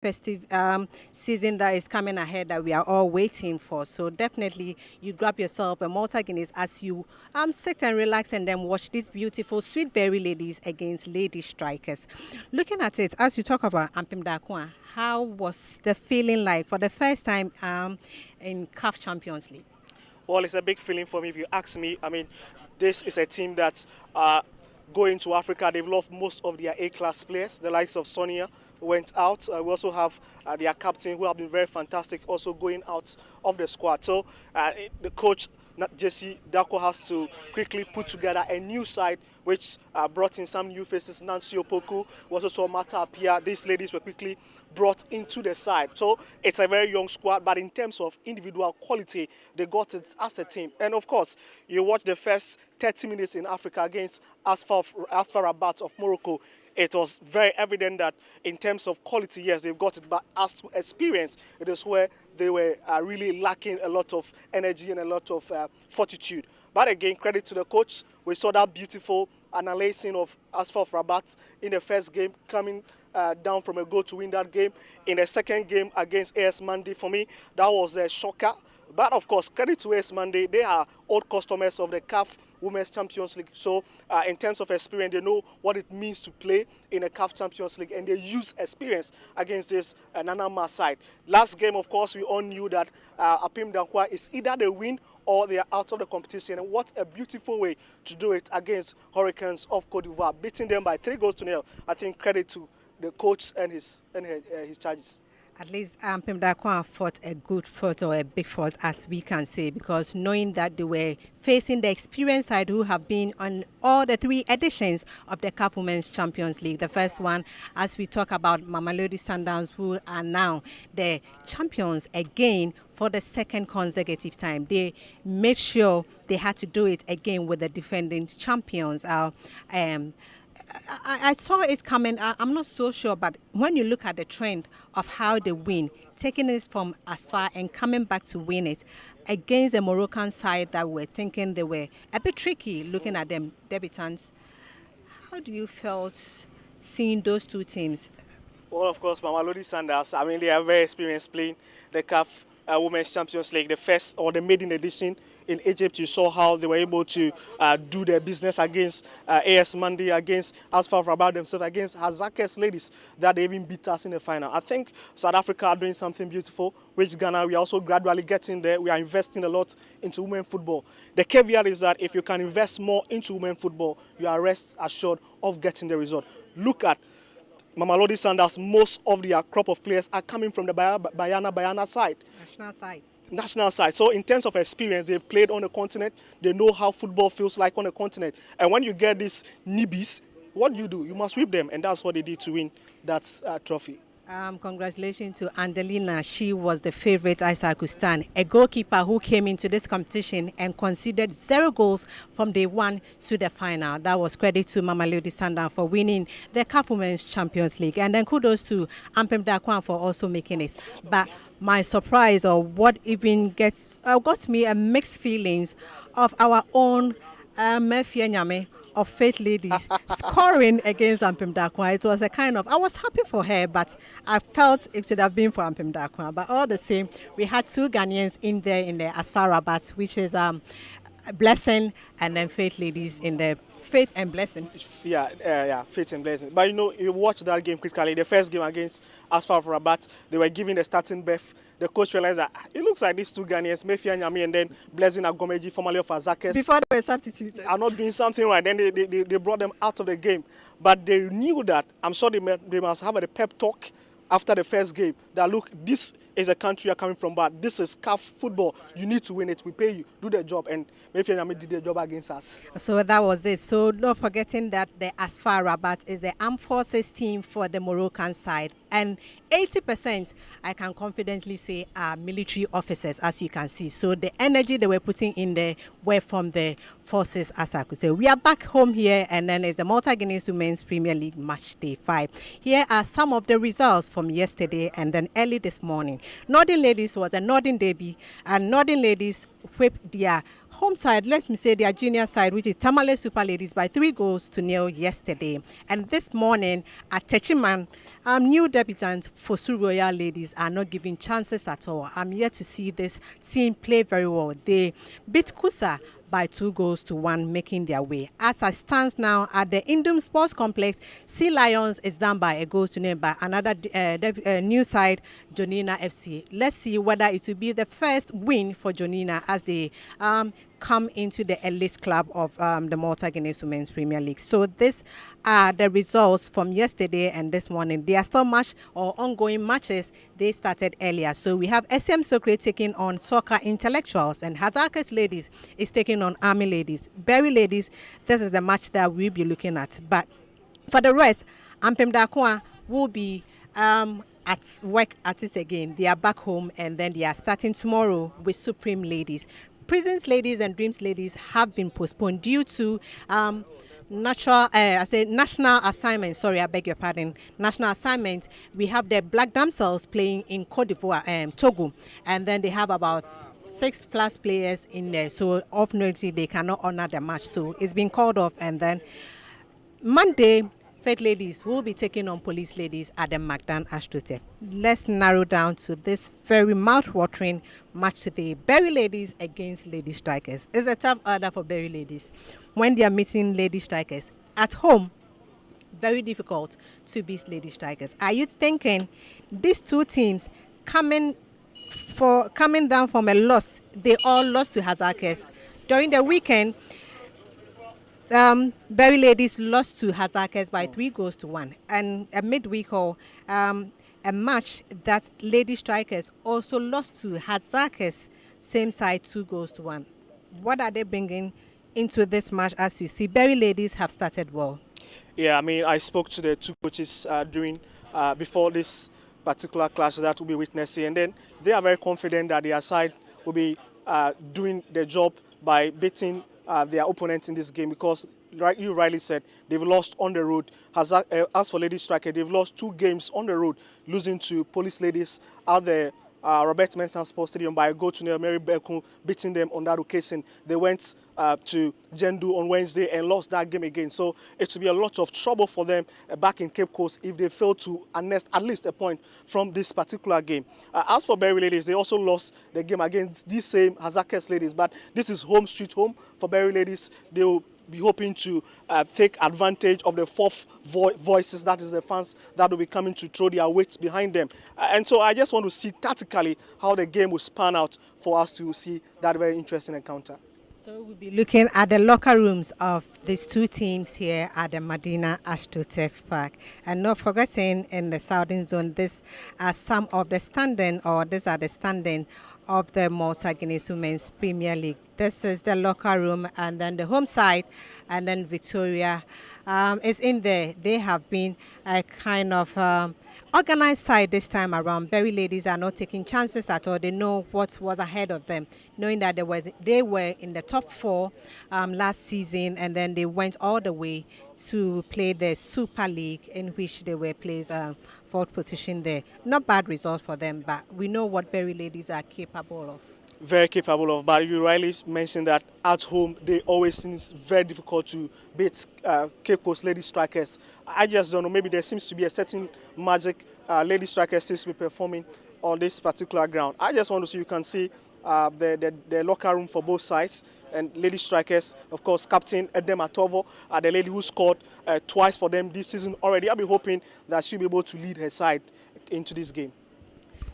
festive season that is coming ahead that we are all waiting for. So definitely you grab yourself a Malta Guinness as you sit and relax and then watch these beautiful sweet berry ladies against Ladystrikers. Looking at it, as you talk about Ampim Dakwa, how was the feeling like for the first time in CAF Champions League? Well, it's a big feeling for me if you ask me. I mean, this is a team that going to Africa, they've lost most of their A-class players. The likes of Sonia went out. We also have their captain, who have been very fantastic, also going out of the squad. So the coach, Jesse Dako, has to quickly put together a new side, which brought in some new faces. Nancy Opoku, we also saw Mata Apia. These ladies were quickly brought into the side. So it's a very young squad, but in terms of individual quality, they got it as a team. And of course, you watch the first 30 minutes in Africa against Asfar Rabat of Morocco. It was very evident that in terms of quality, yes, they've got it, but as to experience, it is where they were really lacking a lot of energy and a lot of fortitude. But again, credit to the coach. We saw that beautiful analyzing of Asfar Rabat in the first game, coming down from a goal to win that game. In the second game against AS Mandi, for me, that was a shocker. But of course, credit to AS Mandi, they are old customers of the CAF Women's Champions League. So in terms of experience, they know what it means to play in a CAF Champions League, and they use experience against this Nanama side. Last game, of course, we all knew that Apim Dankwa is either they win or they are out of the competition. And what a beautiful way to do it against Hurricanes of Cote d'Ivoire, beating them by 3-0. I think credit to the coach and his charges. At least Pim Dakwa fought a good fight or a big fight, as we can say, because knowing that they were facing the experienced side who have been on all the 3 editions of the CAF Women's Champions League. The first one, as we talk about Mamelodi Sundowns, who are now the champions again for the second consecutive time. They made sure they had to do it again with the defending champions. I saw it coming. I'm not so sure, but when you look at the trend of how they win, taking it from as far and coming back to win it against the Moroccan side that we're thinking they were a bit tricky, looking at them debutants. How do you felt seeing those 2 teams? Well, of course, Mamelodi Sundowns, I mean, they are very experienced playing the CAF Women's Champions League, the first or the maiden edition in Egypt. You saw how they were able to do their business against AS Mandi, against Asfar Rabat themselves, against Hazakes ladies that they even beat us in the final. I think South Africa are doing something beautiful, which Ghana, we are also gradually getting there. We are investing a lot into women football. The caveat is that if you can invest more into women football, you are rest assured of getting the result. Look at Mamelodi Sundowns, most of their crop of players are coming from the Bayana side. National side. So in terms of experience, they've played on the continent. They know how football feels like on the continent. And when you get these newbies, what do? You must sweep them. And that's what they did to win that trophy. Congratulations to Andelina. She was the favorite, Isaac Ustan, a goalkeeper who came into this competition and conceded 0 goals from day 1 to the final. That was credit to Mamelodi Sundowns for winning the CAF Women's Champions League. And then kudos to Ampem Dakwan for also making it. But my surprise, or what even got me a mixed feelings of our own Mefia Nyame of Faith Ladies scoring against Ampim Dakwa. It was a kind of, I was happy for her, but I felt it should have been for Ampim Dakwa. But all the same, we had 2 Ghanaians in there in the Asfar Rabat, which is Blessing, and then Faith Ladies in the Faith and Blessing. Yeah, Faith and Blessing. But you know, you watch that game critically. The first game against Asfar Rabat, they were giving the starting berth. The coach realized that it looks like these 2 Ghanaians, Mefia Nyami and then Blessing Agomeji, formerly of Azakes, before they were substituted, are not doing something right. Then they brought them out of the game. But they knew that, I'm sure they must have a pep talk after the first game, that look, this is a country you're coming from, but this is CAF football. You need to win it. We pay you. Do the job. And Mefia Nyami did the job against us. So that was it. So not forgetting that the Asfar Rabat is the armed forces team for the Moroccan side. And 80%, I can confidently say, are military officers, as you can see. So the energy they were putting in there were from the forces, as I could say. We are back home here, and then it's the Malta Guinness Women's Premier League Match Day 5. Here are some of the results from yesterday and then early this morning. Northern Ladies was a Northern derby, and Northern Ladies whipped their home side, let me say their junior side, which is Tamale Super Ladies, by 3-0 yesterday. And this morning at Techiman, New debutants for Royal Ladies are not given chances at all. I'm yet to see this team play very well. They beat Kusa by 2-1, making their way. As I stand now at the Indom Sports Complex, Sea Lions is down by 1-0 by another new side, Jonina FC. Let's see whether it will be the first win for Jonina as they come into the elite club of the Malta Guinness Women's Premier League. So these are the results from yesterday and this morning. There are still ongoing matches. They started earlier. So we have SM Soccer taking on Soccer Intellectuals, and Hazakis Ladies is taking on Army Ladies. Beryy Ladies, this is the match that we'll be looking at. But for the rest, Ampem Dakwa will be at work at it again. They are back home, and then they are starting tomorrow with Supreme Ladies. Prisons Ladies and Dreams Ladies have been postponed due to national assignment. Sorry, I beg your pardon. National assignment. We have the Black Damsels playing in Côte d'Ivoire, Togo, and then they have about 6+ players in there. So obviously they cannot honor the match. So it's been called off, and then Monday, Faith Ladies will be taking on Police Ladies at the Magdan Astro. Let's narrow down to this very mouth-watering match today. Beryy Ladies against Ladystrikers. It's a tough order for Beryy Ladies. When they are meeting Ladystrikers at home, very difficult to beat Ladystrikers. Are you thinking these two teams coming down from a loss? They all lost to Hazakis. During the weekend, Beryy Ladies lost to Hazakis by 3-1, and a midweek a match that Ladystrikers also lost to Hazakis, same side 2-1. What are they bringing into this match? As you see, Beryy Ladies have started well. Yeah, I mean, I spoke to the two coaches before this particular clash that we'll be witnessing, and then they are very confident that their side will be doing the job by beating their opponents in this game, because you rightly said they've lost on the road. As for Ladystrikers, they've lost 2 games on the road, losing to Police Ladies at the Robert Mensah Sports Stadium by a goal to Mary Beku, beating them on that occasion. They went to Jendu on Wednesday and lost that game again. So it will be a lot of trouble for them back in Cape Coast if they fail to harness at least a point from this particular game. As for Beryy Ladies, they also lost the game against these same Hazakis Ladies, but this is home sweet home for Beryy Ladies. They will be hoping to take advantage of the fourth voices, that is the fans that will be coming to throw their weight behind them. And so I just want to see tactically how the game will span out for us to see that very interesting encounter. So we'll be looking at the locker rooms of these two teams here at the Madina Astro Park. And not forgetting, in the Southern Zone, these are the standing of the Malta Guinness Women's Premier League. This is the locker room, and then the home side, and then Victoria is in there. They have been a kind of organized side this time around. Beryy Ladies are not taking chances at all. They know what was ahead of them, knowing that they were in the top 4 last season, and then they went all the way to play the Super League, in which they were placed 4th position there. Not bad result for them, but we know what Beryy Ladies are capable of. Very capable of, but you rightly mentioned that at home they always seems very difficult to beat Cape Coast Ladystrikers. I just don't know, maybe there seems to be a certain magic Ladystrikers seems to be performing on this particular ground. I just want to see, you can see the locker room for both sides, and Ladystrikers, of course, Captain Edem Atovo, the lady who scored twice for them this season already. I'll be hoping that she'll be able to lead her side into this game.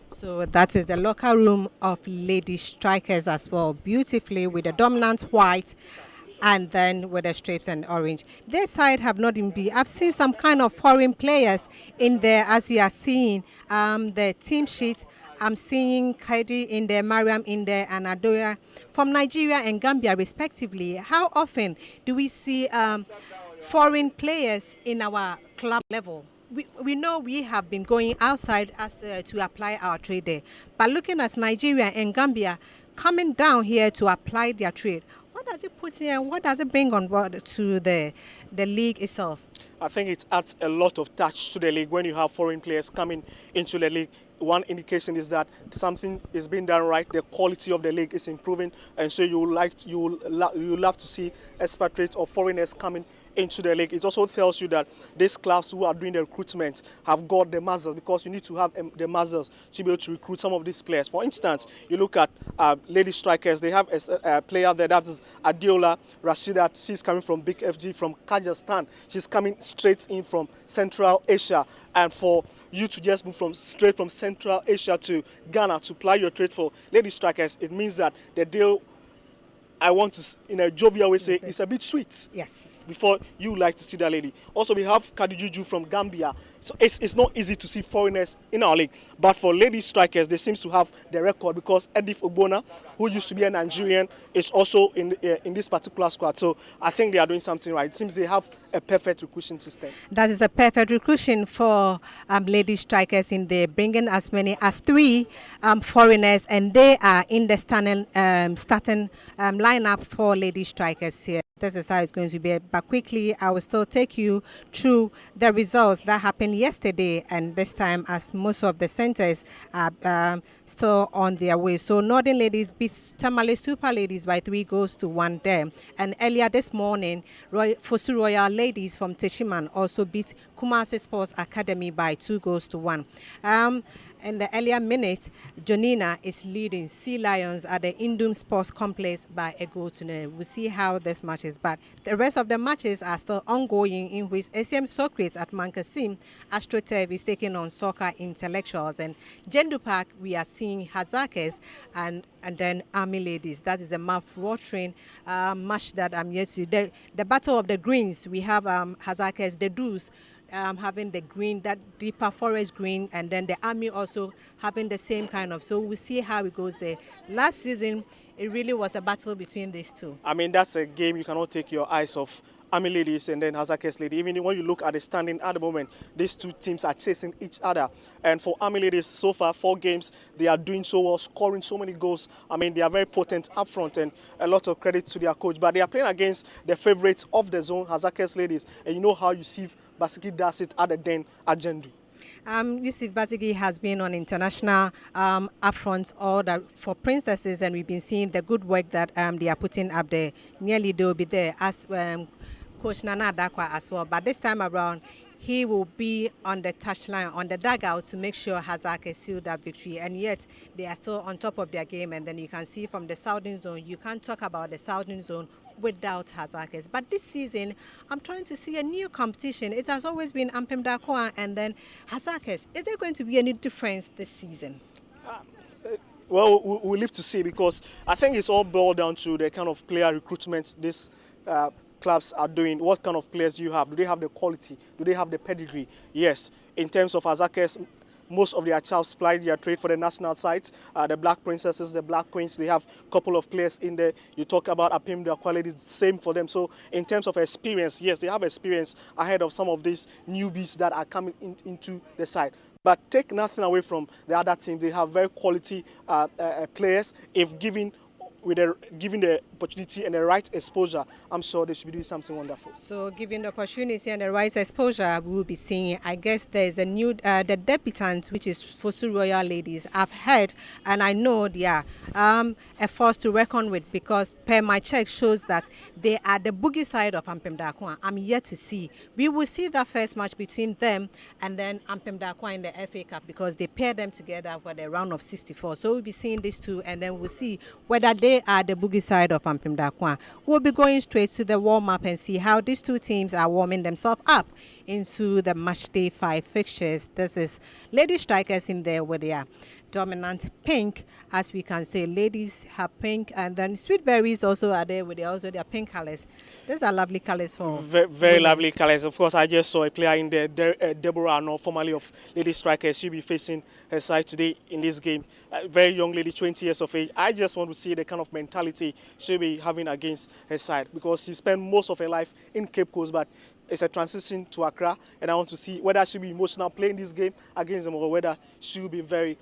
So that is the locker room of Ladystrikers as well, beautifully with the dominant white and then with the stripes and orange. Their side have not been. I've seen some kind of foreign players in there, as you are seeing the team sheet. I'm seeing Kaidi in there, Mariam in there, and Adoya from Nigeria and Gambia respectively. How often do we see foreign players in our club level? We know we have been going outside to apply our trade there, but looking at Nigeria and Gambia coming down here to apply their trade, what does it put here? What does it bring on board to the league itself? I think it adds a lot of touch to the league when you have foreign players coming into the league. One indication is that something is being done right. The quality of the league is improving, and so you will love to see expatriates or foreigners coming into the league. It also tells you that these clubs who are doing the recruitment have got the muscles, because you need to have the muscles to be able to recruit some of these players. For instance, you look at Ladystrikers. They have a player there, that is Adiola Rashida. She's coming from Big FG from Kazakhstan. She's coming straight in from Central Asia, and for you to just move straight from Central Asia to Ghana to ply your trade for Ladystrikers, it means that the deal, I want to, in a jovial way, say it's a bit sweet. Yes. Before you like to see that lady. Also, we have Kadijuju from Gambia. So it's not easy to see foreigners in our league. But for Ladystrikers, they seem to have the record, because Edith Ogbona, who used to be a Nigerian, is also in this particular squad. So I think they are doing something right. It seems they have a perfect recruitment system. That is a perfect recruitment for Ladystrikers in there, bringing as many as 3 foreigners, and they are in the starting lineup for Ladystrikers here. This is how it's going to be. But quickly, I will still take you through the results that happened yesterday, and this time as most of the centers are still on their way. So Northern Ladies beat Tamale Super Ladies by 3-1 there. And earlier this morning, Fosu Royal Ladies from Teshiman also beat Kumasi Sports Academy by 2-1. In the earlier minutes, Jonina is leading Sea Lions at the Indum Sports Complex by 1-0. We'll see how this match is. But the rest of the matches are still ongoing, in which ACM Socrates at Mankasim, Astro is taking on Soccer Intellectuals. And Jendu Park, we are seeing Hazakers and then Army Ladies. That is a mouth-watering match that I'm yet to. The Battle of the Greens, we have Hazakers, the Doos, having the green, that deeper forest green, and then the Army also having the same kind of. So we'll see how it goes there. Last season, it really was a battle between these two. I mean, that's a game you cannot take your eyes off. Army Ladies and then Hazakers Lady. Even when you look at the standing at the moment, these two teams are chasing each other. And for Army Ladies, so far, 4 games, they are doing so well, scoring so many goals. I mean, they are very potent up front, and a lot of credit to their coach. But they are playing against the favorites of the zone, Hazakers Ladies. And you know how Yusuf Basiki does it at the Den at Jendu. Yusuf Basigi has been on international upfronts for Princesses, and we've been seeing the good work that they are putting up there. Nearly they'll be there as Coach Nana Adakwa as well. But this time around, he will be on the touchline, on the dugout, to make sure Hazake seal that victory. And yet, they are still on top of their game. And then you can see from the Southern Zone, you can't talk about the Southern Zone without Hazakers. But this season, I'm trying to see a new competition. It has always been Ampem Dakwa and then Hazakers. Is there going to be any difference this season? Well, we'll live to see, because I think it's all boiled down to the kind of player recruitment this clubs are doing. What kind of players do you have? Do they have the quality? Do they have the pedigree? Yes. In terms of Hazakers, most of their child supplied their trade for the national sides. The Black Princesses, the Black Queens, they have a couple of players in there. You talk about Apim, their quality is the same for them. So in terms of experience, yes, they have experience ahead of some of these newbies that are coming into the side. But take nothing away from the other teams. They have very quality players. If given the opportunity and the right exposure, I'm sure they should be doing something wonderful. So given the opportunity and the right exposure, we will be seeing, I guess there's a new, the debutant, which is Fosu Royal Ladies. I've heard, and I know they are a force to reckon with, because per my check shows that they are the boogie side of Ampem Dakwa. I'm yet to see. We will see that first match between them and then Ampem Dakwa in the FA Cup, because they pair them together for the round of 64. So we'll be seeing these two, and then we'll see whether they are the boogie side of Ampem Dakwa. We'll be going straight to the warm-up and see how these two teams are warming themselves up into the match day 5 fixtures. This is Ladystrikers in there with their dominant pink, as we can say. Ladies have pink, and then Sweet Berries also are there with their pink colors. These are lovely colors for very lovely colors. Of course, I just saw a player in there, Deborah Arnold, formerly of Ladystrikers. She'll be facing her side today in this game. A very young lady, 20 years of age. I just want to see the kind of mentality she'll be having against her side, because she spent most of her life in Cape Coast, but it's a transition to Accra, and I want to see whether she'll be emotional playing this game against them, or whether she'll be very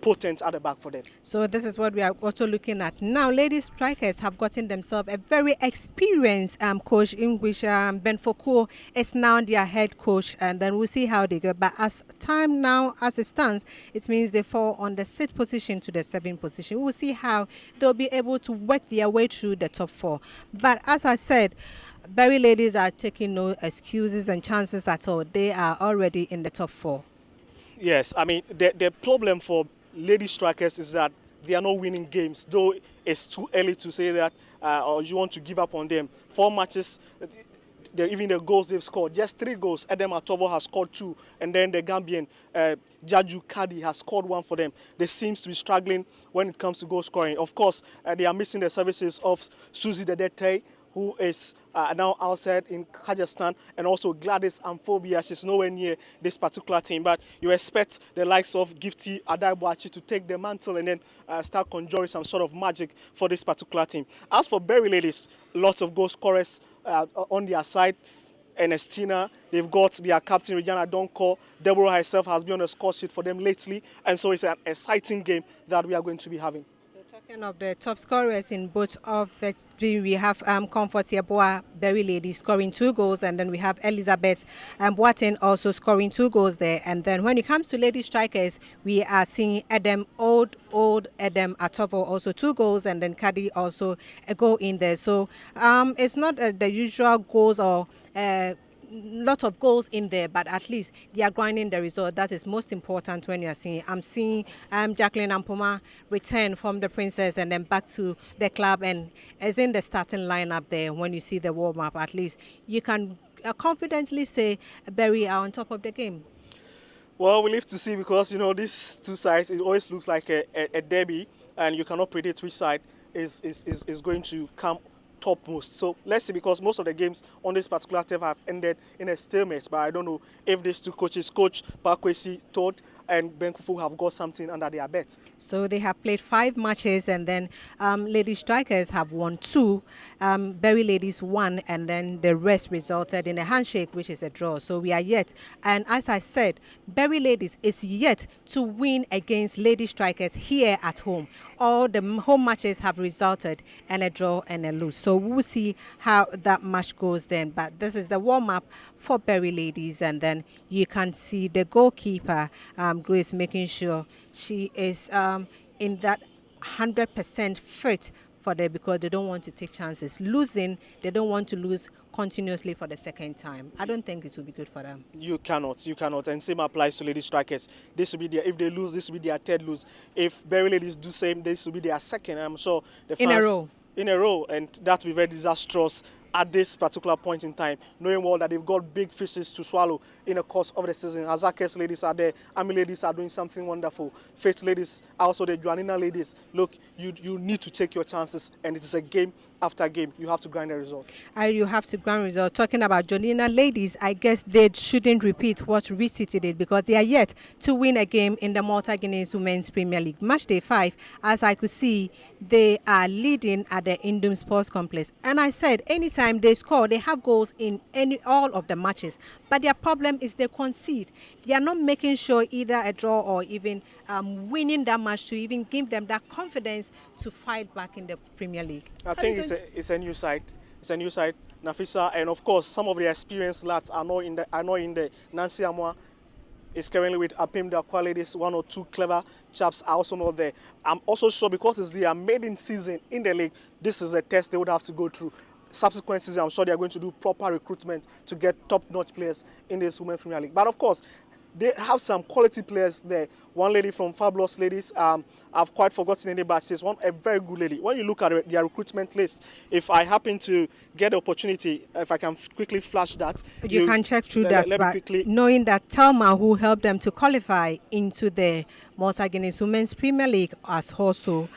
potent at the back for them. So this is what we are also looking at now. Ladystrikers have gotten themselves a very experienced coach in which Ben Foucault is now their head coach, and then we'll see how they go. But as time now, as it stands, it means they fall on the 6th position to the 7th position. We'll see how they'll be able to work their way through the top 4. But as I said, Beryy ladies are taking no excuses and chances at all. They are already in the top 4. Yes, I mean, the problem for Ladystrikers is that they are not winning games, though it's too early to say that or you want to give up on them. 4 matches, even the goals they've scored, just 3 goals. Edem Atovo has scored 2, and then the Gambian Jaju Kadi has scored 1 for them. They seem to be struggling when it comes to goal scoring. Of course, they are missing the services of Susie Dedete, who is now outside in Kazakhstan, and also Gladys Amphobia. She's nowhere near this particular team, but you expect the likes of Gifty Adaibuachi to take the mantle and then start conjuring some sort of magic for this particular team. As for Beryy ladies, lots of goal scorers on their side. Ernestina, they've got their captain Regina Donko. Deborah herself has been on the score sheet for them lately, and so it's an exciting game that we are going to be having. Talking of the top scorers in both of the team, we have Comfort Yeboah, Beryy ladies scoring 2 goals, and then we have Elizabeth Boateng also scoring 2 goals there. And then when it comes to Ladystrikers, we are seeing old Edem Atovo also 2 goals, and then Kadi also a goal in there. So it's not the usual goals or lot of goals in there, but at least they are grinding the result. That is most important when you are seeing. I'm seeing Jacqueline Ampoma return from the Princess and then back to the club, and as in the starting lineup there. When you see the warm-up, at least you can confidently say Beryy are on top of the game. Well, we live to see, because you know these 2 sides, it always looks like a derby, and you cannot predict which side is going to come topmost. So let's see, because most of the games on this particular turf have ended in a stalemate. But I don't know if these 2 coaches, Coach Bakwesi Todd and Ben Kufu, have got something under their belt. So they have played 5 matches, and then Ladystrikers have won 2, Beryy ladies 1, and then the rest resulted in a handshake, which is a draw. So we are yet, and as I said, Beryy ladies is yet to win against Ladystrikers here at home. All the home matches have resulted in a draw and a lose. So we'll see how that match goes then. But this is the warm-up for Beryy ladies, and then you can see the goalkeeper, Grace, making sure she is in that 100% fit for them, because they don't want to take chances. Losing, they don't want to lose continuously for the 2nd time. I don't think it will be good for them. You cannot, and same applies to Ladystrikers. This will be their, if they lose, this will be their 3rd lose. If Beryy ladies do same, this will be their 2nd. I'm sure the fans in a row, and that will be very disastrous at this particular point in time, knowing well that they've got big fishes to swallow in the course of the season. Azakes ladies are there, Ami ladies are doing something wonderful, Faith ladies, also the Joanina ladies. Look, you need to take your chances, and it is a game after game. You have to grind the results. You have to grind results. Talking about Joanina ladies, I guess they shouldn't repeat what Reed City did, because they are yet to win a game in the Malta Guinness Women's Premier League. Match day 5, as I could see, they are leading at the Indum Sports Complex. And I said, anytime they score, they have goals in all of the matches. But their problem is they concede. They are not making sure either a draw or even winning that match to even give them that confidence to fight back in the Premier League. I think it's a new side. It's a new side, Nafisa, and of course some of the experienced lads are not in the Nancy Amwa is currently with Apim Dakwa ladies. 1 or 2 clever chaps are also not there. I'm also sure, because it's their maiden season in the league, this is a test they would have to go through. Subsequent season, I'm sure they are going to do proper recruitment to get top-notch players in this Women's Premier League. But of course, they have some quality players there. One lady from Fabulous Ladies, I've quite forgotten any, but she's a very good lady. When you look at their recruitment list, if I happen to get the opportunity, if I can quickly flash that. You can check through that, but knowing that Thelma, who helped them to qualify into the Malta Guinness Women's Premier League, as also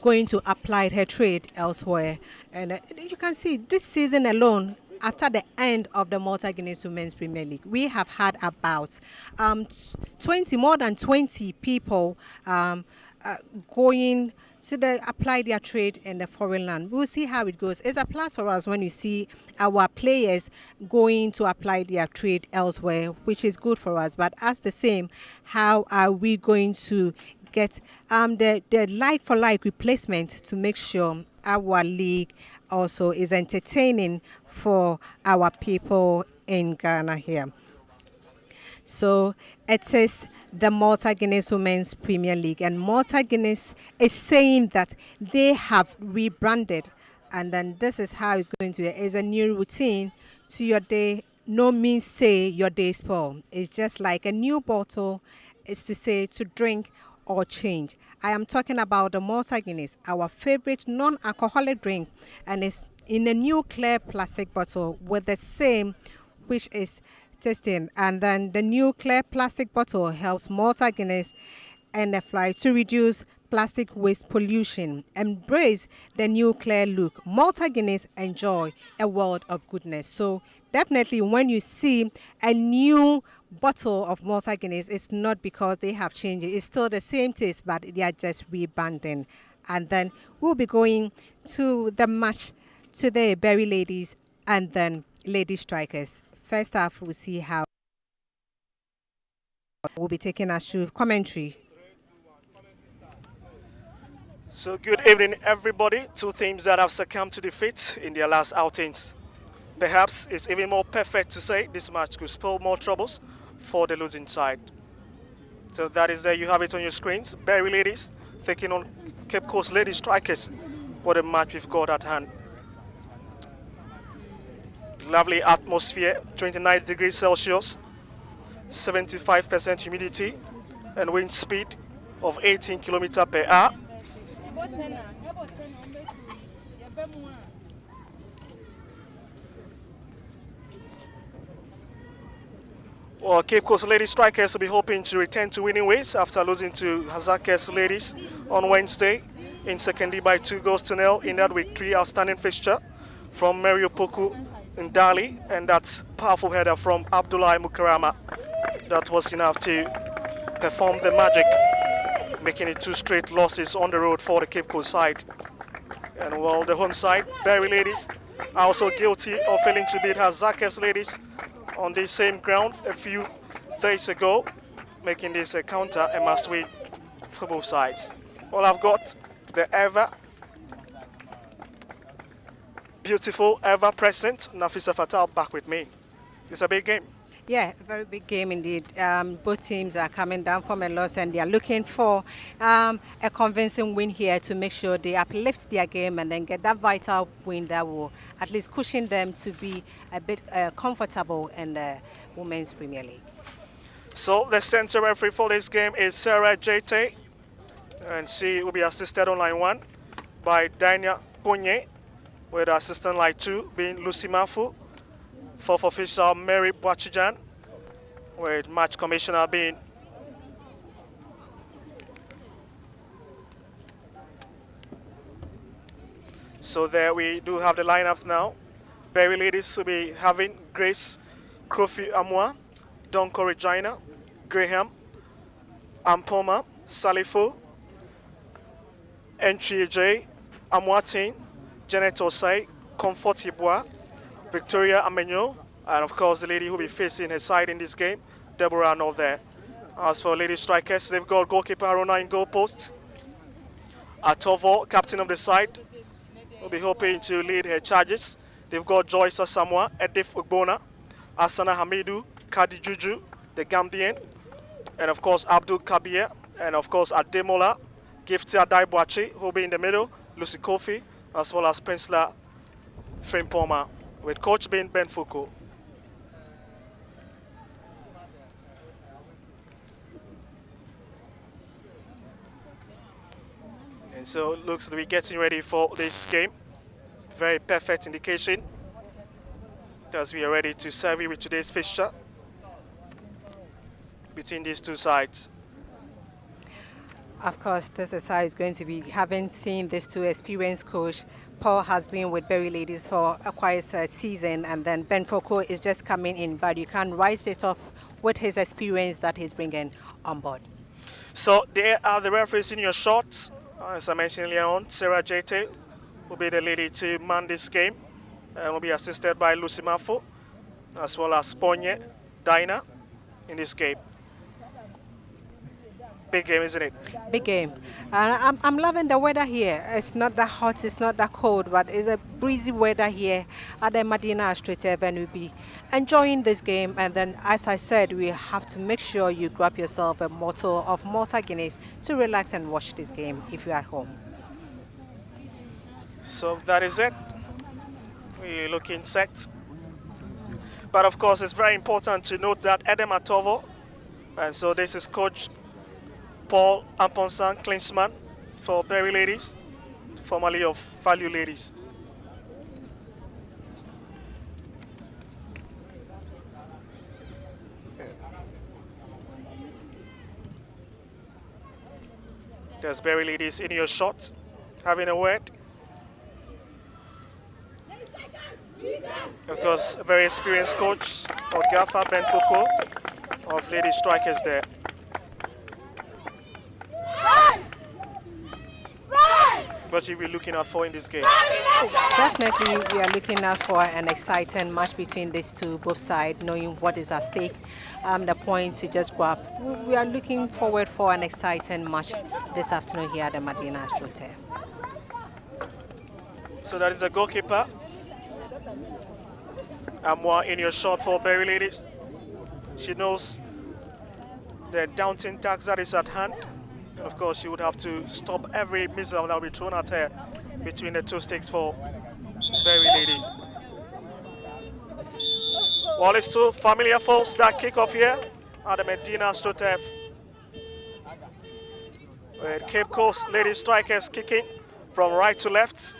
going to apply her trade elsewhere. And you can see this season alone, after the end of the Malta Guinness Women's Premier League, we have had about more than 20 people going apply their trade in the foreign land. We'll see how it goes. It's a plus for us when you see our players going to apply their trade elsewhere, which is good for us. But as the same, how are we going to get the like for like replacement to make sure our league also is entertaining for our people in Ghana here? So it is the Malta Guinness Women's Premier League, and Malta Guinness is saying that they have rebranded, and then this is how it's going to be. It's a new routine to your day. No means say your day spoil. It's just like a new bottle is to say to drink or change. I am talking about the Malta Guinness, our favorite non-alcoholic drink, and it's in a new clear plastic bottle with the same, which is testing. And then the new clear plastic bottle helps Malta Guinness and the fly to reduce plastic waste pollution. Embrace the new clear look. Malta Guinness, enjoy a world of goodness. So definitely when you see a new bottle of Malta Guinness, it's not because they have changed it. It's still the same taste, but they are just rebranding. And then we'll be going to the match today, Beryy ladies and then Ladystrikers. First half, we'll see how we'll be taking us through commentary. So good evening, everybody. Two teams that have succumbed to defeat in their last outings. Perhaps it's even more perfect to say this match could spell more troubles for the losing side. So that is there. You have it on your screens. Beryy ladies taking on Cape Coast Ladystrikers. What a match we've got at hand. Lovely atmosphere, 29 degrees Celsius, 75% humidity, and wind speed of 18 kilometers per hour. Well, Cape Coast Ladystrikers will be hoping to return to winning ways after losing to Hazakers Ladies on Wednesday in secondary by 2-0 in that week 3 outstanding fixture from Mario Poku in Dali, and that's powerful header from Abdullah Mukarama. That was enough to perform the magic, making it 2 straight losses on the road for the Cape Coast side. And well, the home side, Beryy ladies, are also guilty of failing to beat Hazakers Ladies on the same ground a few days ago, making this a counter and must-win for both sides. Well, I've got the ever beautiful, ever-present Nafisa Fatal back with me. It's a big game. Yeah, a very big game indeed. Both teams are coming down from a loss and they are looking for a convincing win here to make sure they uplift their game and then get that vital win that will at least cushion them to be a bit comfortable in the Women's Premier League. So the center referee for this game is Sarah Jete, and she will be assisted on line 1 by Dania Ponye, with assistant line 2 being Lucy Mafu. Fourth official Mary Bwachijan, with match commissioner being so there we do have the lineup now. Beryy ladies will be having Grace Kofi Amwa, Donko Regina, Graham, Ampoma, Salifo, Entry J, Amwatin, Janet Osai, Comfort Yeboah, Victoria Amenyo, and of course the lady who will be facing her side in this game, Deborah Arnold there. As for Ladystrikers, they've got goalkeeper Arona in goal posts. Atovo, captain of the side, will be hoping to lead her charges. They've got Joyce Asamoah, Edith Ugbona, Asana Hamidu, Kadi Juju, the Gambian, and of course Abdul Kabir, and of course Ademola, Giftia Daibwachi, who will be in the middle, Lucy Kofi, as well as Peninsula Frimpoma, with coach being Ben Foucault. And so it looks to be getting ready for this game. Very perfect indication as we are ready to serve you with today's fixture between these two sides. Of course, this is how it's going to be. Having seen these two experienced coach, Paul has been with Beryy ladies for a quiet season, and then Ben Foucault is just coming in, but you can rise it off with his experience that he's bringing on board. So there are the referees in your shots. As I mentioned earlier on, Sarah Jete will be the lady to man this game and will be assisted by Lucy Mafo as well as Ponye Dinah in this game. Big game, isn't it? Big game. And I'm loving the weather here. It's not that hot, it's not that cold, but it's a breezy weather here at the Madina Astro, and we'll be enjoying this game. And then, as I said, we have to make sure you grab yourself a bottle of Malta Guinness to relax and watch this game if you're at home. So that is it. We're looking set. But of course, it's very important to note that Edem Atovo, and so this is Coach Paul Amponsan Klinsman for Beryy Ladies, formerly of Value Ladies. There's Beryy Ladies in your shot, having a word. Of course, a very experienced coach, Ogafa Ben Foucault of Ladystrikers there. What should we be looking out for in this game? Definitely, we are looking out for an exciting match between these two, both sides, knowing what is at stake, the points you just grab. We are looking forward for an exciting match this afternoon here at the Madina Astro. So that is the goalkeeper. Amwa in your shot for Beryy Ladies. She knows the daunting task that is at hand. And of course, she would have to stop every missile that will be thrown at her between the two sticks for Beryy Ladies. Well, it's two familiar foes that kick off here at the Madina Astro turf. With Cape Coast Ladystrikers kicking from right to left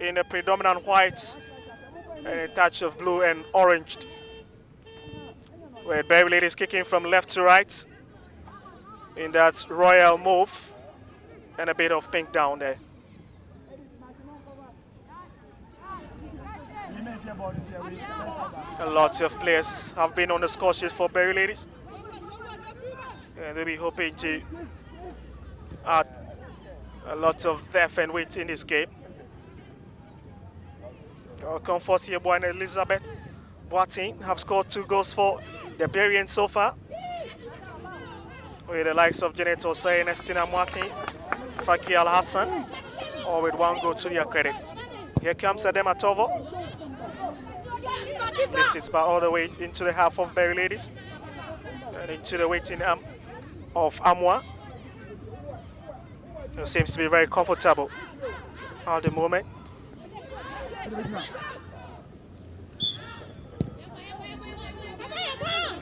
in a predominant white and a touch of blue and orange. With Beryy Ladies kicking from left to right in that royal move and a bit of pink down there. And lots of players have been on the score sheet for Beryy Ladies. And they'll be hoping to add a lot of depth and weight in this game. Comfort here, boy, and Elizabeth Boatin have scored 2 goals for the Beryans so far. With the likes of Janet Osei, Nestina Martin, Faki Al Hassan, all with 1 goal to their credit. Here comes Edem Atovo. Lifts it back all the way into the half of Beryy Ladies and into the waiting arm of Amwa. It seems to be very comfortable at the moment.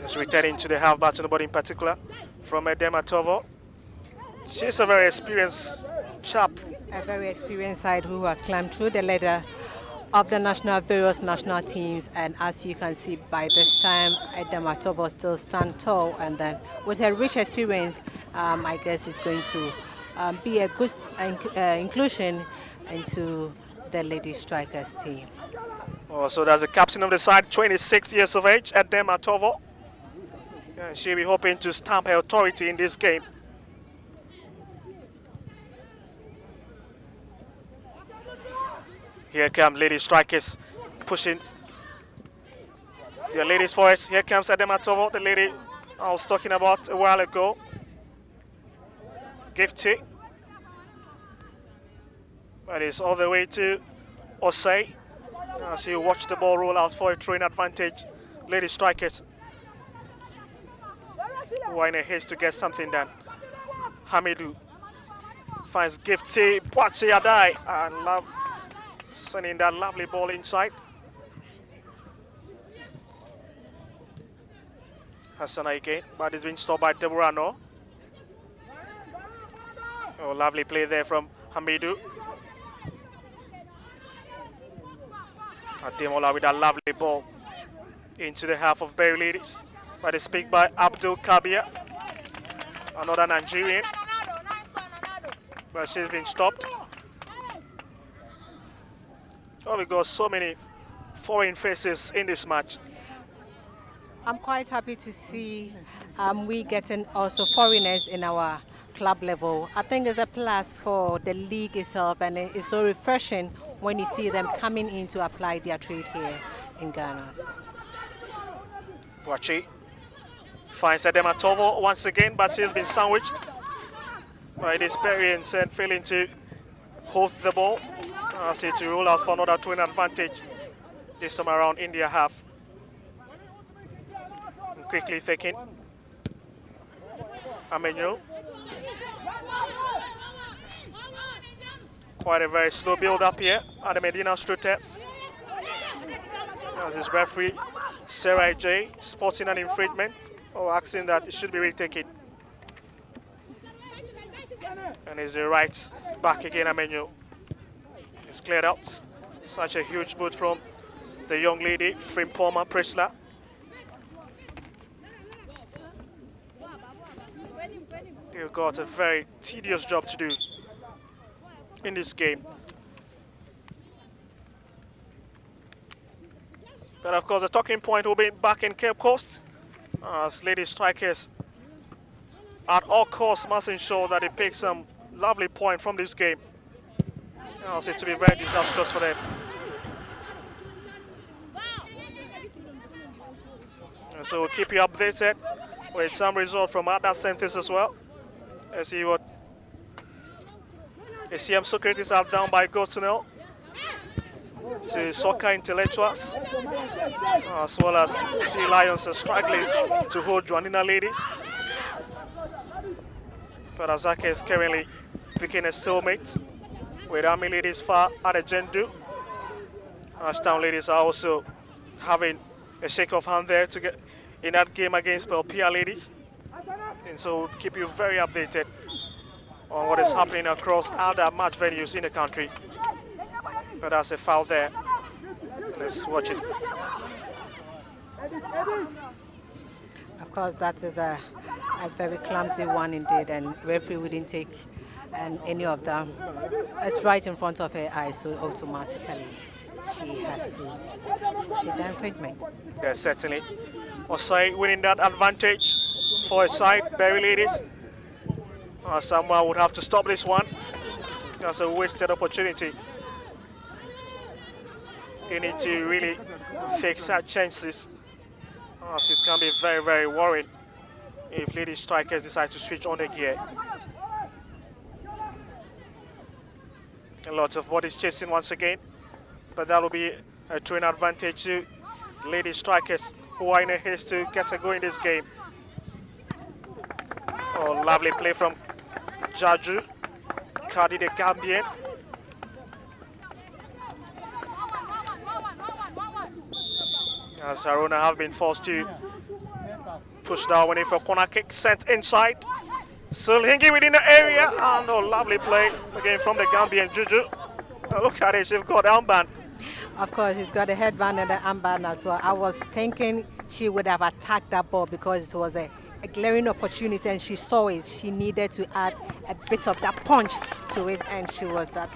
It's returning to the half back to nobody in particular from Edem Atovo. She's a very experienced chap. A very experienced side who has climbed through the ladder of the various national teams, and as you can see by this time, Edem Atovo still stand tall, and then with her rich experience, I guess it's going to be a good inclusion into the Ladystrikers team. Oh, so that's the captain of the side, 26 years of age, Edem Atovo. She'll be hoping to stamp her authority in this game. Here come Ladystrikers pushing the ladies for it. Here comes Edem Atovo, the lady I was talking about a while ago. Gifty. But it's all the way to Osei. As you watch the ball roll out for a throwing advantage. Ladystrikers who are in a haste to get something done. Hamidou finds Gifty Poachi Adai and sending that lovely ball inside. Hassana again, but it's been stopped by Deborah No. Oh, lovely play there from Hamidou. Ademola with that lovely ball into the half of Beryy Ladies. But it's picked by Abdul Kabir, another Nigerian. But she's been stopped. Oh, we got so many foreign faces in this match. I'm quite happy to see we getting also foreigners in our club level. I think it's a plus for the league itself, and it's so refreshing when you see them coming in to apply their trade here in Ghana. Boachi finds Adematovo once again, but she has been sandwiched by this Beryy and failing to hold the ball. See to roll out for another twin advantage. This time around India half. And quickly faking. Amenyo. Quite a very slow build up here at the Madina Strute. As his referee, Sarah J, spotting an infringement or asking that it should be retaken. And is the right back again, Amenyo. It's cleared out. Such a huge boot from the young lady, Frimpoma Presla. They've got a very tedious job to do in this game. But of course, the talking point will be back in Cape Coast as Ladystrikers at all costs must ensure that they pick some lovely point from this game. Else it's to be very disastrous for them. And so we'll keep you updated with some result from other centers as well. Let's see what ACM Socrates have done by goal to nil to Soccer Intellectuals, as well as Sea Lions are struggling to hold Joanina Ladies. But Azaka is currently picking a stalemate with Army Ladies far at the Jendu. Town Ladies are also having a shake of hand there to get in that game against Pelpia Ladies. And so we'll keep you very updated on what is happening across other match venues in the country. But there's a foul there. Let's watch it. Of course, that is a very clumsy one indeed, and referee wouldn't take any of them. It's right in front of her eyes, so automatically she has to take the infringement. Yes, certainly. Osai winning that advantage for his side, Beryy Ladies. Someone would have to stop this one. That's a wasted opportunity. They need to really fix our chances. As it can be very, very worrying if Ladystrikers decide to switch on the gear. A lot of bodies chasing once again, but that will be a twin advantage to Ladystrikers, who are in a haste to get a go in this game. Oh, lovely play from Jaju, Cardi the Gambian. As Aruna have been forced to push down winning for corner kick, sent inside. Still hanging within the area, and a lovely play again from the Gambian Juju. Look at it, she's got the armband. Of course, she's got a headband and the armband as well. I was thinking she would have attacked that ball because it was a glaring opportunity, and she saw it. She needed to add a bit of that punch to it, and she was that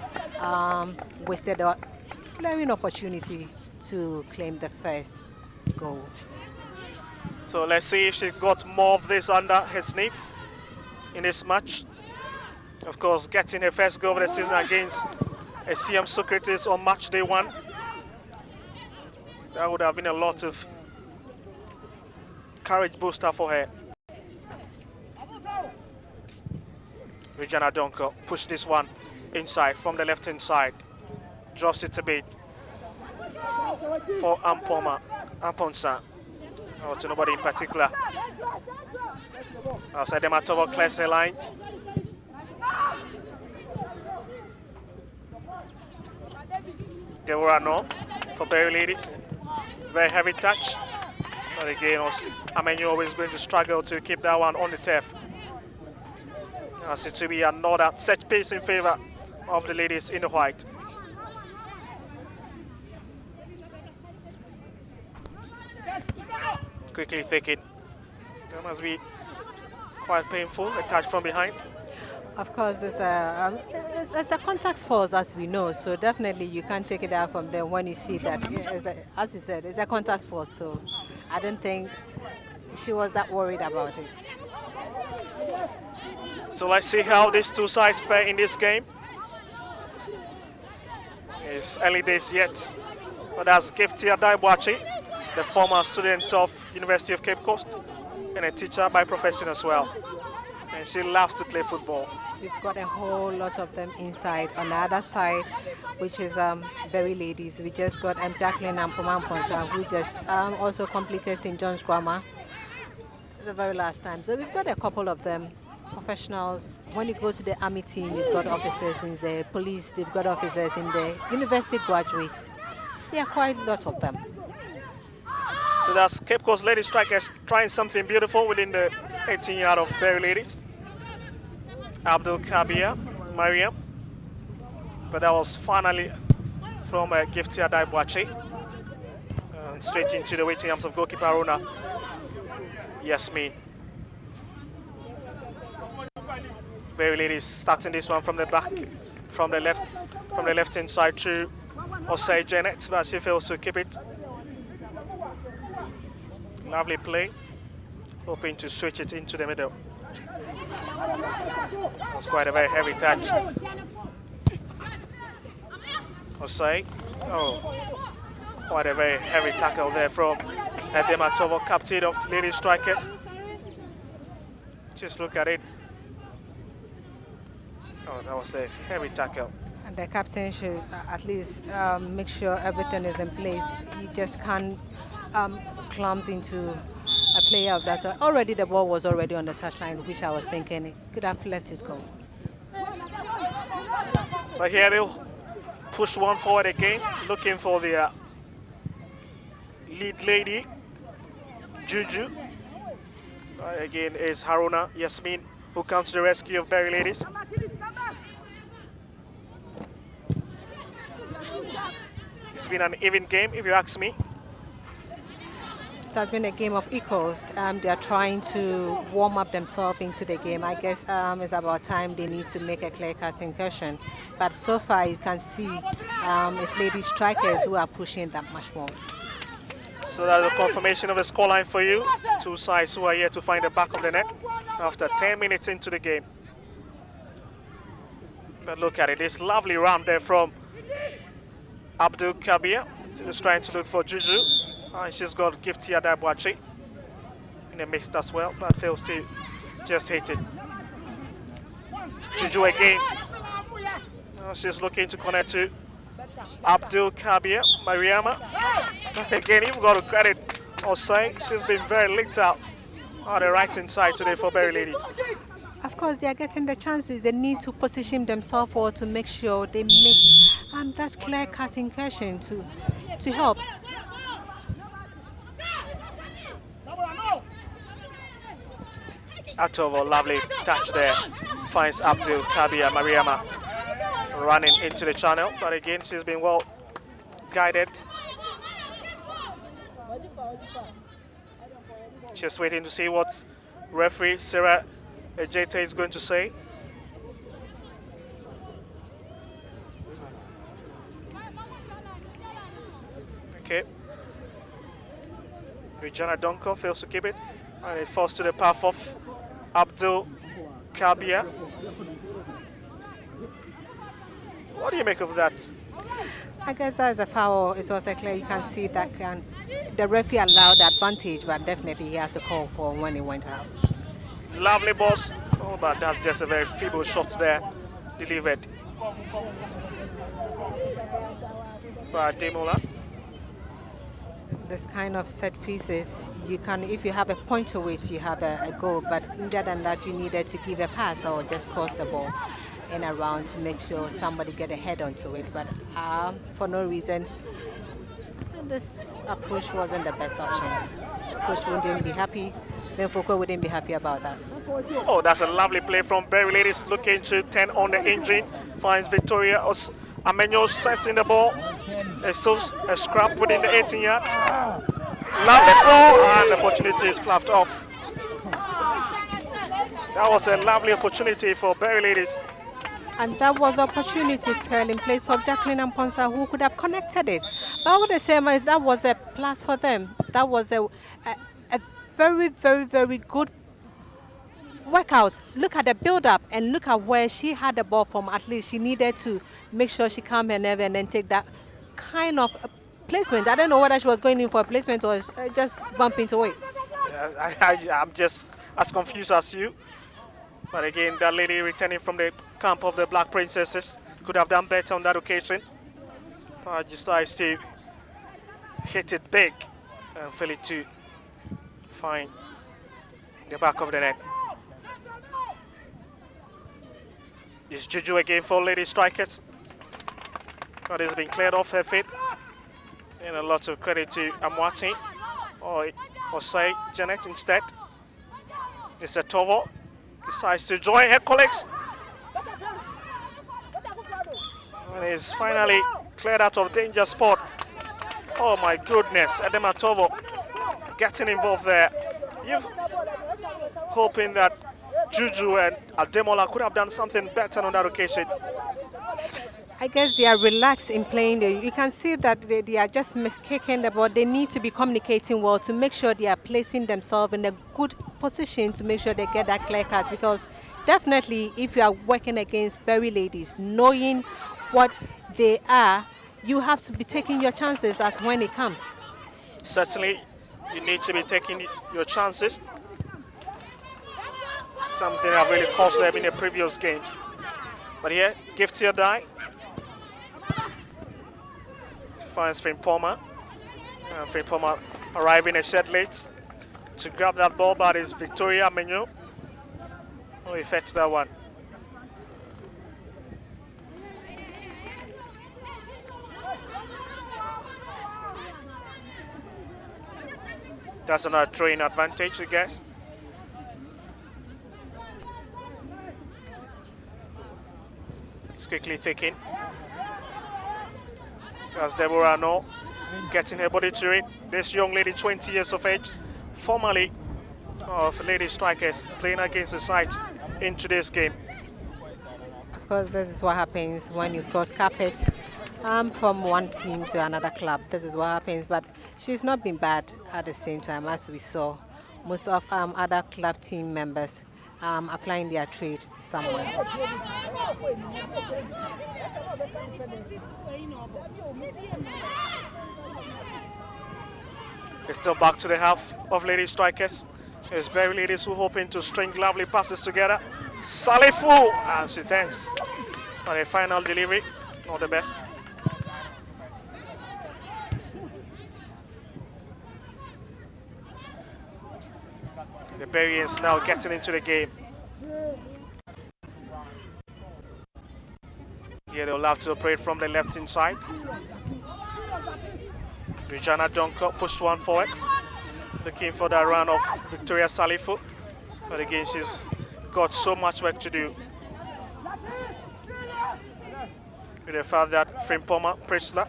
wasted a glaring opportunity to claim the first goal. So let's see if she got more of this under her sleeve in this match. Of course, getting her first goal of the season against ACM Socrates on match day 1. That would have been a lot of courage booster for her. Regina Donko push this one inside from the left hand side. Drops it a bit for Amponsa. Oh, to nobody in particular. Outside the Matova clears the lines. There were no for Beryy Ladies. Very heavy touch. But again, Amenyo always going to struggle to keep that one on the turf. As it to be another set piece in favor of the ladies in the white. Quickly thinking. That must be quite painful, a touch from behind. Of course, it's a contact sport, as we know, so definitely you can't take it out from them when you see that. As you said, it's a contact sport, so I don't think she was that worried about it. So let's see how these two sides fare in this game. It's early days yet, but that's Gifty Adaibuachi, the former student of University of Cape Coast and a teacher by profession as well. And she loves to play football. We've got a whole lot of them inside. On the other side, which is Beryy ladies, we just got Jacqueline and Pomamponsa, who just also completed St. John's Grammar the very last time. So we've got a couple of them, professionals. When you go to the army team, you've got officers in there, police, they've got officers in there, university graduates. There are quite a lot of them. So that's Cape Coast Ladystrikers trying something beautiful within the 18-yard of Beryy ladies. Abdul Kabir, Mariam. But that was finally from Gifty Adaibuachi. Straight into the waiting arms of goalkeeper Aruna Yasmin. Beryy ladies starting this one from the back, from the left hand side to Osei Janet, but she fails to keep it. Lovely play, hoping to switch it into the middle. That's quite a very heavy touch. Osei, quite a very heavy tackle there from Edema Tovo, captain of Ladystrikers. Just look at it. Oh, that was a heavy tackle. And the captain should at least make sure everything is in place. He just can't clump into a player of that. So already the ball was already on the touchline, which I was thinking it could have left it go. But here they'll push one forward again, looking for the lead lady, Juju. Again is Haruna Yasmin, who comes to the rescue of Beryy ladies. It's been an even game, if you ask me. It has been a game of equals. They are trying to warm up themselves into the game. I guess it's about time they need to make a clear-cut incursion. But so far, you can see it's Ladystrikers who are pushing that much more. So that's a confirmation of the scoreline for you. Two sides who are here to find the back of the net after 10 minutes into the game. But look at it, this lovely run there from Abdul Kabir. Just trying to look for Juju. And she's got Gifty Adaibuachi in the mix as well, but fails to just hit it. Juju again. She's looking to connect to Abdul Kabir, Mariama. Again, you've got to credit Osei. She's been very linked out on the right hand side today for Beryy ladies. Of course, they are getting the chances. They need to position themselves forward to make sure they make that clear-cut incursion to help. Atovo, lovely touch there. Finds Abdul Kabir, Mariama running into the channel, but again, she's been well guided. Just waiting to see what referee Sarah Ejete is going to say. Okay. Regina Donko fails to keep it, and it falls to the path of Abdul Kabir. What do you make of that? I guess that is a foul. It was a clear. You can see that the referee allowed the advantage, but definitely he has to call for when he went out. Lovely boss. Oh, but that's just a very feeble shot there, delivered by Demola. This kind of set pieces, you can, if you have a point to it, you have a goal. But other than that, you needed to give a pass or just cross the ball in around to make sure somebody get a head onto it. But for no reason, this approach wasn't the best option. Coach wouldn't be happy. Ben Foucault wouldn't be happy about that. Oh, that's a lovely play from Beryy ladies, looking to turn on the engine. Finds Victoria Amenyo, sets in the ball. It's still a scrap within the 18-yard. Lovely ball, and the opportunity is fluffed off. That was a lovely opportunity for Beryy ladies. And that was opportunity fell in place for Jacqueline and Ponsa, who could have connected it. But I would say that was a plus for them. That was a very, very, very good workout, look at the build-up and look at where she had the ball from. At least she needed to make sure she calmed her nerve and then take that kind of placement. I don't know whether she was going in for a placement or just bump into it. I'm just as confused as you. But again, that lady returning from the camp of the Black Princesses could have done better on that occasion. But just decides to hit it big and fail it to find the back of the net. It's Juju again for Ladystrikers. But it's been cleared off her feet. And a lot of credit to Amwati or say Janet instead. Mr. Tovo decides to join her colleagues. And is finally cleared out of danger spot. Oh my goodness, Edema Tovo getting involved there. You're hoping that Juju and Ademola could have done something better on that occasion. I guess they are relaxed in playing. You can see that they are just miskicking the ball. They need to be communicating well to make sure they are placing themselves in a good position to make sure they get that clear cut. Because definitely, if you are working against Beryy ladies, knowing what they are, you have to be taking your chances as when it comes. Certainly, you need to be taking your chances. Something that really cost them in the previous games. But here, gift your die. Finds Frimpoma. Frimpoma arriving a shed late to grab that ball, but it's Victoria Menu who effects that one. That's another throwing advantage, I guess. It's quickly thinking. As Deborah No getting her body to it. This young lady, 20 years of age, formerly of Ladystrikers, playing against the side in today's game. Of course, this is what happens when you cross carpet from one team to another club. This is what happens, but she's not been bad at the same time. As we saw, most of other club team members applying their trade somewhere else. It's still back to the half of Ladystrikers. It's Beryy ladies who hoping to string lovely passes together. Salifu, and she thanks for the final delivery. Not the best. The Beryans now getting into the game. Here they'll have to operate from the left inside. Regina Dunker pushed one forward, looking for that run of Victoria Salifu. But again, she's got so much work to do. With the fact that Frimpoma Prisla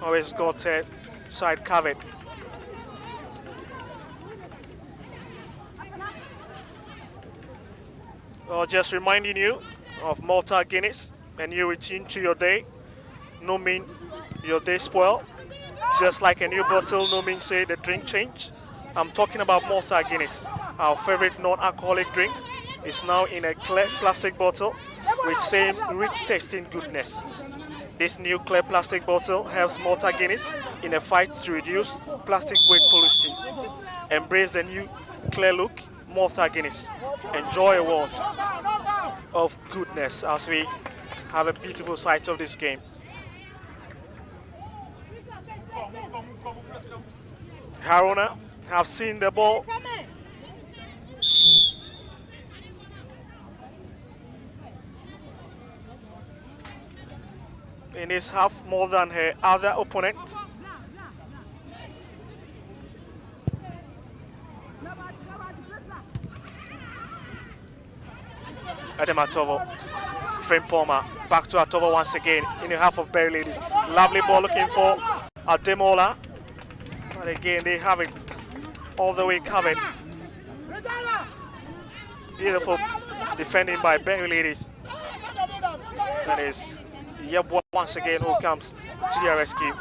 always got her side covered. Well, just reminding you of Malta Guinness, a new routine to your day. No mean your day spoil. Just like a new bottle, no mean say the drink change. I'm talking about Malta Guinness, our favorite non-alcoholic drink. Is now in a clear plastic bottle with same rich tasting goodness. This new clear plastic bottle helps Malta Guinness in a fight to reduce plastic weight pollution. Embrace the new clear look, Malta Guinness. Enjoy a world of goodness as we have a beautiful sight of this game. Haruna have seen the ball. In his half more than her other opponent. Adematovo, Frimpoma, back to Atovo once again in the half of Beryy ladies. Lovely ball looking for Ademola. But again, they have it all the way covered. Beautiful defending by Beryy ladies. That is Yeb once again who comes to their rescue.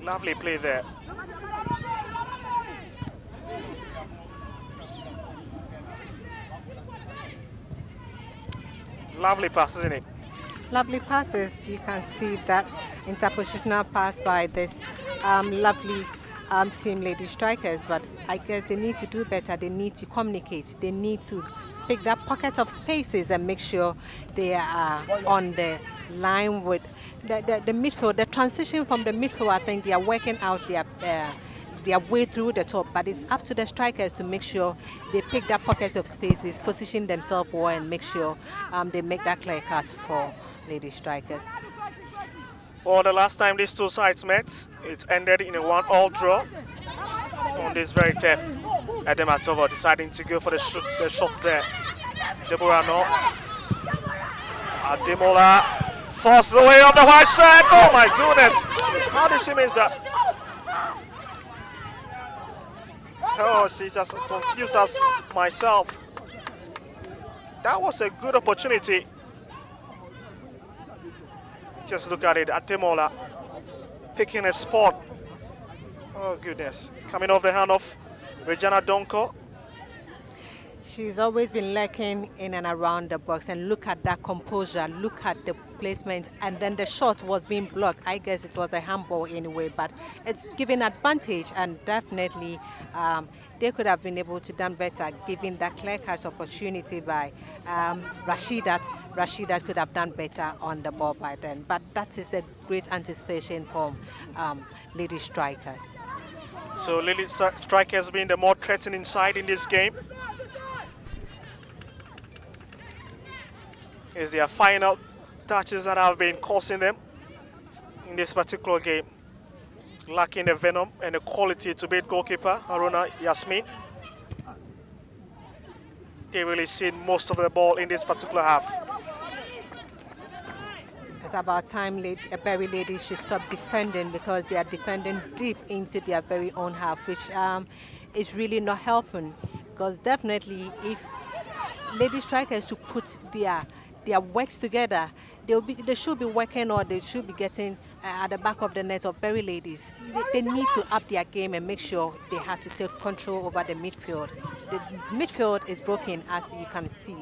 Lovely play there. Lovely pass, isn't it? Lovely passes. You can see that interpositional pass by this lovely team Lady Strikers, but I guess they need to do better. They need to communicate. They need to pick that pocket of spaces and make sure they are on the line with the midfield. The transition from the midfield, I think they are working out their way through the top, but it's up to the strikers to make sure they pick that pockets of spaces, position themselves well, and make sure they make that clear cut for Lady Strikers. Well, the last time these two sides met, it ended in a 1-all draw on this very turf. Edematova deciding to go for the shot there. Deborah no. Ademola forces away on the right side. Oh my goodness! How did she miss that? Oh, she's as confused as myself. That was a good opportunity. Just look at it, Ademola picking a spot. Oh goodness, coming off the hand of Regina Donko. She's always been lurking in and around the box, and look at that composure, look at the placement, and then the shot was being blocked. I guess it was a handball anyway, but it's giving advantage, and definitely they could have been able to done better, given that clear-cut opportunity by Rashidat. Rashidat could have done better on the ball by then, but that is a great anticipation from Lady Strikers. So Lady Strikers being the more threatening side in this game. Is their final touches that have been causing them in this particular game. Lacking the venom and the quality to beat goalkeeper Haruna Yasmin. They really seen most of the ball in this particular half. It's about time Beryy ladies should stop defending, because they are defending deep into their very own half, which is really not helping. Because definitely, if Lady Strikers should put their works together, they should be working, or they should be getting at the back of the net of Beryy ladies. They need to up their game and make sure they have to take control over the midfield. The midfield is broken, as you can see.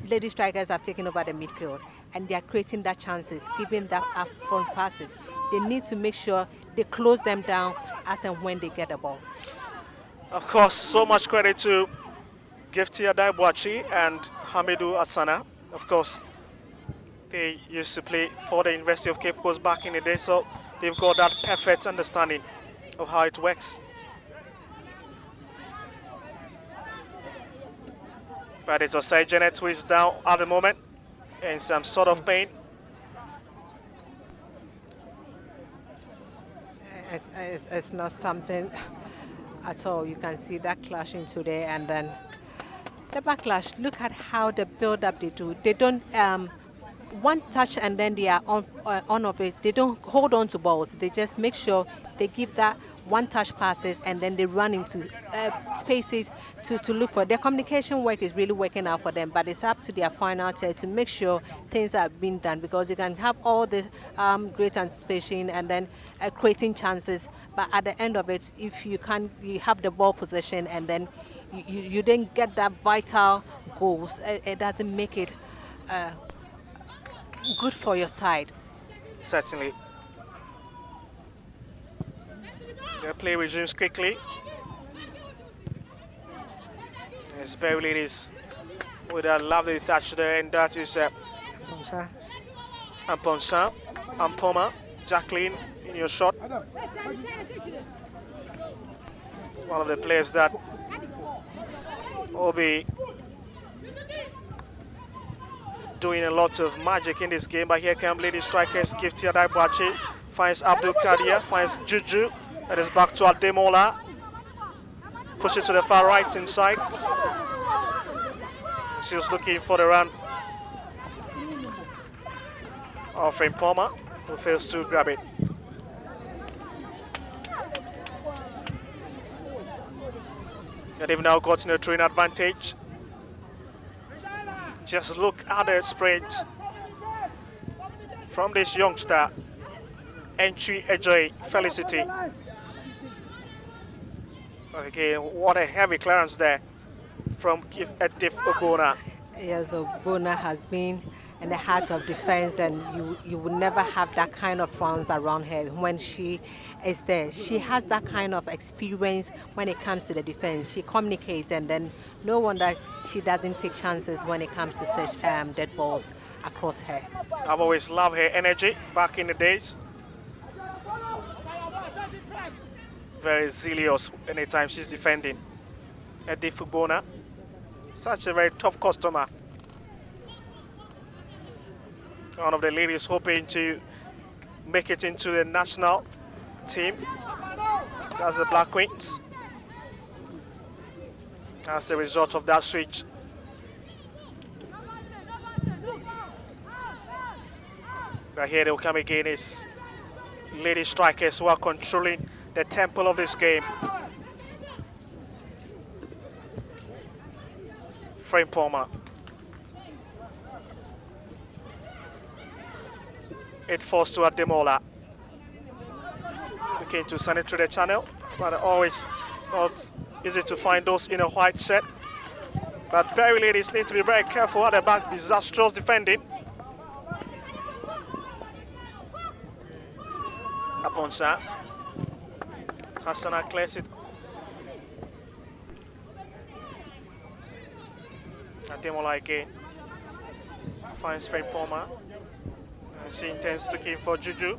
Lady Strikers have taken over the midfield, and they are creating that chances, giving that up front passes. They need to make sure they close them down as and when they get the ball. Of course, so much credit to Giftia Daibwachi and Hamidou Asana. Of course, they used to play for the University of Cape Coast back in the day, so they've got that perfect understanding of how it works. But it's Osei Janet who is down at the moment in some sort of pain. It's not something at all. You can see that clash into there, and then the backlash. Look at how the build-up they do. They don't one touch and then they are on of it. They don't hold on to balls. They just make sure they give that one-touch passes, and then they run into spaces to look for. Their communication work is really working out for them, but it's up to their final third to make sure things are being done, because you can have all this great anticipation and then creating chances, but at the end of it, if you have the ball possession and then you didn't get that vital goals, it doesn't make it good for your side. Certainly. The play resumes quickly. As Beryy ladies with a lovely touch there, and that is Amponsa, Ampoma, Jacqueline in your shot. One of the players that will be doing a lot of magic in this game, but here come Lady Strikers. Giftia Daibwachi finds Abdul Kadir, finds Juju. It is back to Ademola. Push it to the far right inside. She was looking for the run of Palmer, who fails to grab it. And they've now gotten a train advantage. Just look at the sprint from this youngster, Entry Ejoy Felicity. Again, what a heavy clearance there from Edith Ogona. Yes, so Bona has been in the heart of defense, and you will never have that kind of fronts around her when she is there. She has that kind of experience when it comes to the defense. She communicates, and then no wonder she doesn't take chances when it comes to such dead balls across her. I've always loved her energy back in the days. Very zealous anytime she's defending. Eddie Fubona, such a very tough customer. One of the ladies hoping to make it into the national team. That's the Black Queens. As a result of that switch. But here they'll come again is Ladystrikers who are controlling the tempo of this game. Frame Palmer. It falls to Ademola. Looking to send it through the channel, but always not easy to find those in a white set. But Beryy ladies need to be very careful at the back. Disastrous defending. Aponsa. Hassana clears it. Ademola again. Finds Frame Palmer. She intends looking for Juju.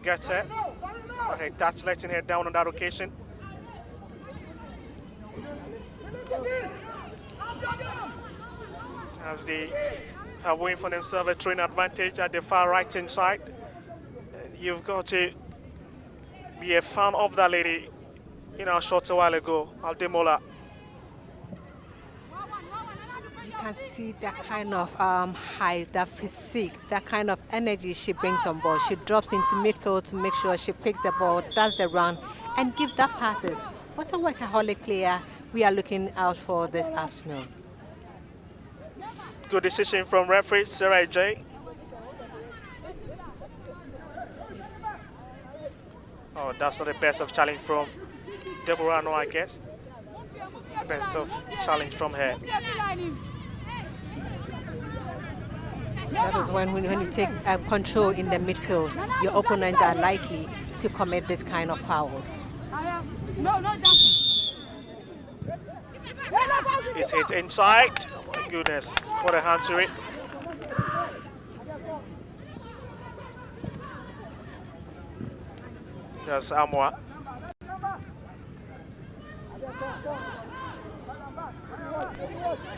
Gets her. Okay, that's letting her down on that occasion. As they have waiting for themselves a throwing advantage at the far right hand side. You've got to be a fan of that lady, you know, a short while ago, Ademola. You can see that kind of height, that physique, that kind of energy she brings on board. She drops into midfield to make sure she picks the ball, does the run, and give that passes. What a workaholic player we are looking out for this afternoon. Good decision from referee Sarah J. Oh, that's not the best of challenge from Deborah, no, I guess. The best of challenge from her. That is when you take control in the midfield, your opponents are likely to commit this kind of fouls. It's hit inside. Oh my goodness, what a hand to it. That's Amwa.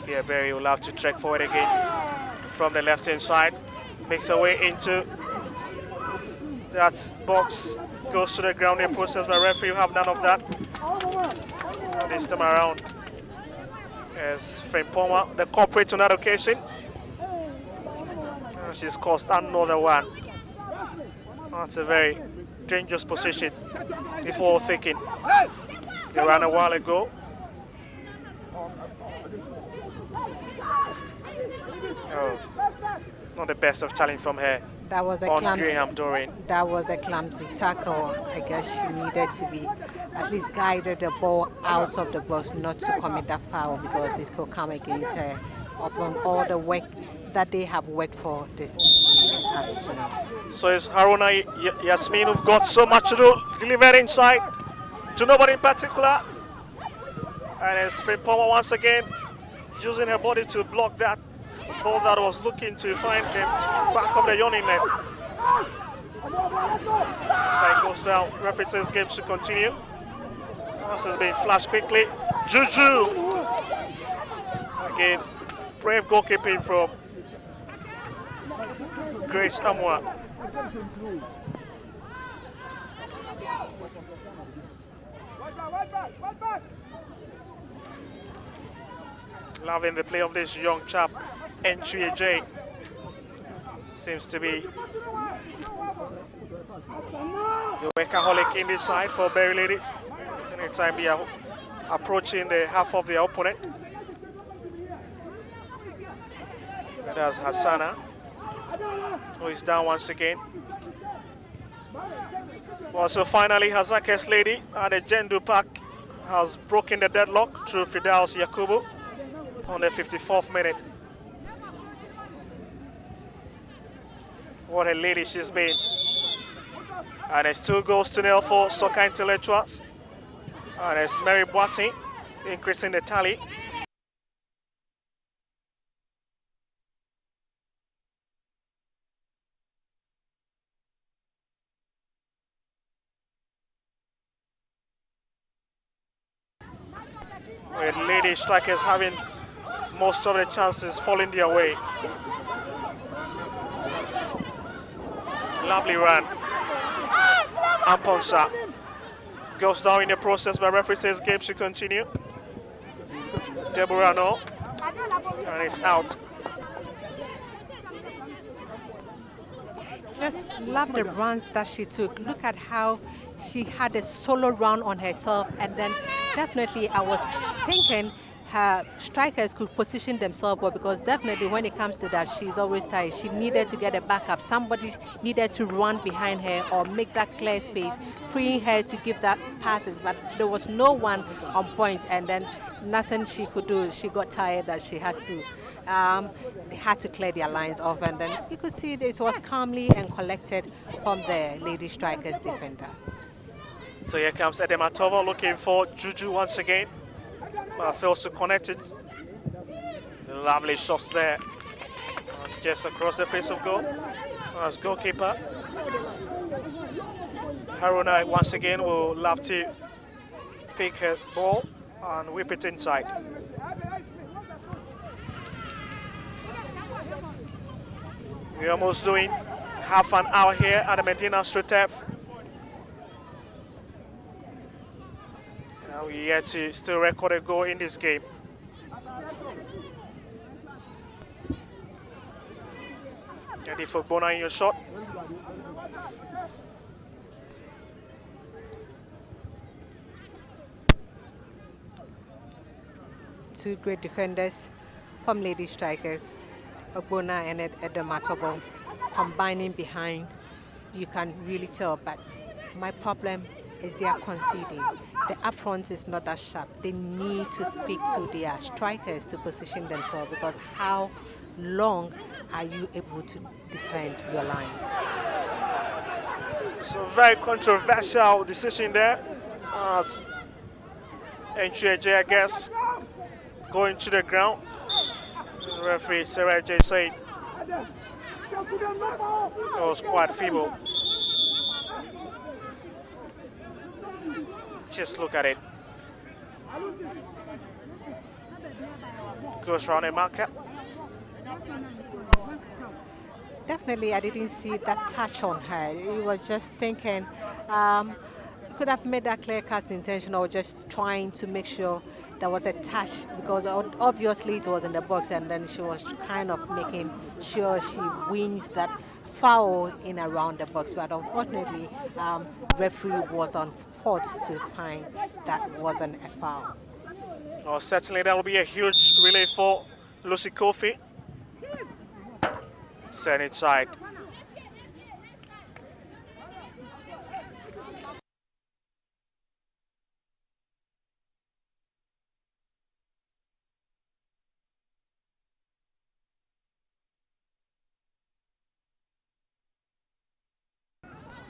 Here Beryy will have to trek forward again from the left hand side. Makes her way into that box. Goes to the ground in process, but referee will have none of that. This time around. As Frame Palmer, the culprit on that occasion. She's caused another one. That's a very dangerous position before thinking. They ran a while ago. Oh, not the best of challenge from her. That was a clumsy tackle. I guess she needed to be at least guided the ball out of the box, not to commit that foul, because it could come against her upon all the work that they have worked for this afternoon. So it's Haruna Yasmin who've got so much to do, deliver inside to nobody in particular. And it's Frame Palmer once again using her body to block that ball that was looking to find the back of the yawning net. Side goes down. Referee says game should continue. This has been flashed quickly. Juju! Again, brave goalkeeping from Grace Amwa. Loving the play of this young chap, Entry J. Seems to be the workaholic in this side for Beryy ladies. Anytime they are approaching the half of the opponent. That's Hassana, who is down once again. Well, so finally, Hazake's lady at the Jendu Park has broken the deadlock through Fidaus Yakubu on the 54th minute. What a lady she's been. And it's 2-0 for Soccer Intellectuals. And it's Mary Boating increasing the tally. With Ladystrikers having most of the chances falling their way. Lovely run. Amponsa goes down in the process, but referee says game should continue. Deborah no, and it's out. Just love the runs that she took. Look at how she had a solo run on herself, and then definitely I was thinking her strikers could position themselves well, because definitely when it comes to that, she's always tired. She needed to get a backup. Somebody needed to run behind her or make that clear space, freeing her to give that passes, but there was no one on point, and then nothing she could do. She got tired that she had to they had to clear their lines off, and then you could see it was calmly and collected from the Ladystrikers defender. So here comes Edematova looking for Juju once again, but fails to connect it. Lovely shots there, just across the face of goal as goalkeeper. Haruna once again will love to pick her ball and whip it inside. We're almost doing half an hour here at the Madina Astro turf. Now we're yet to still record a goal in this game. Ready for Bona in your shot. Two great defenders from Ladystrikers, Ogbonna and Edematova, combining behind. You can really tell, but my problem is they are conceding. The up front is not that sharp. They need to speak to their strikers to position themselves, because how long are you able to defend your lines? It's a very controversial decision there, as entry J, I guess, going to the ground. Referee Sarah J said it was quite feeble. Just look at it. Goes round a marker. Definitely, I didn't see that touch on her. It was just thinking, could have made that clear-cut intention, or just trying to make sure there was a touch, because obviously it was in the box, and then she was kind of making sure she wins that foul in around the box. But unfortunately, referee was on spot to find that wasn't a foul. Oh, certainly that will be a huge relay for Lucy Kofi. Send it side.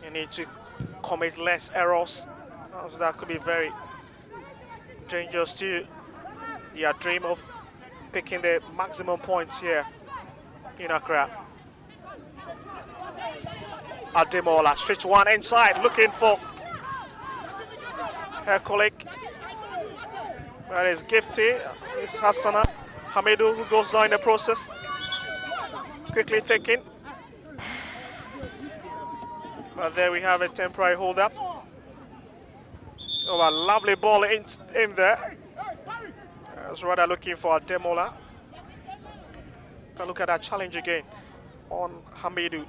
You need to commit less errors, as that could be very dangerous to your dream of picking the maximum points here in Accra. Ademola, switch one inside, looking for her colleague. That is Gifty. It's Hassana Hamidou who goes down in the process. Quickly thinking. But there we have a temporary hold up. Oh, a lovely ball in there. I was rather looking for Ademola. But look at that challenge again on Hamidou.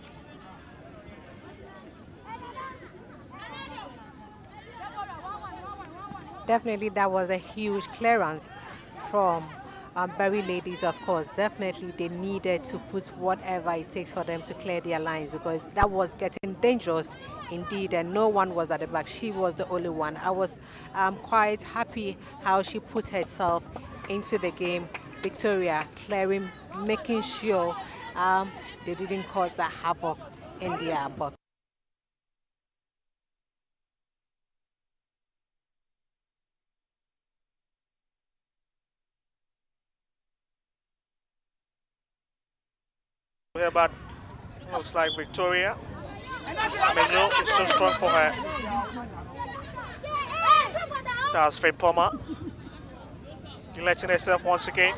Definitely, that was a huge clearance from Beryy ladies, of course. Definitely, they needed to put whatever it takes for them to clear their lines, because that was getting dangerous indeed, and no one was at the back. She was the only one. I was quite happy how she put herself into the game. Victoria clearing, making sure they didn't cause that havoc in their box. Here, but looks like Victoria. Menyo is too strong for her. That's Faith Palmer. Letting herself once again.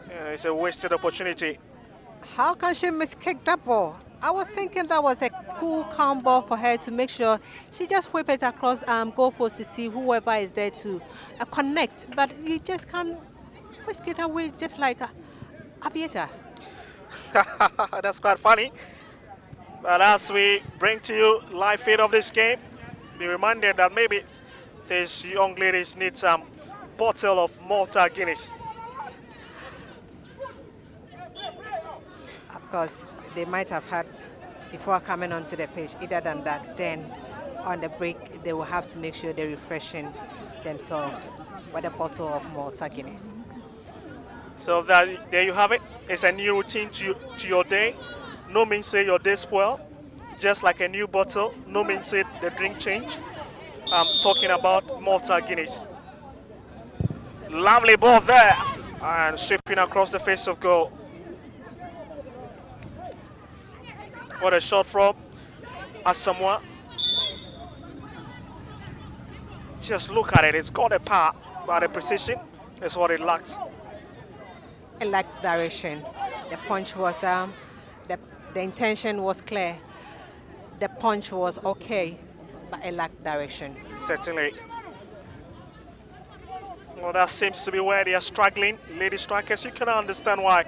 Yeah, it's a wasted opportunity. How can she miskick that ball? I was thinking that was a cool, calm ball for her to make sure she just whip it across goalpost to see whoever is there to connect. But you just can't whisk it away just like Aviator. That's quite funny. But as we bring to you live feed of this game, be reminded that maybe these young ladies need some bottle of Malta Guinness. Of course, they might have had before coming onto the pitch. Either than that, then on the break, they will have to make sure they're refreshing themselves with a bottle of Malta Guinness. So that there you have it. It's a new routine to your day. No means say your day spoil. Just like a new bottle, no means say the drink change. I'm talking about Malta Guinness. Lovely ball there. And sweeping across the face of goal. What a shot from Asamoah. Just look at it. It's got a power, but the precision is what it lacks. It lacked direction. The punch was the intention was clear. The punch was okay, but it lacked direction. Certainly. Well, that seems to be where they are struggling. Ladystrikers, you can understand why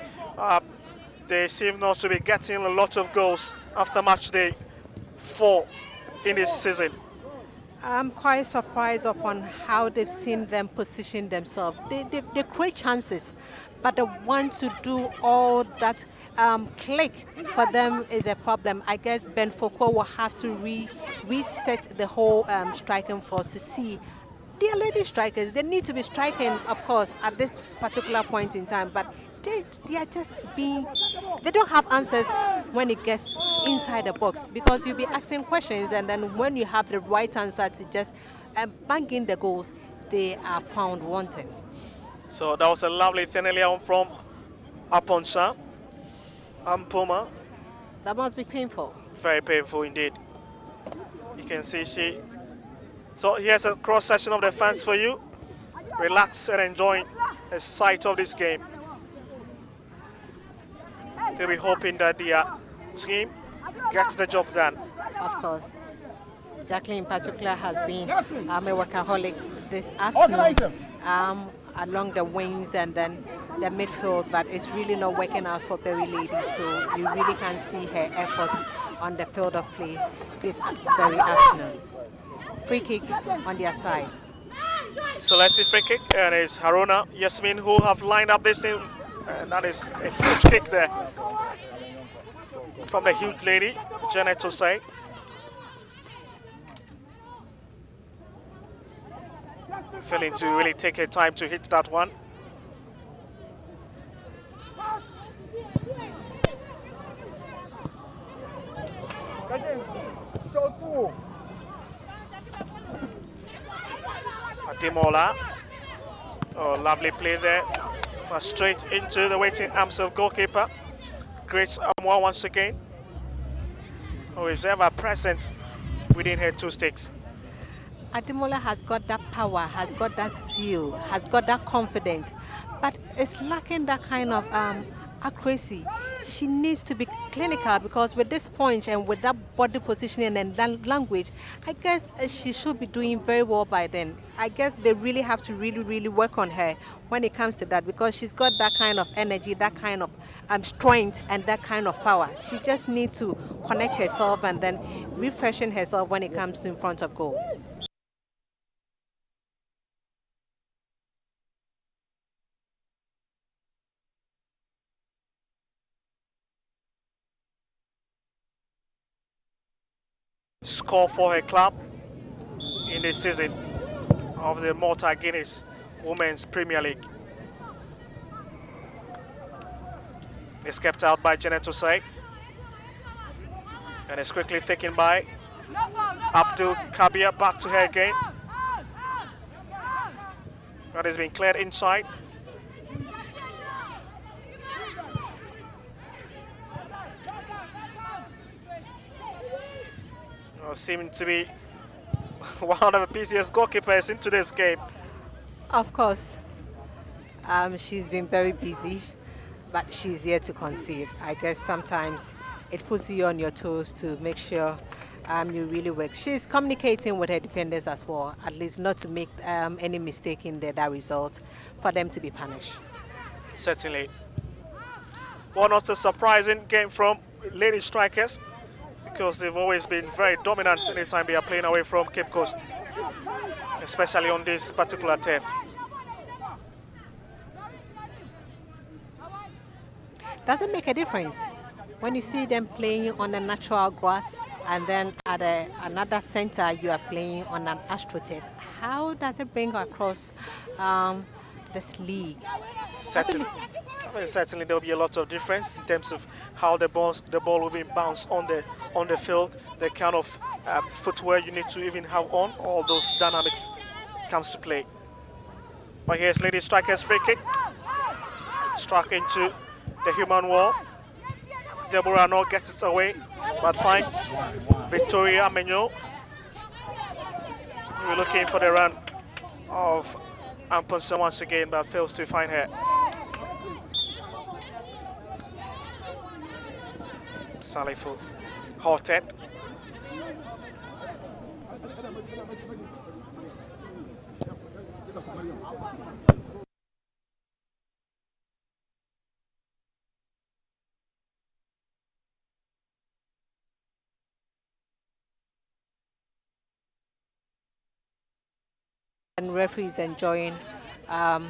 they seem not to be getting a lot of goals after match day 4 in this season. I'm quite surprised upon how they've seen them position themselves. They create chances, but the one to do all that click for them is a problem. I guess Ben Foucault will have to reset the whole striking force to see. They are lady strikers. They need to be striking, of course, at this particular point in time, but they are just being, they don't have answers when it gets inside the box, because you'll be asking questions, and then when you have the right answer to just bang in the goals, they are found wanting. So that was a lovely thing earlier on from Aponsa Ampoma. That must be painful. Very painful indeed. You can see she. So here's a cross section of the fans for you. Relax and enjoy the sight of this game. They'll be hoping that the team gets the job done. Of course. Jacqueline in particular has been a workaholic this afternoon along the wings and then the midfield, but it's really not working out for Beryy ladies, so you really can see her effort on the field of play this very afternoon. Free kick on their side. Celeste free kick, and it's Haruna Yasmin who have lined up this thing, and that is a huge kick there from the huge lady, Janet Osei. Failing to really take her time to hit that one. Ademola. Oh, lovely play there. But straight into the waiting arms of goalkeeper. Great Amoah once again. Who is ever present within her two sticks. Ademola has got that power, has got that zeal, has got that confidence, but it's lacking that kind of accuracy. She needs to be clinical, because with this punch and with that body positioning and that language, I guess she should be doing very well by then. I guess they really have to really work on her when it comes to that, because she's got that kind of energy, that kind of strength and that kind of power. She just needs to connect herself and then refreshing herself when it comes to in front of goal. Score for her club in this season of the Malta Guinness Women's Premier League. It's kept out by Janet Osei. And it's quickly taken by Abdul Kabir. Back to her again. That has been cleared inside. Seeming to be one of the busiest goalkeepers in today's game. Of course, she's been very busy, but she's here to concede. I guess sometimes it puts you on your toes to make sure you really work. She's communicating with her defenders as well, at least not to make any mistake in that result for them to be punished. Certainly. One of the surprising game from Ladystrikers, because they've always been very dominant anytime they are playing away from Cape Coast, especially on this particular turf. Does it make a difference when you see them playing on a natural grass and then at another center you are playing on an Astro turf? How does it bring across this league? Certainly. Certainly there will be a lot of difference in terms of how the ball will be bounced on the field, the kind of footwear you need to even have on. All those dynamics comes to play. But here's Ladystrikers free kick, struck into the human wall. Deborah no gets it away, but finds Victoria Menyo. We're looking for the run of Amponsa once again, but fails to find her. Salifu halted. And referee is enjoying her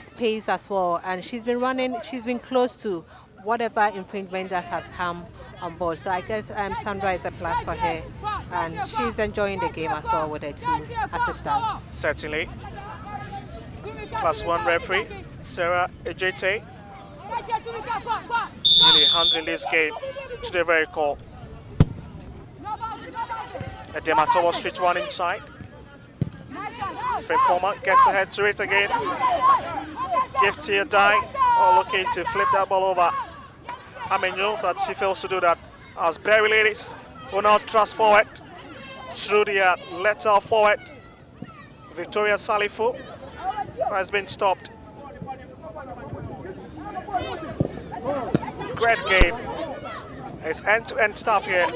space as well, and she's been close to whatever infringement that has come on board. So I guess Sandra is a plus for her, and she's enjoying the game as well with her two assistants. Certainly. +1 referee, Sarah Ejete, really handling this game to the very core. Adematowo street one inside. Frimpoma gets ahead to it again. Gifty die, looking to flip that ball over Amenyo, but she fails to do that. As Beryy ladies will now thrust forward through the lateral forward. Victoria Salifu has been stopped. Great game. It's end-to-end stuff here.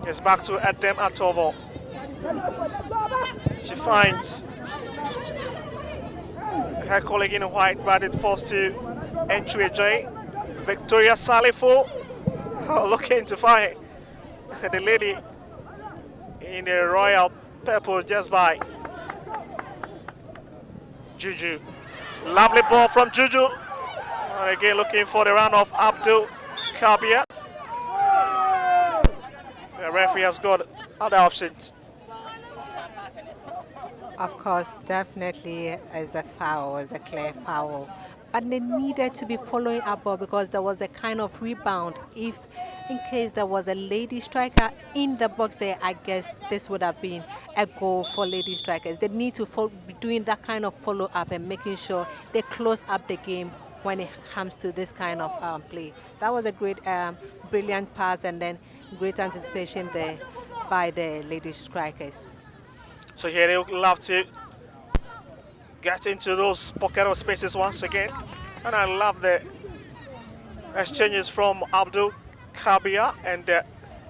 It's back to Adem Atovo. She finds her colleague in white, but it falls to Enchueje. Victoria Salifu looking to find the lady in the royal purple just by Juju. Lovely ball from Juju. And again looking for the run of Abdul Kabir. The referee has got other options. Of course, definitely is a foul, is a clear foul. But they needed to be following up because there was a kind of rebound. If in case there was a lady striker in the box there, I guess this would have been a goal for Ladystrikers. They need to be doing that kind of follow-up and making sure they close up the game when it comes to this kind of play. That was a great, brilliant pass and then great anticipation there by the Ladystrikers. So here they will have to get into those pocket of spaces once again. And I love the exchanges from Abdul Kabir and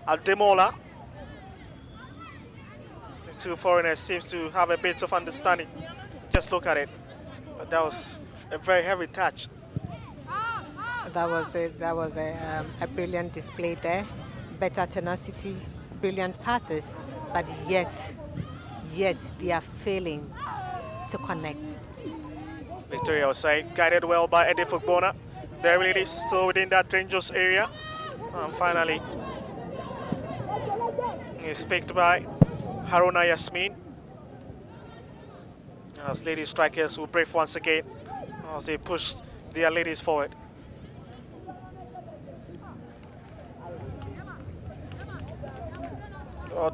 Ademola. The two foreigners seems to have a bit of understanding. Just look at it. But that was a very heavy touch. That was a brilliant display there. Better tenacity, brilliant passes, but yet they are failing to connect. Victoria Osei guided well by Eddie Fugbona. Beryy is still within that dangerous area. And finally, he's picked by Haruna Yasmin. As Ladystrikers will brave once again as they push their ladies forward.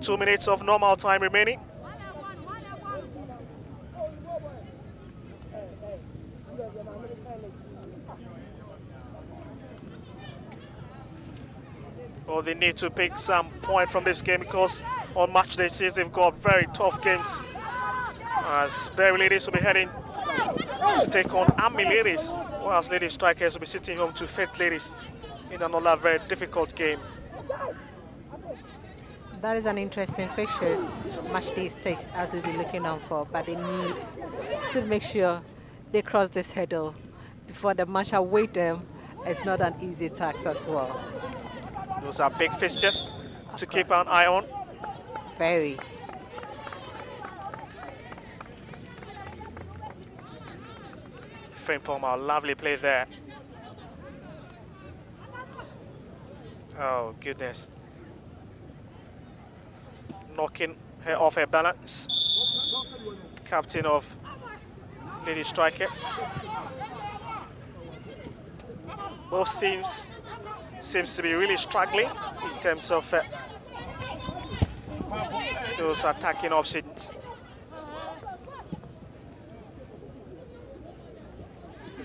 2 minutes of normal time remaining. Well, they need to pick some point from this game because on match day since they've got very tough games. As Beryy ladies will be heading to take on Army ladies, whilst Ladystrikers will be sitting home to Faith ladies in another very difficult game. That is an interesting fixtures, match day 6, as we'll be looking out for, but they need to make sure they cross this hurdle before the match await them. It's not an easy task as well. Those are big fixtures to keep an eye on. Very. Palmer, lovely play there. Oh goodness. Knocking her off her balance. Captain of Ladystrikers. Both teams seems to be really struggling in terms of those attacking options.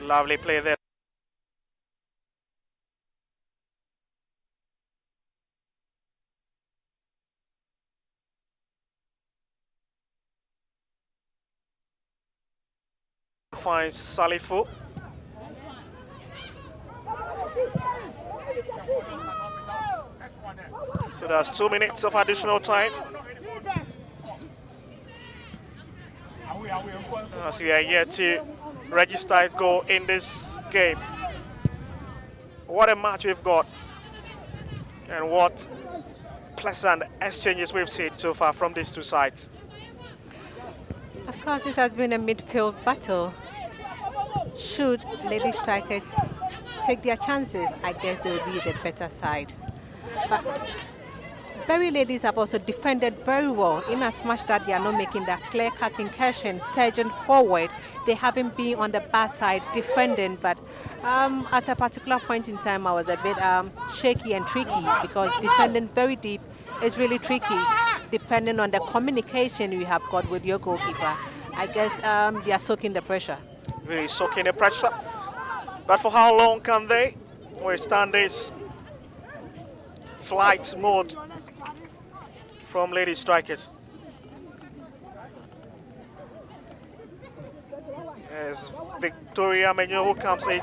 Lovely play there. Finds Salifu. So that's 2 minutes of additional time. As we are yet to register a goal in this game. What a match we've got, and what pleasant exchanges we've seen so far from these two sides. Of course, it has been a midfield battle. Should Ladystrikers take their chances, I guess they will be the better side. But Beryy ladies have also defended very well, in as much that they are not making that clear-cut incursion, surging forward. They haven't been on the bad side defending, but at a particular point in time, I was a bit shaky and tricky, because defending very deep is really tricky, depending on the communication you have got with your goalkeeper. I guess they are soaking the pressure. Really soaking the pressure. But for how long can they withstand this flight mode from Ladystrikers? As Victoria Menyo who comes in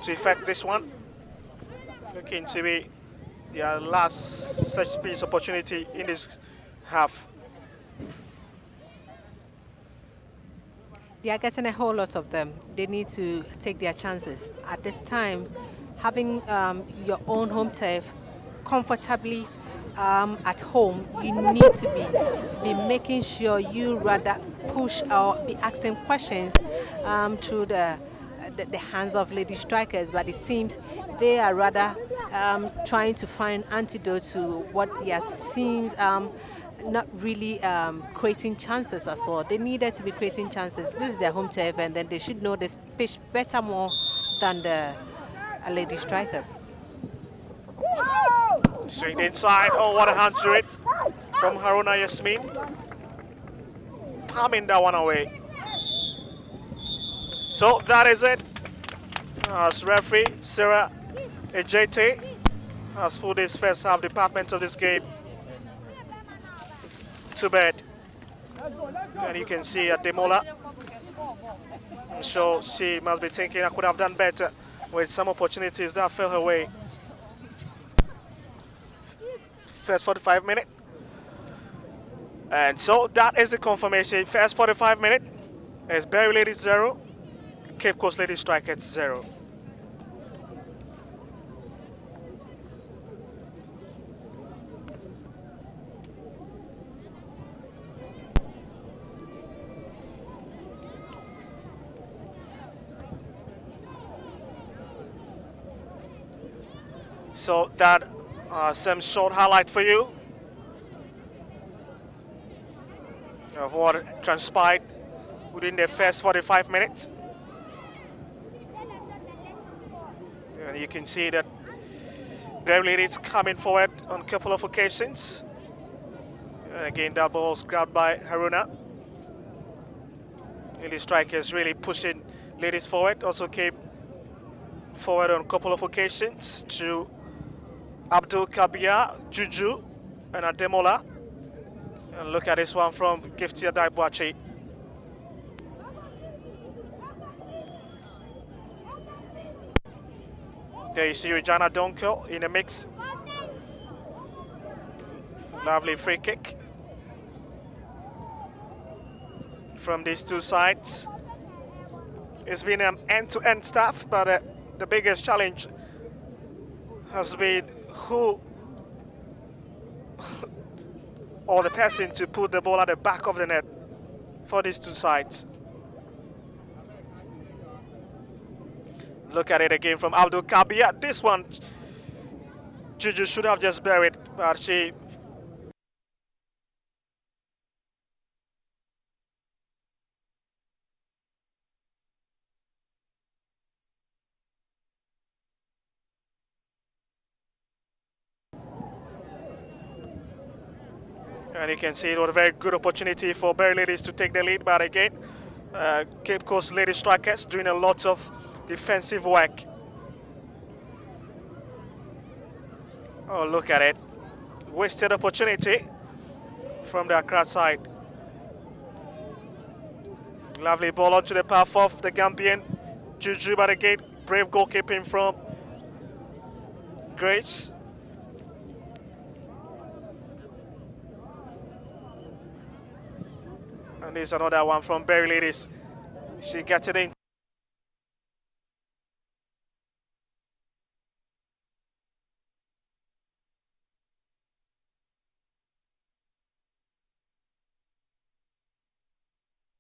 to effect this one, looking to be their last such piece opportunity in this half. They are getting a whole lot of them. They need to take their chances. At this time, having your own home turf comfortably at home, you need to be making sure you rather push or be asking questions through the hands of Ladystrikers, but it seems they are rather trying to find antidote to what there seems not really creating chances as well. They needed to be creating chances. This is their home turf, and then they should know this pitch better more than the Ladystrikers. Straight inside. Oh, what a hand to it from Haruna Yasmin. Palming that one away. So that is it. As referee Sarah Ejete has put this first half department of this game to bed. And you can see Ademola. I'm sure she must be thinking I could have done better with some opportunities that fell her way. First 45 minutes. And so that is the confirmation. First 45 minutes is Beryy Ladies 0, Cape Coast Ladystrikers 0. So that some short highlight for you of what transpired within the first 45 minutes. And you can see that Beryy is coming forward on a couple of occasions. And again, that ball was grabbed by Haruna. Ladystrikers really pushing ladies forward. Also came forward on a couple of occasions to Abdul Kabia, Juju, and Ademola. And look at this one from Giftia Daibwachi. There you see Regina Donko in the mix. Lovely free kick from these two sides. It's been an end-to-end stuff, but the biggest challenge has been who or the person to put the ball at the back of the net for these two sides. Look at it again from Abdul Kabia. This one, Juju should have just buried, but she... And you can see it was a very good opportunity for Beryy ladies to take the lead, but again, Cape Coast Ladystrikers doing a lot of defensive work. Oh, look at it. Wasted opportunity from the Accra side. Lovely ball onto the path of the Gambian Juju, but again, brave goalkeeping from Grace. And there's another one from Beryy ladies. She gets it in.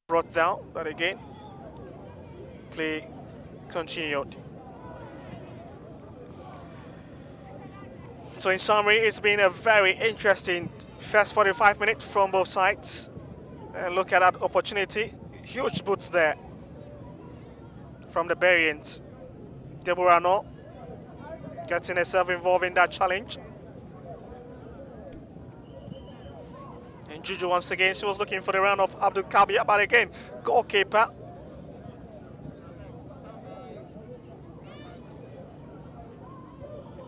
Brought down, but again, play continued. So in summary, it's been a very interesting first 45 minutes from both sides. And look at that opportunity. Huge boots there from the Beryans. Deborah No getting herself involved in that challenge. And Juju once again, she was looking for the round of Abdul Kabia, but again, goalkeeper.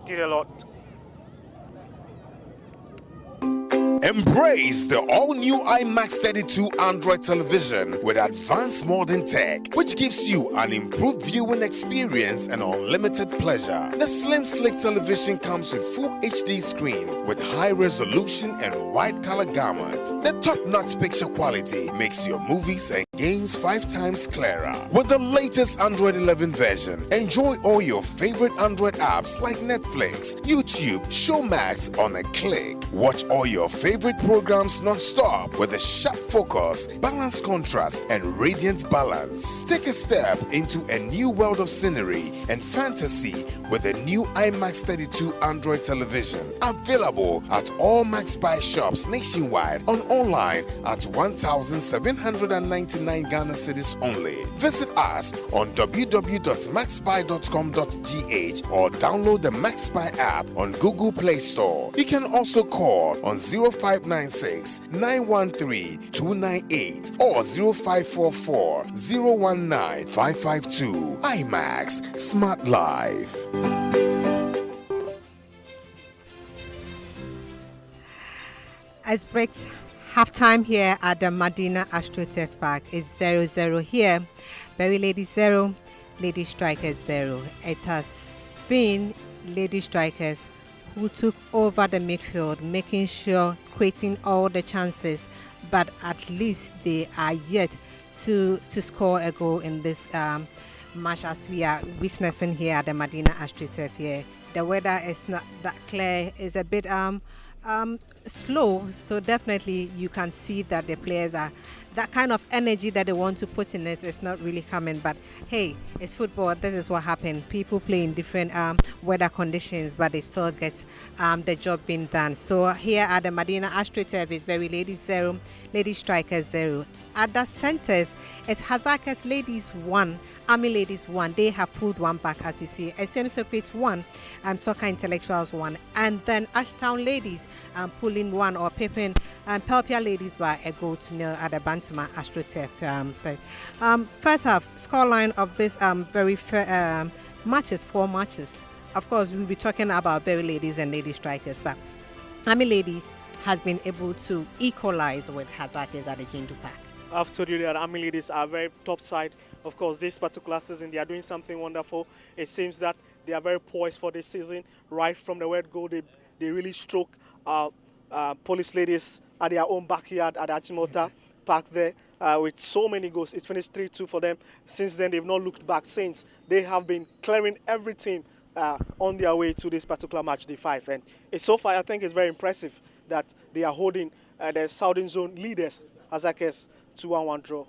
Did a lot. Embrace the all-new IMAX 32 Android television with advanced modern tech, which gives you an improved viewing experience and unlimited pleasure. The slim, slick television comes with full HD screen with high resolution and wide color gamut. The top-notch picture quality makes your movies and games 5 times clearer. With the latest Android 11 version, enjoy all your favorite Android apps like Netflix, YouTube, Showmax on a click. Watch all your favorite programs non-stop with a sharp focus, balanced contrast, and radiant balance. Take a step into a new world of scenery and fantasy with the new IMAX 32 Android television. Available at all Max Buy shops nationwide and online at 1,799 Ghana cedis only. Visit us on www.maxbuy.com.gh or download the Max Buy app on Google Play Store. You can also call on 0596 913 298 or 0544 019 552. IMAX Smart Life. As breaks halftime here at the Madina Astro Turf Park is 0-0 here. Beryy Ladies 0, Ladystrikers 0. It has been Ladystrikers who took over the midfield, making sure, creating all the chances, but at least they are yet to score a goal in this match as we are witnessing here at the Madina Astro Turf here. The weather is not that clear, it's a bit slow, so definitely you can see that the players are that kind of energy that they want to put in it is not really coming. But hey, it's football. This is what happened. People play in different weather conditions, but they still get the job being done. So here at the Madina Astro is Beryy Ladies 0, Ladystrikers 0. At the centers, it's Hazakers Ladies 1, Army Ladies 1. They have pulled one back, as you see. SM Secrets 1, Soccer Intellectuals 1. And then Ashtown Ladies pulling one or pipping Pelpia Ladies by a goal to nil at the Bantama Astro first half, scoreline of this very fair matches, 4 matches. Of course, we'll be talking about Beryy Ladies and Ladystrikers, but Army Ladies has been able to equalize with Hazakers at the Gindu Park. I've told you that Army Ladies are very top side. Of course, this particular season, they are doing something wonderful. It seems that they are very poised for this season. Right from the word go, they really stroke Police Ladies at their own backyard at Achimota Park there with so many goals. It finished 3-2 for them. Since then, they've not looked back since. They have been clearing every team on their way to this particular match, day 5. And so far, I think it's very impressive that they are holding the Southern Zone leaders, Hazakers, 2-1 draw.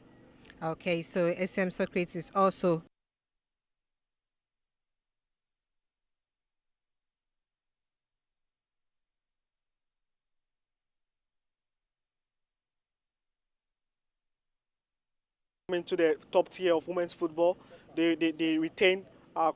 Okay, so SM Socrates is also into the top tier of women's football. They retained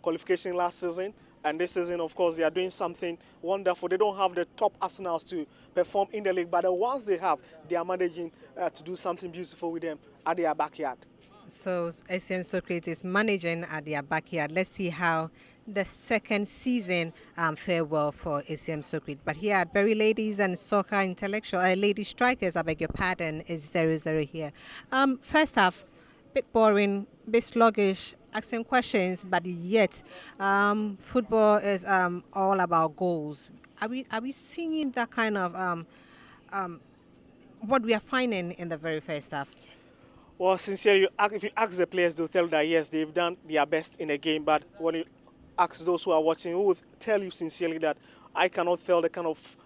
qualification last season, and this season, of course, they are doing something wonderful. They don't have the top arsenals to perform in the league, but the ones they have, they are managing to do something beautiful with them at their backyard. So SM Socrates is managing at their backyard. Let's see how the second season fare well for SM Socrates. But here at Beryy Ladies and Soccer Intellectual, Ladystrikers, I beg your pardon, is 0-0 here. First half, bit boring, bit sluggish, asking questions, but yet football is all about goals. Are we seeing that kind of what we are finding in the very first half? Well, sincerely, if you ask the players, they'll tell you that yes, they've done their best in the game. But when you ask those who are watching, who will tell you sincerely that I cannot tell the kind of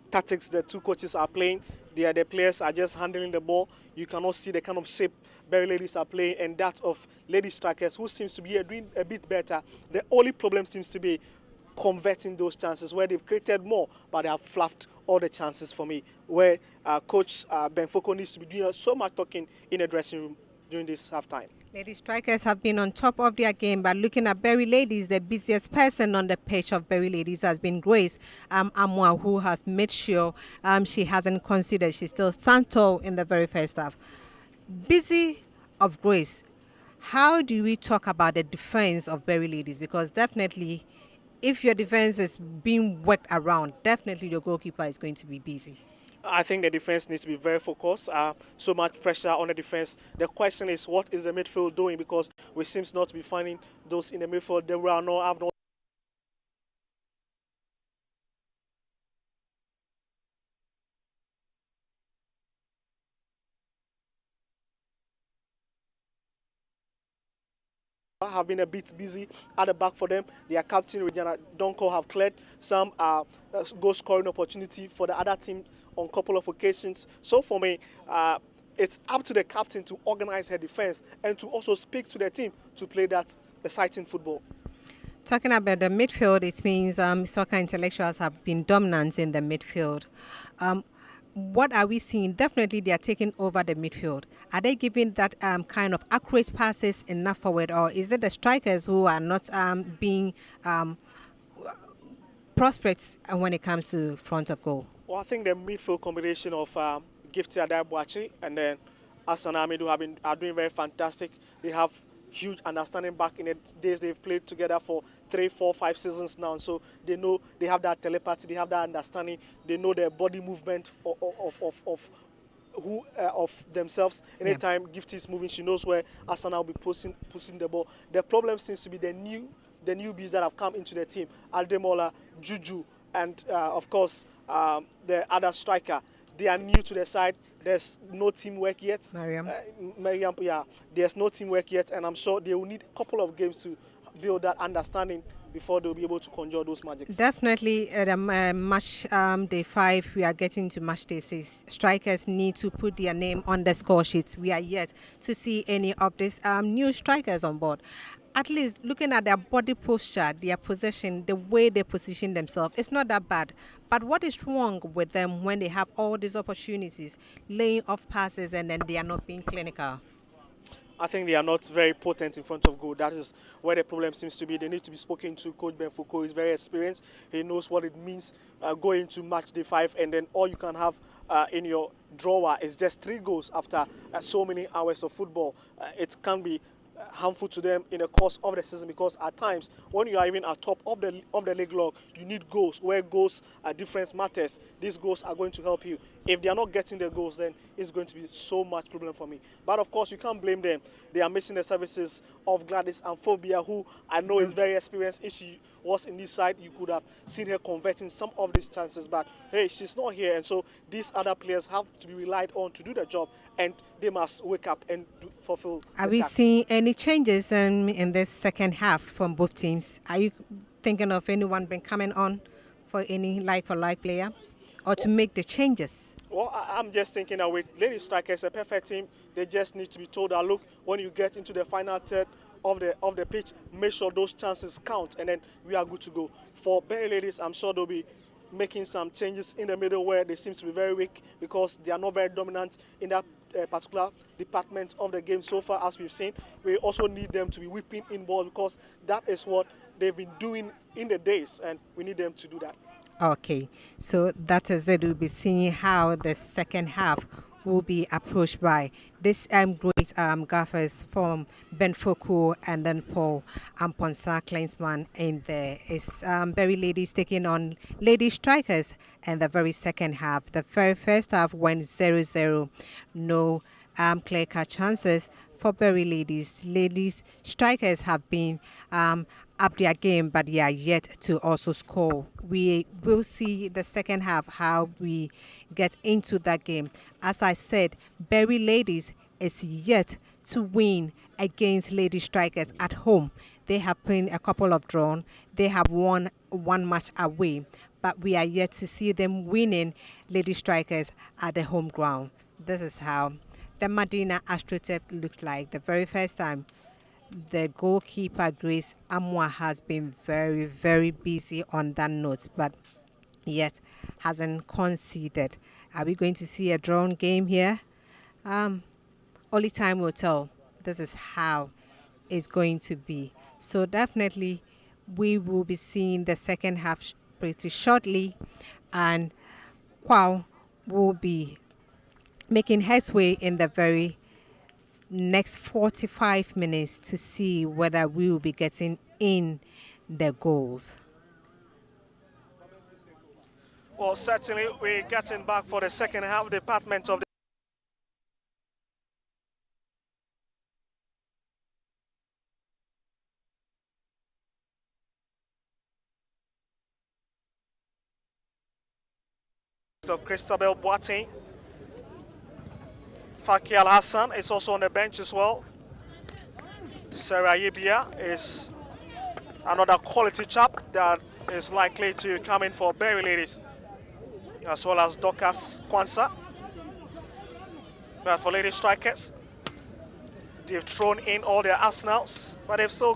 tactics the two coaches are playing. The players are just handling the ball. You cannot see the kind of shape Beryy Ladies are playing, and that of Ladystrikers, who seems to be doing a bit better. The only problem seems to be converting those chances where they've created more, but they have fluffed all the chances for me. Where Coach Benfoko needs to be doing so much talking in the dressing room during this halftime. Ladystrikers have been on top of their game, but looking at Beryy Ladies, the busiest person on the pitch of Beryy Ladies has been Grace Amwa, who has made sure she hasn't considered. She still stands tall in the very first half. Busy of Grace, how do we talk about the defense of Beryy Ladies? Because definitely, if your defense is being worked around, definitely your goalkeeper is going to be busy. I think the defense needs to be very focused. So much pressure on the defense. The question is, what is the midfield doing? Because we seem not to be finding those in the midfield. There are no, have no. Have been a bit busy at the back for them. Their captain, Regina Donko, have cleared some goal scoring opportunity for the other team on a couple of occasions. So for me, it's up to the captain to organize her defense and to also speak to the team to play that exciting football. Talking about the midfield, it means soccer intellectuals have been dominant in the midfield. What are we seeing? Definitely they are taking over the midfield. Are they giving that kind of accurate passes enough forward, or is it the strikers who are not being prosperous when it comes to front of goal? Well, I think the midfield combination of Gifty Adaibuachi and then Asan Amidu are doing very fantastic. They have huge understanding back in the days they've played together for 3, 4, 5 seasons now. So they know, they have that telepathy, they have that understanding, they know their body movement of themselves. Anytime Gifty is moving, she knows where Asana will be pushing the ball. The problem seems to be the newbies that have come into the team, Aldemola, Juju, and of course the other striker. They are new to the side. There's no teamwork yet. Mariam, yeah. There's no teamwork yet, and I'm sure they will need a couple of games to build that understanding before they'll be able to conjure those magics. Definitely, at match day 5, we are getting to match day 6. Strikers need to put their name on the score sheets. We are yet to see any of these new strikers on board. At least looking at their body posture, their position, the way they position themselves, it's not that bad. But what is wrong with them when they have all these opportunities, laying off passes, and then they are not being clinical? I think they are not very potent in front of goal. That is where the problem seems to be. They need to be spoken to. Coach Ben Foucault is very experienced. He knows what it means going to match day 5, and then all you can have in your drawer is just 3 goals after so many hours of football. It can be harmful to them in the course of the season, because at times when you are even at top of the league log, you need goals. Where goals difference matters, these goals are going to help you. If they are not getting the goals, then it's going to be so much problem for me. But of course, you can't blame them. They are missing the services of Gladys and Phobia, who I know is very experienced. If she was in this side, you could have seen her converting some of these chances. But hey, she's not here, and so these other players have to be relied on to do the job, and they must wake up and fulfill. Are we seeing any changes in this second half from both teams? Are you thinking of anyone been coming on for any like-for-like player, or to make the changes? Well, I'm just thinking that with Ladystrikers, a perfect team, they just need to be told that, look, when you get into the final third of the pitch, make sure those chances count, and then we are good to go. For Beryy Ladies, I'm sure they'll be making some changes in the middle, where they seem to be very weak because they are not very dominant in that particular department of the game so far, as we've seen. We also need them to be whipping in ball, because that is what they've been doing in the days, and we need them to do that. Okay, so that is it. We'll be seeing how the second half will be approached by this great gaffers from Ben Foucault and then Paul Amponsa Kleinsman in there. It's Beryy Ladies taking on Ladystrikers, and the very second half. The very first half went 0-0. No clear-cut chances for Beryy Ladies. Ladystrikers have been up their game, but they are yet to also score. We will see the second half how we get into that game. As I said, Beryy Ladies is yet to win against Ladystrikers at home. They have been a couple of drawn. They have won 1 match away, but we are yet to see them winning Ladystrikers at the home ground. This is how the Madina Astro looks like. The very first time, the goalkeeper Grace Amwa has been very, very busy on that note, but yet hasn't conceded. Are we going to see a drawn game here? Only time will tell. This is how it's going to be. So definitely we will be seeing the second half pretty shortly, and Kwao will be making headway in the very next 45 minutes to see whether we will be getting in the goals. Well, certainly we're getting back for the second half department of Christabel Boateng. Faki Al Hassan is also on the bench as well. Sarah Yibia is another quality chap that is likely to come in for Beryy Ladies, as well as Dorcas Kwanzaa. But for Ladystrikers, they've thrown in all their arsenals, but they've still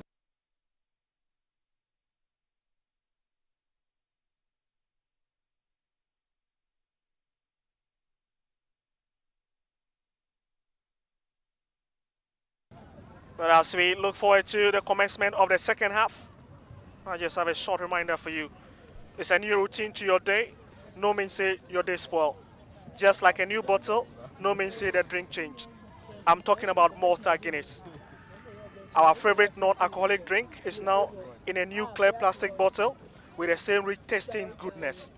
But as we look forward to the commencement of the second half, I just have a short reminder for you. It's a new routine to your day. No means say your day spoil. Just like a new bottle, no means say the drink change. I'm talking about Malta Guinness. Our favorite non-alcoholic drink is now in a new clear plastic bottle with the same rich tasting goodness.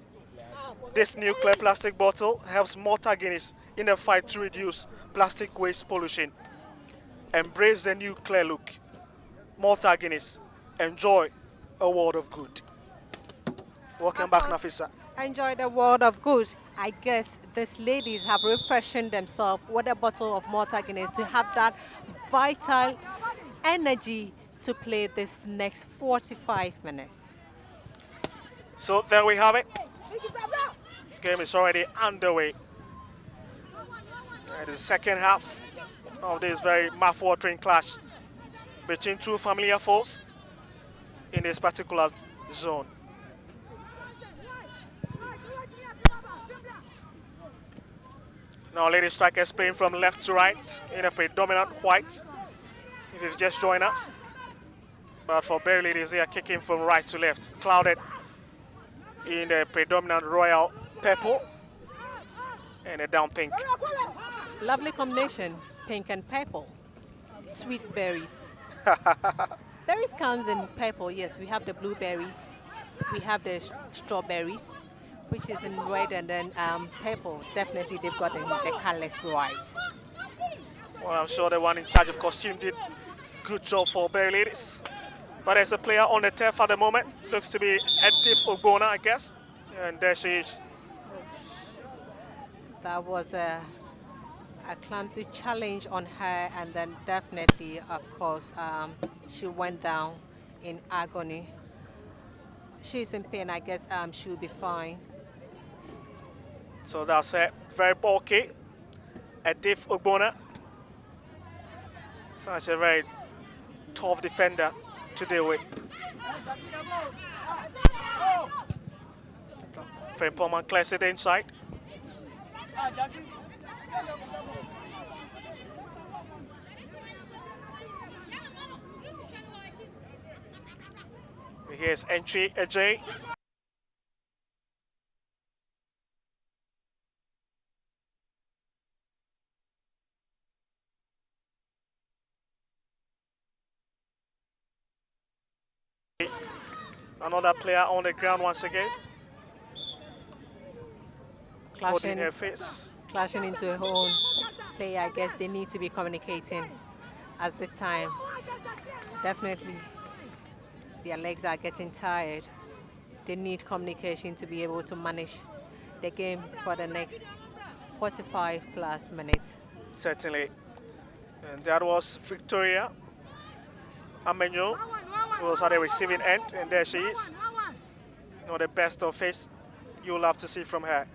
This new clear plastic bottle helps Malta Guinness in the fight to reduce plastic waste pollution. Embrace the new clear look. Malta Guinness. Enjoy a world of good. Welcome back, Nafisa. Enjoy the world of good. I guess these ladies have refreshed themselves with a bottle of Malta Guinness to have that vital energy to play this next 45 minutes. So there we have it. Game is already underway. It is the second half of this very mouth-watering clash between two familiar foes in this particular zone. Now Ladystrikers playing from left to right in a predominant white, if you've just joined us. But for Beryy ladies, they are kicking from right to left, clouded in the predominant royal purple and a down pink. Lovely combination, pink and purple. Sweet berries. Berries comes in purple, yes. We have the blueberries, we have the strawberries, which is in red, and then purple. Definitely they've got the colors right. Well, I'm sure the one in charge of costume did good job for Beryy ladies. But there's a player on the turf at the moment. Looks to be Edith Ogbona, I guess. And there she is. That was a clumsy challenge on her, and then definitely, of course, she went down in agony. She's in pain, I guess she'll be fine. So that's it. Very bulky. Edith Ogbona. Such a very tough defender to deal with. Very Pullman clears it inside. Here's entry AJ. Another player on the ground once again. Holding her face. Clashing into her own play. I guess they need to be communicating at this time. Definitely their legs are getting tired. They need communication to be able to manage the game for the next 45 plus minutes. Certainly. And that was Victoria Amenyo, who was at the receiving end, and there she is. Not the best of face you'll have to see from her.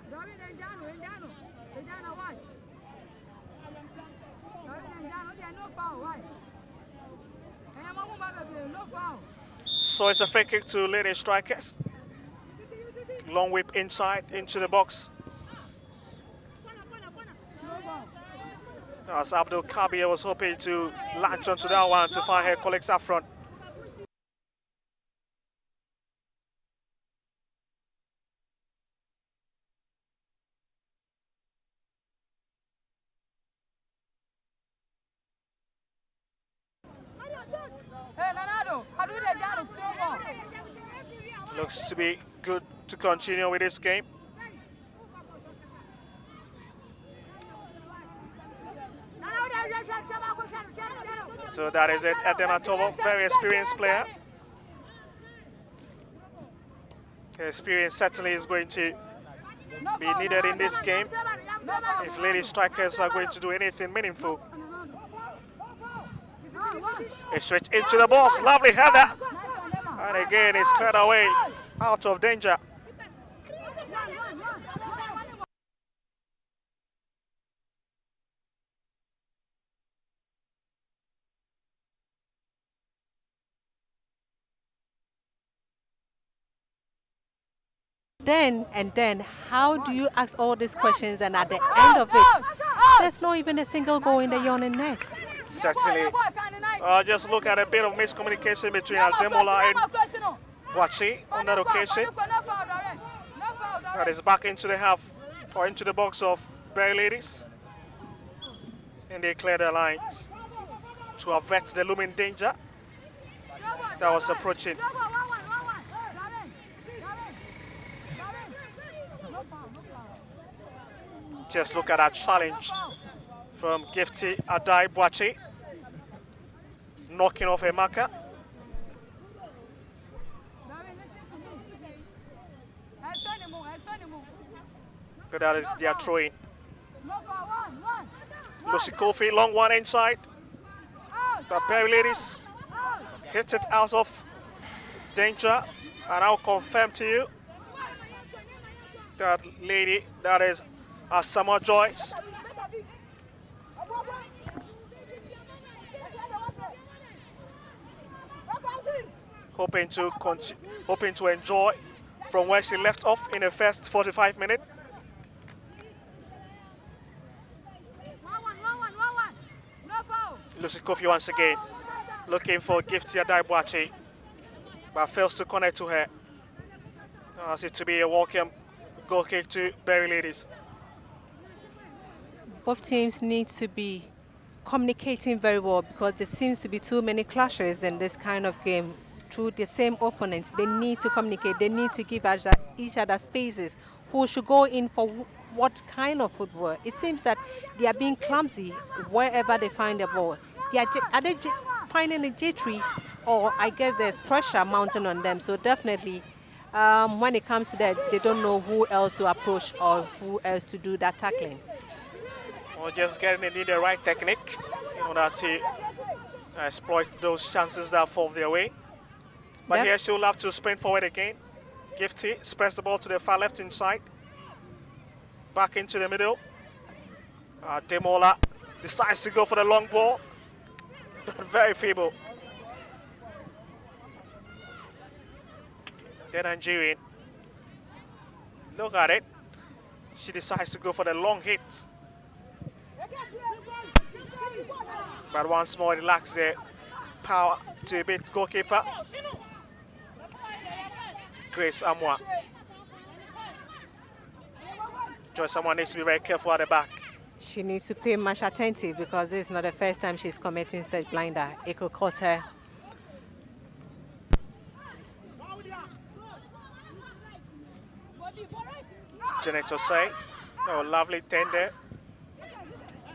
So it's a free kick to Ladystrikers. Long whip inside into the box. As Abdul Kabir was hoping to latch onto that one to find her colleagues up front. Looks to be good to continue with this game. So that is it. Edena Tomo, very experienced player. Experience certainly is going to be needed in this game if Ladystrikers are going to do anything meaningful. A switch into the box, lovely header. And again, it's cleared away, out of danger. Then, how do you ask all these questions and at the end of it, there's not even a single goal in the yawning net? Certainly. Just look at a bit of miscommunication between Aldemola and Boachi on that occasion. That is back into the half, or into the box of Beryy ladies. And they clear their lines to avert the looming danger that was approaching. Just look at that challenge from Gifty Adai Boachi, knocking off a marker. But that is their throwing. Lucy Kofi, long one inside. But Beryy ladies hit it out of danger, and I'll confirm to you that lady, that is Summer Joyce. Hoping to enjoy from where she left off in the first 45 minutes. Lucy Kofi once again looking for Gifty Adaibuachi, but fails to connect to her. As it to be a welcome goal kick to Beryy ladies. Both teams need to be communicating very well because there seems to be too many clashes in this kind of game. Through the same opponents, they need to communicate. They need to give each other spaces. Who should go in for what kind of football? It seems that they are being clumsy wherever they find the ball. Are they finding it jittery, or I guess there's pressure mounting on them? So definitely, when it comes to that, they don't know who else to approach or who else to do that tackling. Or just getting the right technique in order to exploit those chances that fall their way. But here she'll have to sprint forward again. Gifty spreads the ball to the far left inside. Back into the middle. Demola decides to go for the long ball. Very feeble. The Nigerian. Look at it. She decides to go for the long hit. But once more, it lacks the power to beat goalkeeper. Grace Amwa. Joyce Amwa needs to be very careful at the back. She needs to pay much attention because this is not the first time she's committing such blinder. It could cost her. Janet Osei. Oh, lovely tender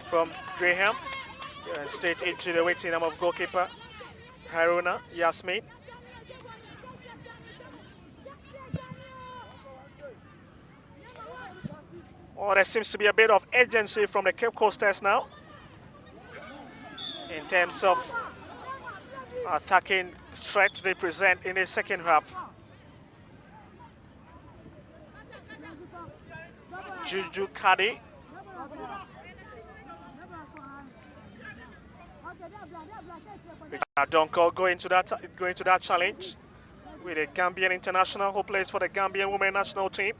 from Graham. And straight into the waiting arm of goalkeeper Haruna Yasmin. Oh, there seems to be a bit of urgency from the Cape Coasters now in terms of attacking threats they present in the second half. Juju Kadi. Donko going to that challenge with a Gambian international who plays for the Gambian women national team.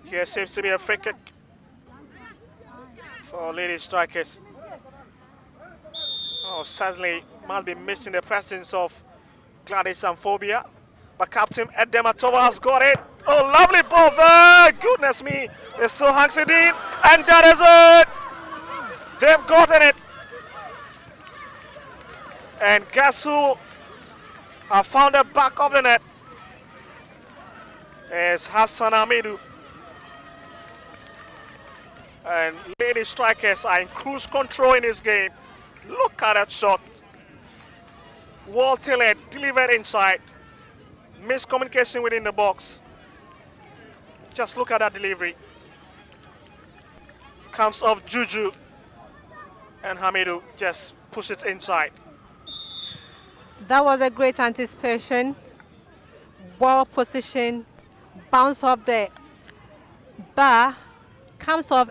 Here seems to be a free kick for Ladystrikers. Oh, sadly, must be missing the presence of Gladys Amphobia. But Captain Edematova has got it. Oh, lovely ball there. Goodness me. It still hangs it in. And that is it. They've gotten it. And guess who have found the back of the net? It's Hassan Hamidou. And Ladystrikers are in cruise control in this game. Look at that shot. Well tilted, delivered inside. Miscommunication within the box. Just look at that delivery. Comes off Juju. And Hamidou just push it inside. That was a great anticipation. Well positioned. Bounce off the bar. Comes off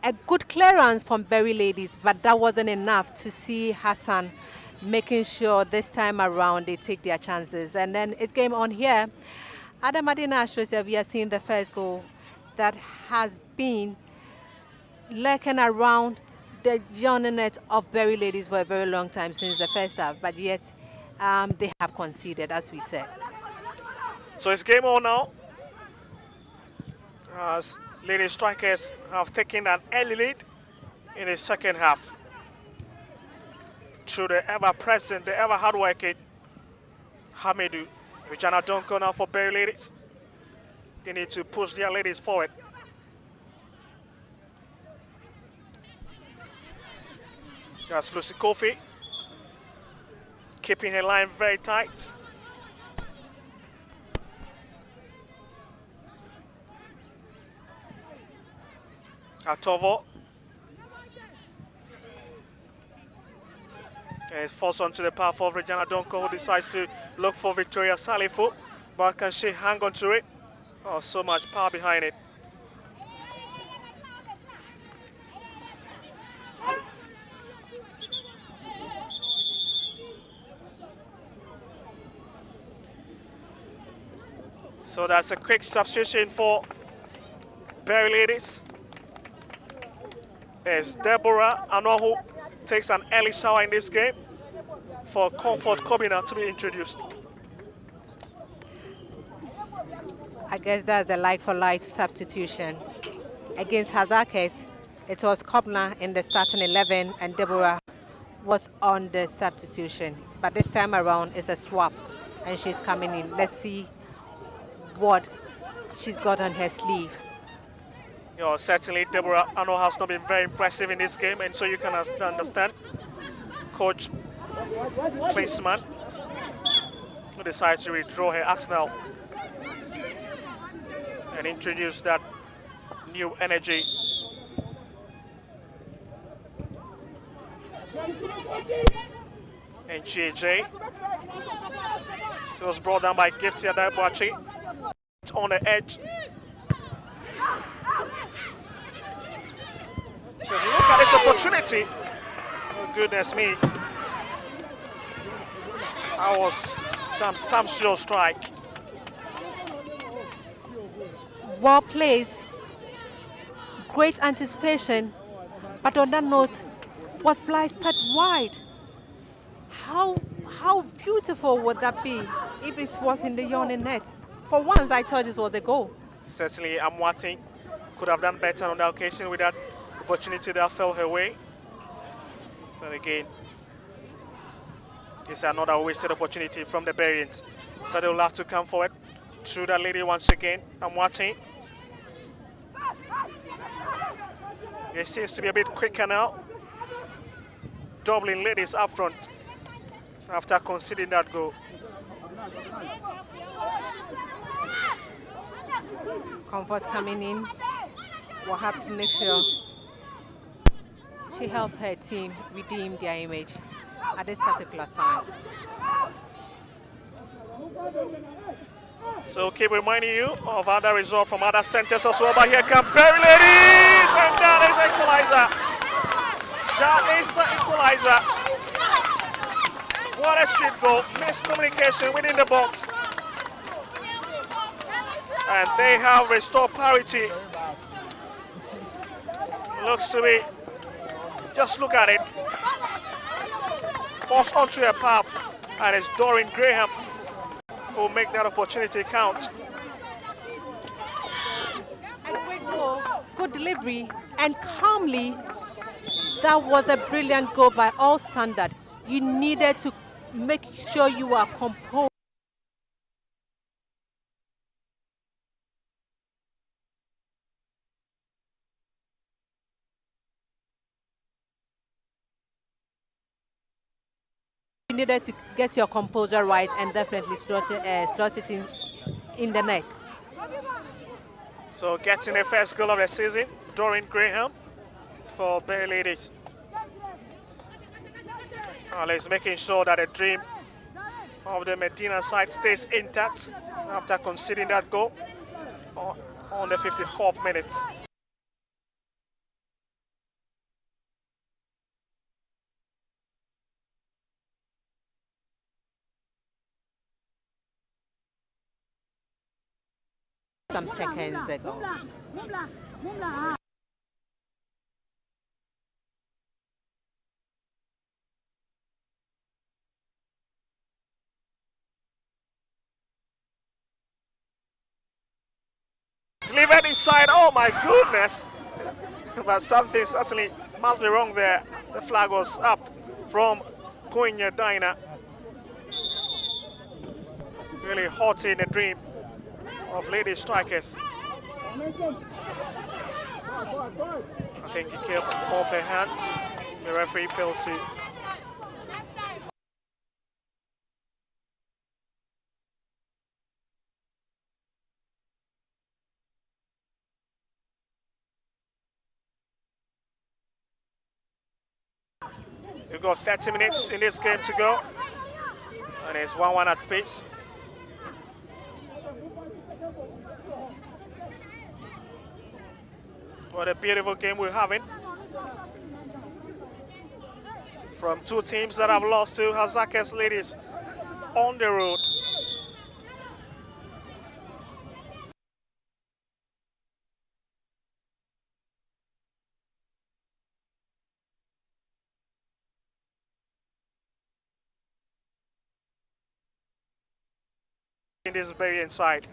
a good clearance from Beryy ladies, but that wasn't enough to see Hassan making sure this time around they take their chances. And then it's game on here. At the Madina Astro, we are seeing the first goal that has been lurking around the yawning net of Beryy ladies for a very long time since the first half, but yet they have conceded, as we said. So it's game on now. As Ladystrikers have taken an early lead in the second half. Through the ever-present, the ever-hardworking Hamidou. Vijana Donko now for Beryy ladies. They need to push their ladies forward. That's Lucy Kofi. Keeping her line very tight. Atovo. It's forced onto the path of Regina Donko, who decides to look for Victoria Salifu. But can she hang on to it? Oh, so much power behind it. So that's a quick substitution for Beryy ladies. As Deborah Anohu takes an early shower in this game for Comfort Kobina to be introduced. I guess that's the like-for-like substitution. Against Hazakes, it was Kobna in the starting 11 and Deborah was on the substitution. But this time around, it's a swap and she's coming in. Let's see what she's got on her sleeve. You know, certainly Deborah Ano has not been very impressive in this game, and so you can understand Coach Klinsmann, who decides to withdraw her Arsenal and introduce that new energy. And GJ, she was brought down by Gifty Adabuachi on the edge. So look at this opportunity. Oh, goodness me. That was some sure strike. Well placed, great anticipation, but on that note, was blasted wide. How beautiful would that be if it was in the yawning net? For once, I thought this was a goal. Certainly, Amwati could have done better on that occasion with that opportunity that fell her way. But again, it's another wasted opportunity from the Beryans. But they'll have to come forward through that lady once again. Amwati. It seems to be a bit quicker now. Doubling ladies up front after conceding that goal. Comfort coming in will have to make sure she helps her team redeem their image at this particular time. So keep reminding you of other results from other centers as well. But here come Beryy ladies, and that is equalizer. That is the equalizer. What a shit goal! Miscommunication within the box, and they have restored parity. Looks to be. Just look at it. Forced onto a path, and it's Doreen Graham who will make that opportunity count. A great goal, good delivery, and calmly, that was a brilliant goal by all standards. You needed to make sure you are composed. You needed to get your composure right and definitely slot it in the net. So getting the first goal of the season, Doreen Graham for Beryy ladies. Alex making sure that the dream of the Madina side stays intact after conceding that goal on the 54th minute. Some seconds ago. Delivered inside, oh my goodness! But something certainly must be wrong there. The flag was up from Koinya Dina. Really haunting the dream of Ladystrikers. I think he came off her hands. The referee fails to. We've got 30 minutes in this game to go. And it's 1-1 at pace. What a beautiful game we're having. From two teams that have lost to Hazakes ladies on the road. In this Beryy inside.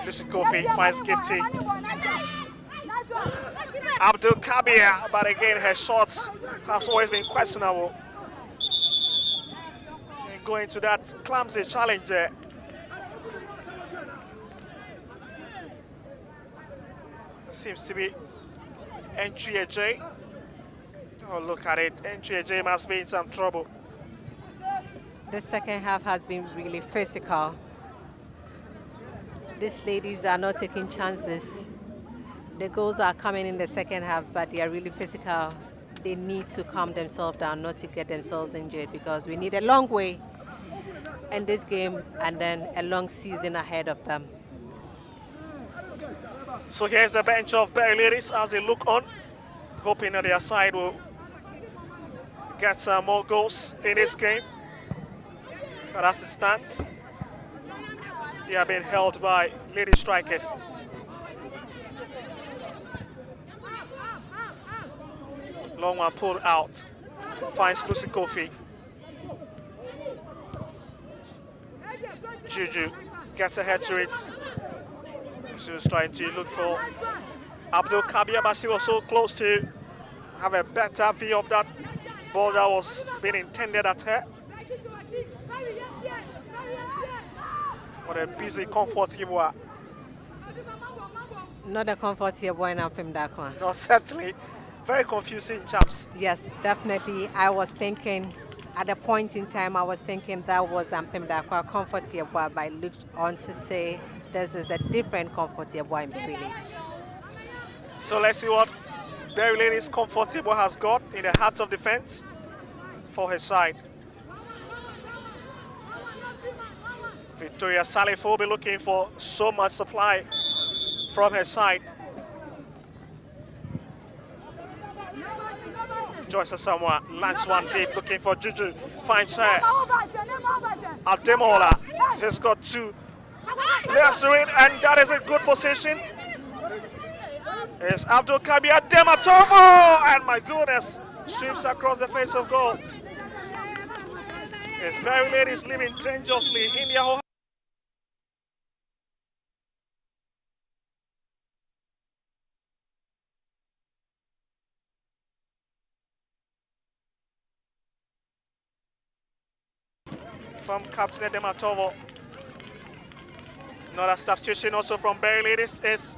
Lucy Kofi finds Gifty. Abdul Kabir, but again her shots has always been questionable. And going to that clumsy challenge there. Seems to be entry AJ. Oh, look at it. Entry AJ must be in some trouble. The second half has been really physical. These ladies are not taking chances. The goals are coming in the second half, but they are really physical. They need to calm themselves down, not to get themselves injured, because we need a long way in this game and then a long season ahead of them. So here's the bench of Beryy ladies as they look on, hoping that their side will get some more goals in this game. But as it stands, they are being held by Ladystrikers. Long one pulled out, finds Lucy Kofi. Juju gets ahead to it. She was trying to look for Abdul Kabir, but she was so close to have a better view of that ball that was being intended at her. What a busy, comfortable. Not a comfortable boy now from that one. No, certainly. Very confusing, chaps. Yes, definitely. I was thinking, at a point in time, I was thinking that was Mpimdakwa comfortable, but I looked on to say this is a different comfortable in Beryy ladies. So let's see what Beryy ladies comfortable has got in the heart of defense for her side. Victoria Salif will be looking for so much supply from her side. Joyce Asamoah lands one deep, looking for Juju, finds her. Ademola has got two players to it, and that is a good position. It's Abdul Kabir Dematovo, and my goodness, sweeps across the face of goal. It's Beryy ladies living dangerously in their whole. From Captain Dematovo. Another substitution also from Beryy ladies is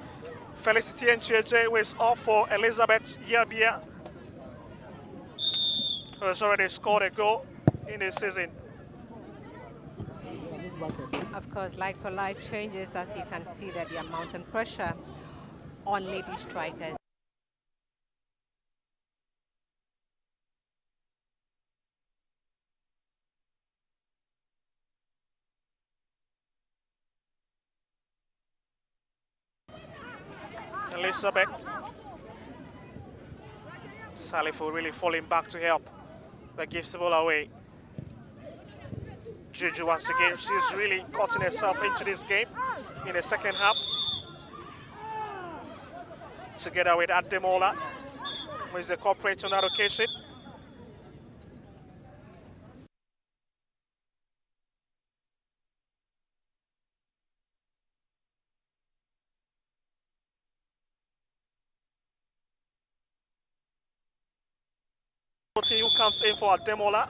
Felicity Nchieje, who is off for Elizabeth Yabia, who has already scored a goal in this season. Of course, like for life changes, as you can see that the mountain pressure on Ladystrikers. Elizabeth Salifou really falling back to help, but gives the ball away. Juju once again, she's really gotten herself into this game in the second half. Together with Ademola, who is the corporate on that occasion. Who comes in for Ademola.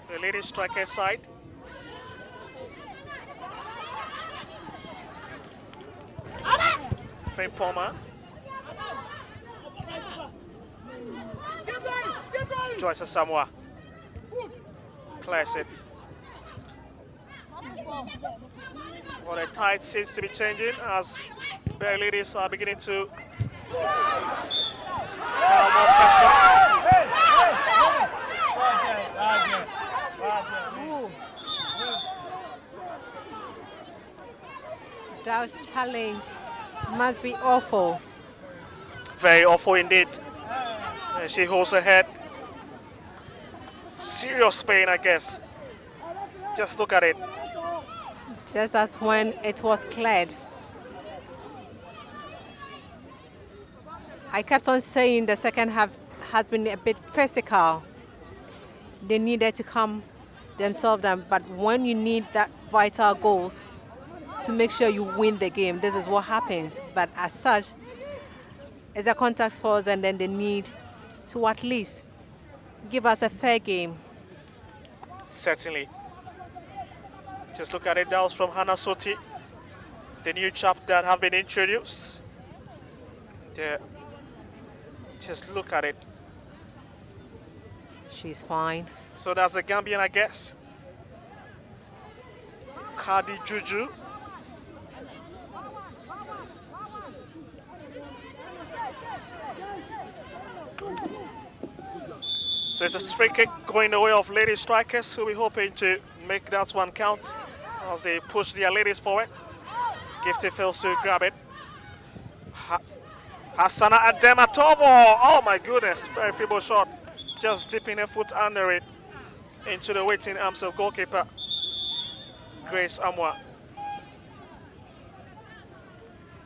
The Ladystrikers side. Fame Palmer Joyce Asamoah clears it. Well, the tide seems to be changing as Beryy ladies are beginning to have more pressure. That challenge must be awful. Very awful indeed. And she holds her head. Serious pain, I guess. Just look at it. Just as when it was cleared. I kept on saying the second half has been a bit physical. They needed to calm themselves down, but when you need that vital goals to make sure you win the game, this is what happens. But as such, it's a contact sports, and then they need to at least give us a fair game. Certainly. Just look at it. That was from Hannah Soti, the new chap that have been introduced. There. Just look at it. She's fine. So that's the Gambian, I guess. Kadi Juju. So it's a free kick going the way of Ladystrikers, who we're hoping to make that one count as they push their ladies forward. Gifty fails to grab it. Hassana Adematovo. Oh my goodness, very feeble shot. Just dipping her foot under it into the waiting arms of goalkeeper Grace Amwa.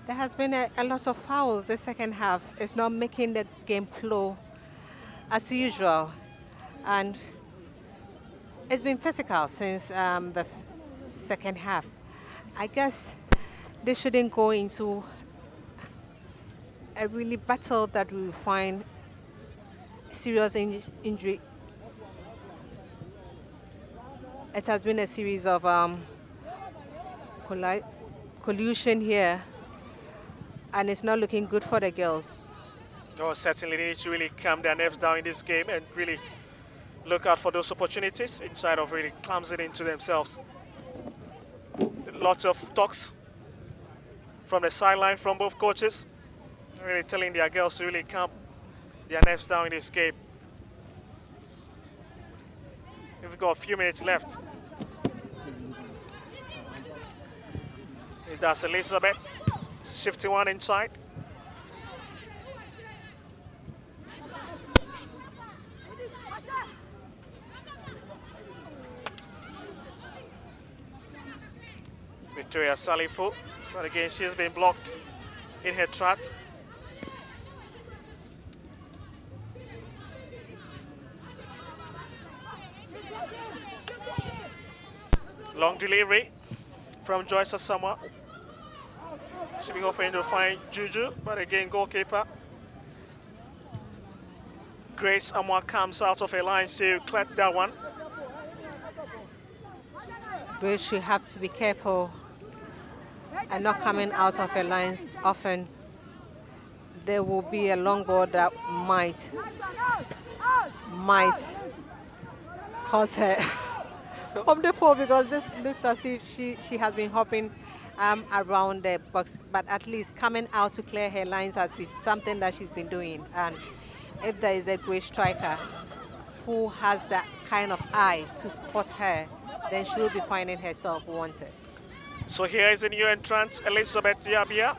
There has been a lot of fouls the second half. It's not making the game flow as usual. And it's been physical since the second half. I guess they shouldn't go into a really battle that will find serious injury. It has been a series of collusion here, and it's not looking good for the girls. Oh, certainly they need to really calm their nerves down in this game and really look out for those opportunities instead of really clumsing into themselves. Lots of talks from the sideline from both coaches, really telling their girls to really calm their nerves down in this game. We've got a few minutes left. That's Elizabeth, shifting one inside. Victoria Salifu, but again she's been blocked in her trot. Long delivery from Joyce Asamoah. Should be hoping to find Juju, but again goalkeeper Grace Amwa comes out of her lines to collect that one. Grace should have to be careful and not coming out of her lines often. There will be a long ball that might cause her from the pole, because this looks as if she has been hopping around the box, but at least coming out to clear her lines has been something that she's been doing. And if there is a great striker who has that kind of eye to spot her, then she will be finding herself wanted. So here is a new entrant, Elizabeth Diabia,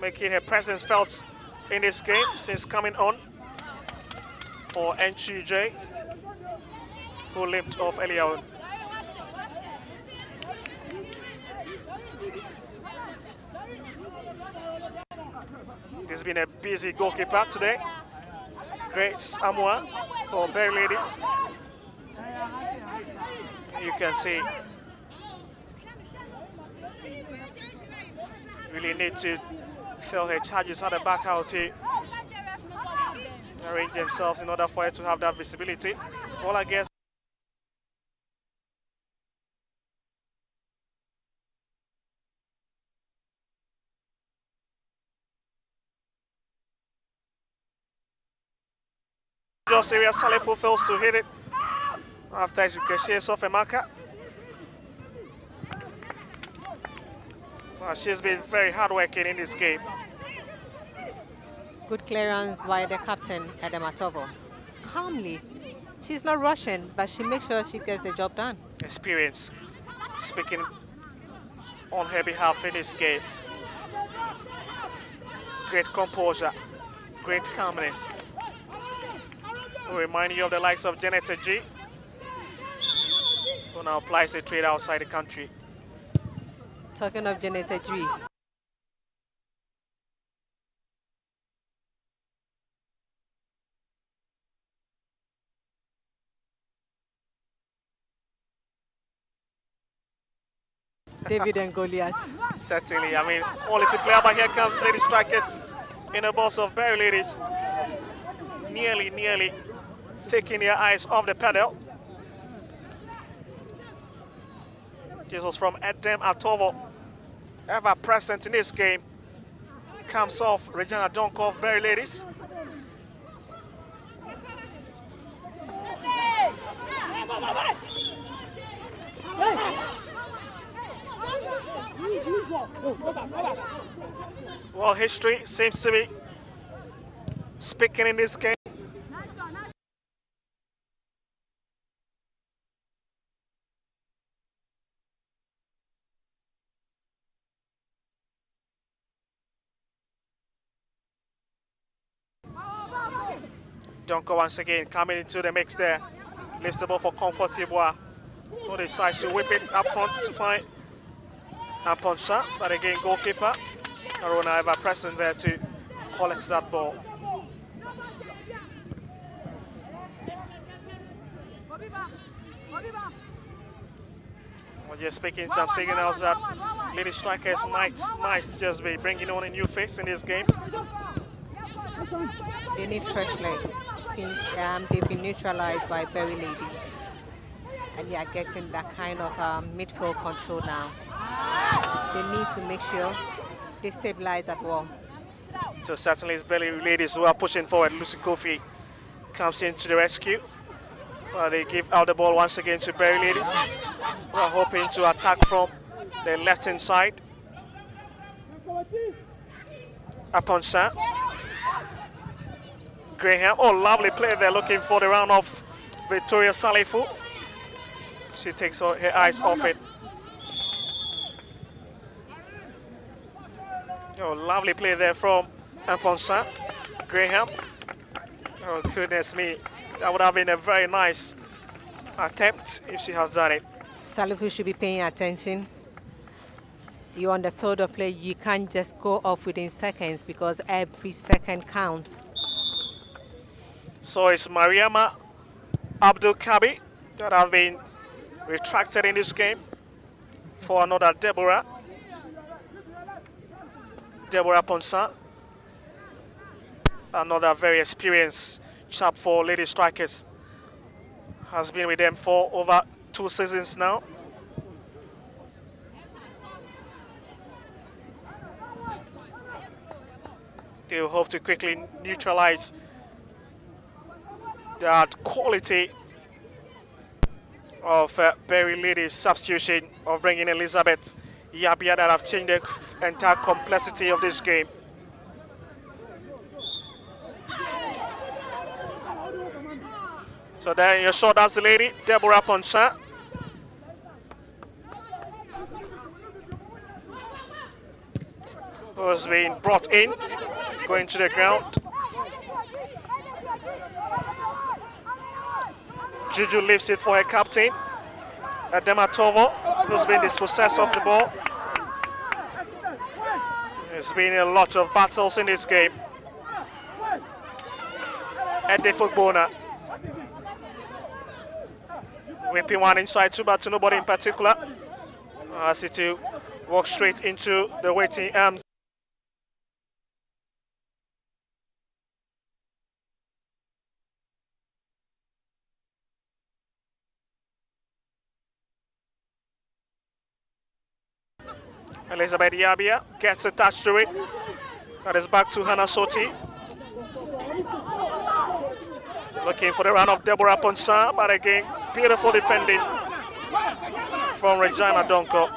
making her presence felt in this game since coming on for NCJ, who limped off earlier on. This has been a busy goalkeeper today. Grace Amwa for Beryy ladies. You can see really need to feel her charges at the back, how to arrange themselves in order for her to have that visibility. Well, I guess dangerous area. Salifu fails to hit it after he gets off a marker. Well, she's been very hardworking in this game. Good clearance by the captain, Adematovo. Calmly. She's not rushing, but she makes sure she gets the job done. Experience speaking on her behalf in this game. Great composure, great calmness. We remind you of the likes of Janet G, who now applies a trade outside the country. Talking of Janet G. David and Goliath. Certainly, I mean, quality player, but here comes Ladystrikers in the boss of Beryy ladies. Nearly taking their eyes off the pedal. This was from Edem Atovo, ever present in this game. Comes off Regina Donkov, Beryy ladies. Well, history seems to be speaking in this game. Donko once again coming into the mix there. Lifts the ball for Comfort Sibois. Who decides to whip it up front to find Amponsa, but again goalkeeper Arona ever present there to collect that ball. We're just speaking some signals that Ladystrikers might just be bringing on a new face in this game. They need fresh legs. Since they've been neutralized by Beryy ladies, and they are getting that kind of midfield control now. They need to make sure they stabilize at well. So certainly it's Beryy ladies who are pushing forward. Lucy Kofi comes in to the rescue. They give out the ball once again to Beryy ladies. We're hoping to attack from the left-hand side. Aponsa. Graham, oh, lovely play there, looking for the round off Victoria Salifu. She takes her eyes off it. Oh, lovely play there from Amponsa. Graham. Oh, goodness me. That would have been a very nice attempt if she has done it. Salifu should be paying attention. You're on the field of play, you can't just go off within seconds because every second counts. So it's Mariama Abdul Kabi that have been retracted in this game for another Deborah Ponsa, another very experienced chap for Ladystrikers. Has been with them for over 2 seasons now. They hope to quickly neutralize that quality of Beryy ladies' substitution of bringing Elizabeth Yabia that have changed the entire complexity of this game. So there you saw that's the lady, Deborah Ponsa. Who's been brought in, going to the ground. Juju lifts it for her captain, Adematovo, who's been dispossessed of the ball. There's been a lot of battles in this game. Ede Fogbona. Whipping one inside two, but to nobody in particular. As it to walk straight into the waiting arms. Elizabeth Yabia gets attached to it. That is back to Hannah Soti. Looking for the run of Deborah Ponsa, but again, beautiful defending from Regina Donko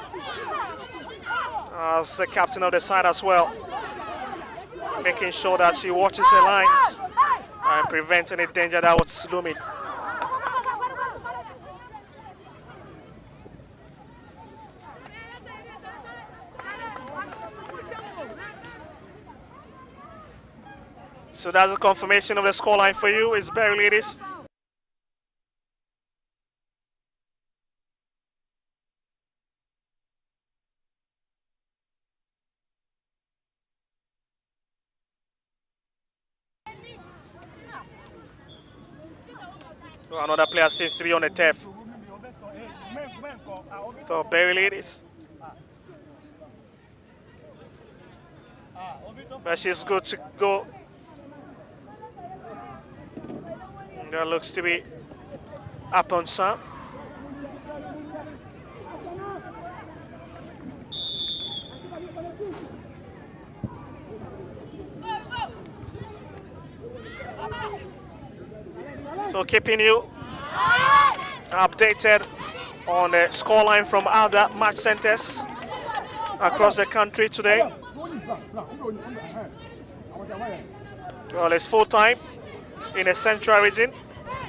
as the captain of the side as well, making sure that she watches her lines and prevents any danger that was looming. So that's a confirmation of the scoreline for you. It's Beryy ladies. Another player seems to be on the turf for Beryy ladies. But she's good to go. That looks to be up on some. So keeping you updated on the scoreline from other match centers across the country today. Well, it's full time in the central region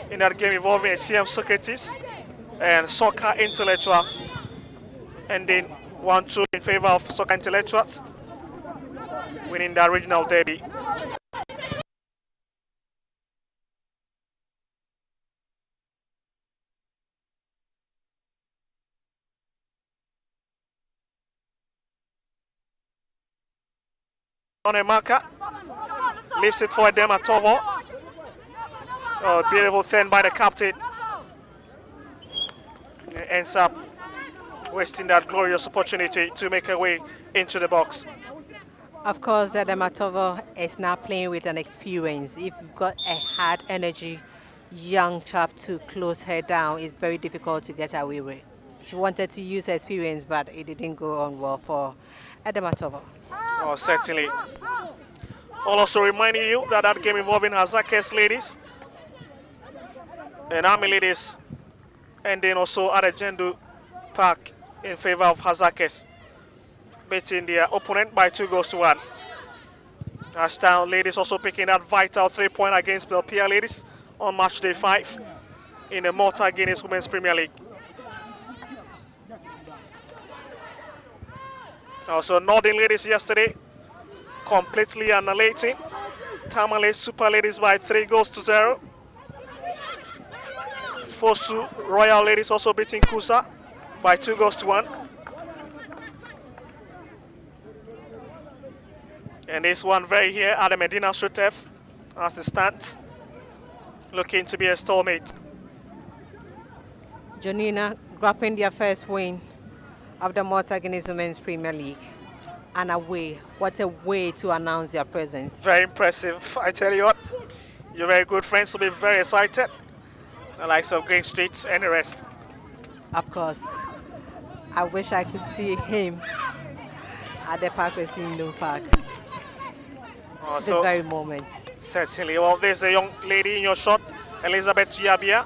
in that game involving CM Socrates and Soccer Intellectuals, ending 1-2 in favor of Soccer Intellectuals, winning the regional derby. On a marker, leaves it for Dematovo. Oh, beautiful thing by the captain. It ends up wasting that glorious opportunity to make her way into the box. Of course, Dematovo is now playing with an experience. If you've got a hard energy young chap to close her down, it's very difficult to get away with. She wanted to use her experience, but it didn't go on well for Dematovo. Oh, certainly. Also reminding you that that game involving Hazakes ladies and Army ladies, and then also at a Jendu Park in favor of Hazakes, beating their opponent by 2-1. Ashtown ladies also picking that vital 3-point against Belpia ladies on match day 5 in the Malta Guinness Women's Premier League. Also, Northern ladies yesterday completely annihilating Tamale Super Ladies by 3-0. Fosu Royal Ladies also beating Kusa by 2-1. And this one very here at the Madina Strutef as it stands, looking to be a stalemate. Jonina grabbing their first win of the Malta Guinness Women's Premier League. And away, what a way to announce their presence. Very impressive. I tell you what, your very good friends will be very excited. The likes of Green Streets and the rest. Of course. I wish I could see him at the Park Western Park. This very moment. Certainly. Well, there's a young lady in your shot, Elizabeth Chiabia.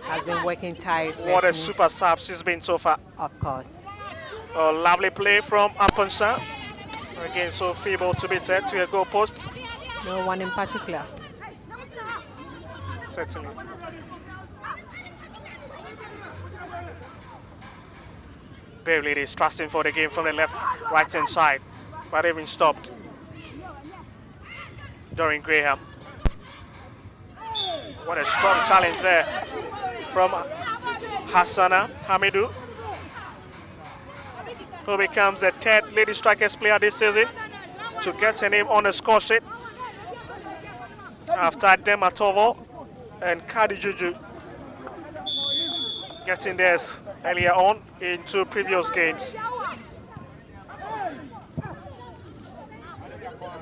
Has been working tirelessly. What a super sub she's been so far. Of course. A lovely play from Aponsa. Again, so feeble to be set to a goal post. No one in particular. Certainly. Beryy is trusting for the game from the left, right hand side, but even stopped during Graham. What a strong challenge there from Hassana Hamidou, who becomes the 3rd Ladystrikers player this season to get her name on the score sheet after Dematovo and Kadi Juju getting theirs earlier on in 2 previous games.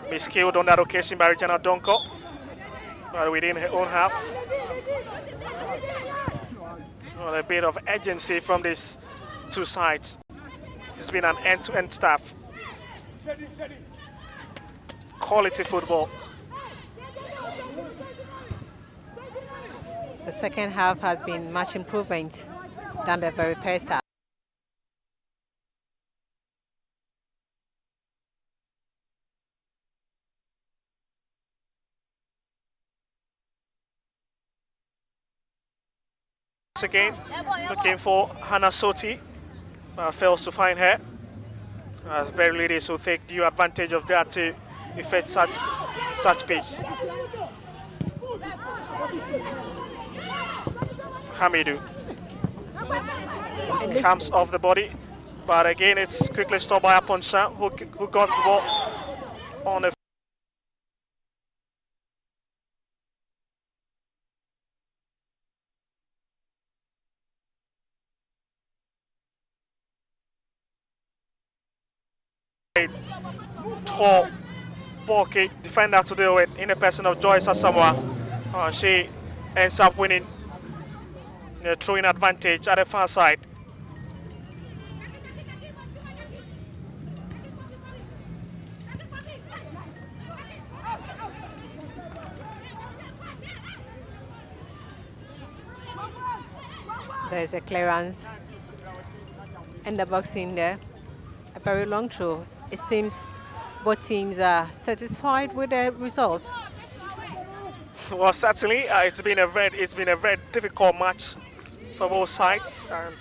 Miskilled on that occasion by Regina Donko, but within her own half. Well, a bit of urgency from these 2 sides. It's been an end-to-end stuff. Quality football. The second half has been much improvement than the very first half. Once again, looking for Hannah Soti, fails to find her. As Beryy ladies will take due advantage of that to effect such pace. Hamidou comes off the body, but again it's quickly stopped by Aponsan, who got the ball on the tall, bulky defender to deal with in the person of Joyce Asamoah. She ends up winning the throwing advantage at the far side. There's a clearance in the box in there. A very long throw. It seems both teams are satisfied with the results. Well, certainly it's been a very difficult match for both sides, and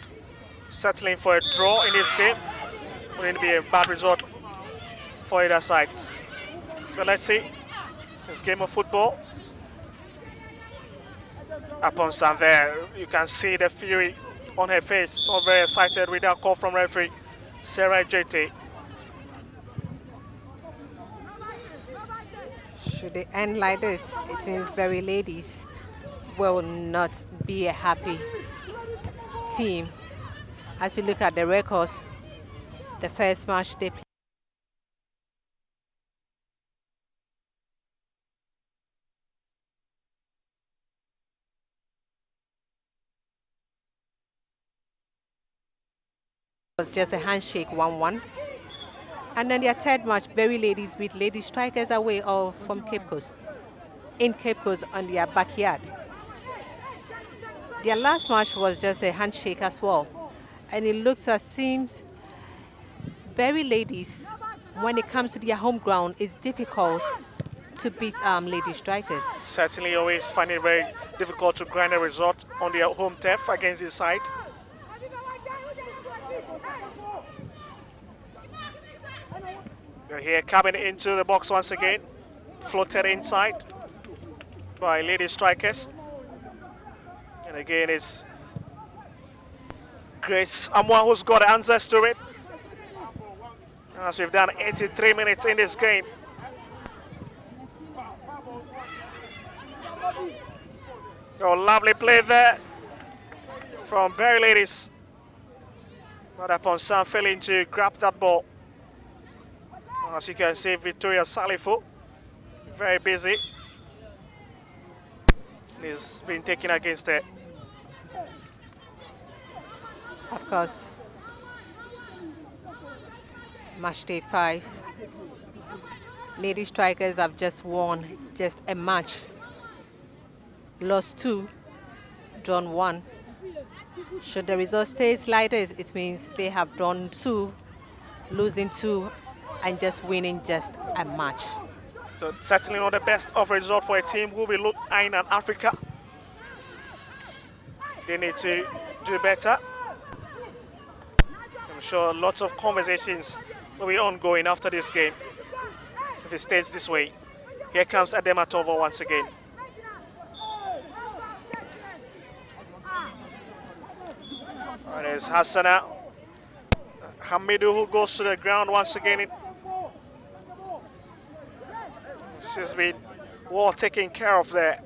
settling for a draw in this game wouldn't be a bad result for either side. But let's see, this game of football. Aponsan there, you can see the fury on her face, not very excited with that call from referee Sarah JT. Should they end like this, it means Beryy ladies will not be a happy team. As you look at the records, the first match they played was just a handshake 1-1. And then their third match, Beryy ladies beat Ladystrikers away from Cape Coast, in Cape Coast on their backyard. Their last match was just a handshake as well. And it looks as seems Beryy ladies, when it comes to their home ground, it's difficult to beat Ladystrikers. Certainly always find it very difficult to grind a result on their home turf against this side. Here coming into the box once again, floated inside by Ladystrikers. And again it's Grace Amwa who's got answers to it. As we've done 83 minutes in this game. Oh, lovely play there from Beryy ladies. But Aponsan failing to grab that ball. As you can see, Victoria Salifo, very busy. He's been taken against it. Of course, match day 5. Ladystrikers have just won just a match. Lost 2, drawn 1. Should the result stay like this, it means they have drawn 2, losing 2, and just winning just a match. So certainly not the best of result for a team who will look eyeing on Africa. They need to do better. I'm sure lots of conversations will be ongoing after this game if it stays this way. Here comes Adematova once again. And there's Hassana Hamidou who goes to the ground once again. She's been well taken care of there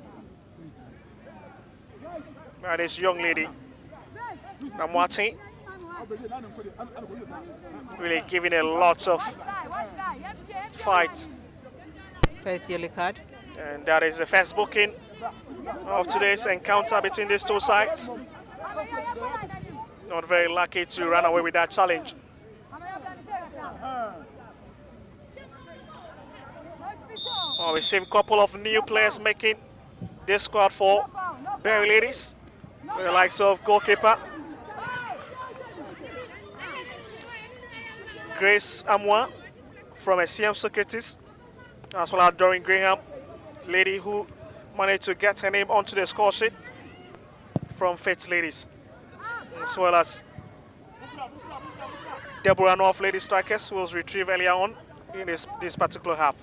by this young lady. Namwati really giving a lot of fight. First yellow card. And that is the first booking of today's encounter between these two sides. Not very lucky to run away with that challenge. Well, we've seen a couple of new players making this squad for Beryy ladies, with the likes of goalkeeper Grace Amwa from SCM Securities, as well as Doreen Graham, lady who managed to get her name onto the score sheet from Fates Ladies, as well as Deborah North Ladystrikers, who was retrieved earlier on in this particular half.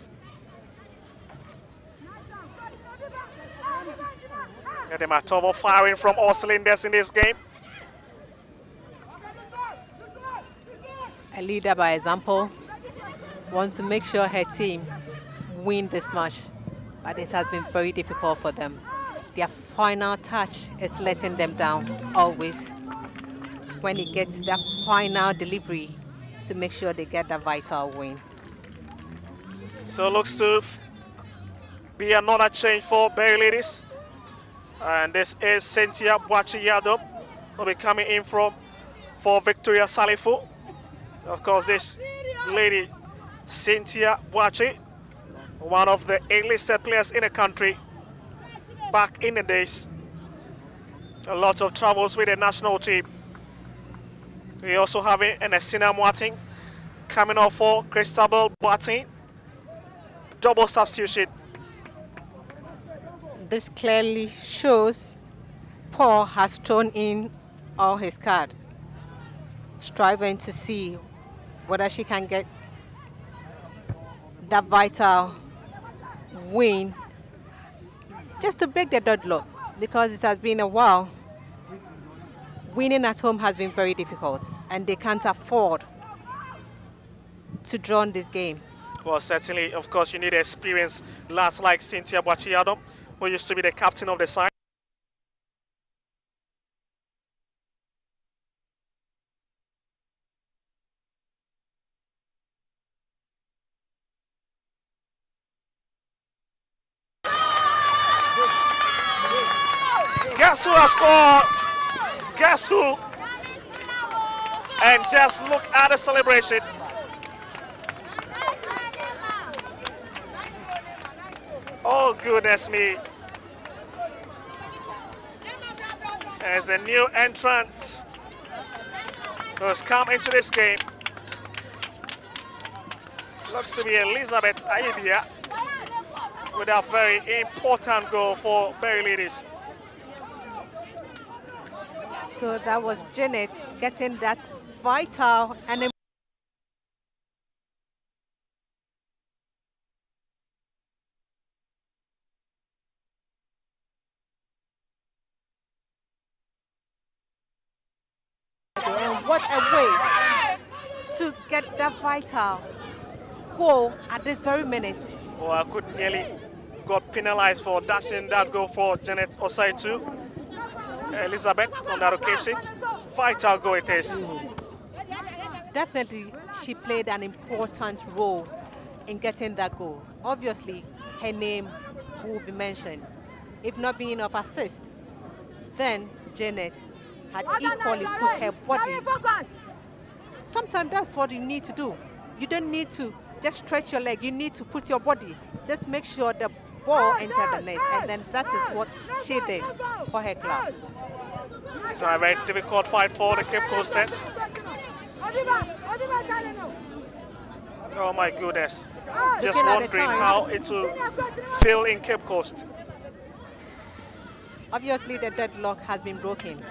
Edematovo firing from all cylinders in this game. A leader by example wants to make sure her team win this match, but it has been very difficult for them. Their final touch is letting them down always when it gets to that final delivery to make sure they get that vital win. So looks to be another change for Beryy ladies. And this is Cynthia Boachi-Yado will be coming in for Victoria Salifu. Of course, this lady, Cynthia Boachi, one of the A-listed players in the country back in the days. A lot of travels with the national team. We also have Enesina Moating coming off for Christabel Boating. Double substitution. This clearly shows Paul has thrown in all his card, striving to see whether she can get that vital win just to break the deadlock, because it has been a while. Winning at home has been very difficult, and they can't afford to draw in this game. Well, certainly, of course, you need experience, lads like Cynthia Boachi-Yado, who used to be the captain of the side. Guess who has scored? Guess who? And just look at the celebration. Oh, goodness me. There's a new entrant who's come into this game. Looks to be Elizabeth Aibia with a very important goal for Beryy ladies. So that was Janet getting that vital and what a way to get that vital goal at this very minute. Oh, I could nearly got penalized for dashing that goal for Janet Osaitu. Elizabeth on that occasion. Vital goal it is. Definitely, she played an important role in getting that goal. Obviously, her name will be mentioned. If not being of assist, then Janet had equally put her body. Sometimes that's what you need to do. You don't need to just stretch your leg. You need to put your body. Just make sure the ball entered the net, and then that is what she did for her club. It's a very difficult fight for the Cape Coasters. Oh my goodness. Just wondering how it will feel in Cape Coast. Obviously, the deadlock has been broken.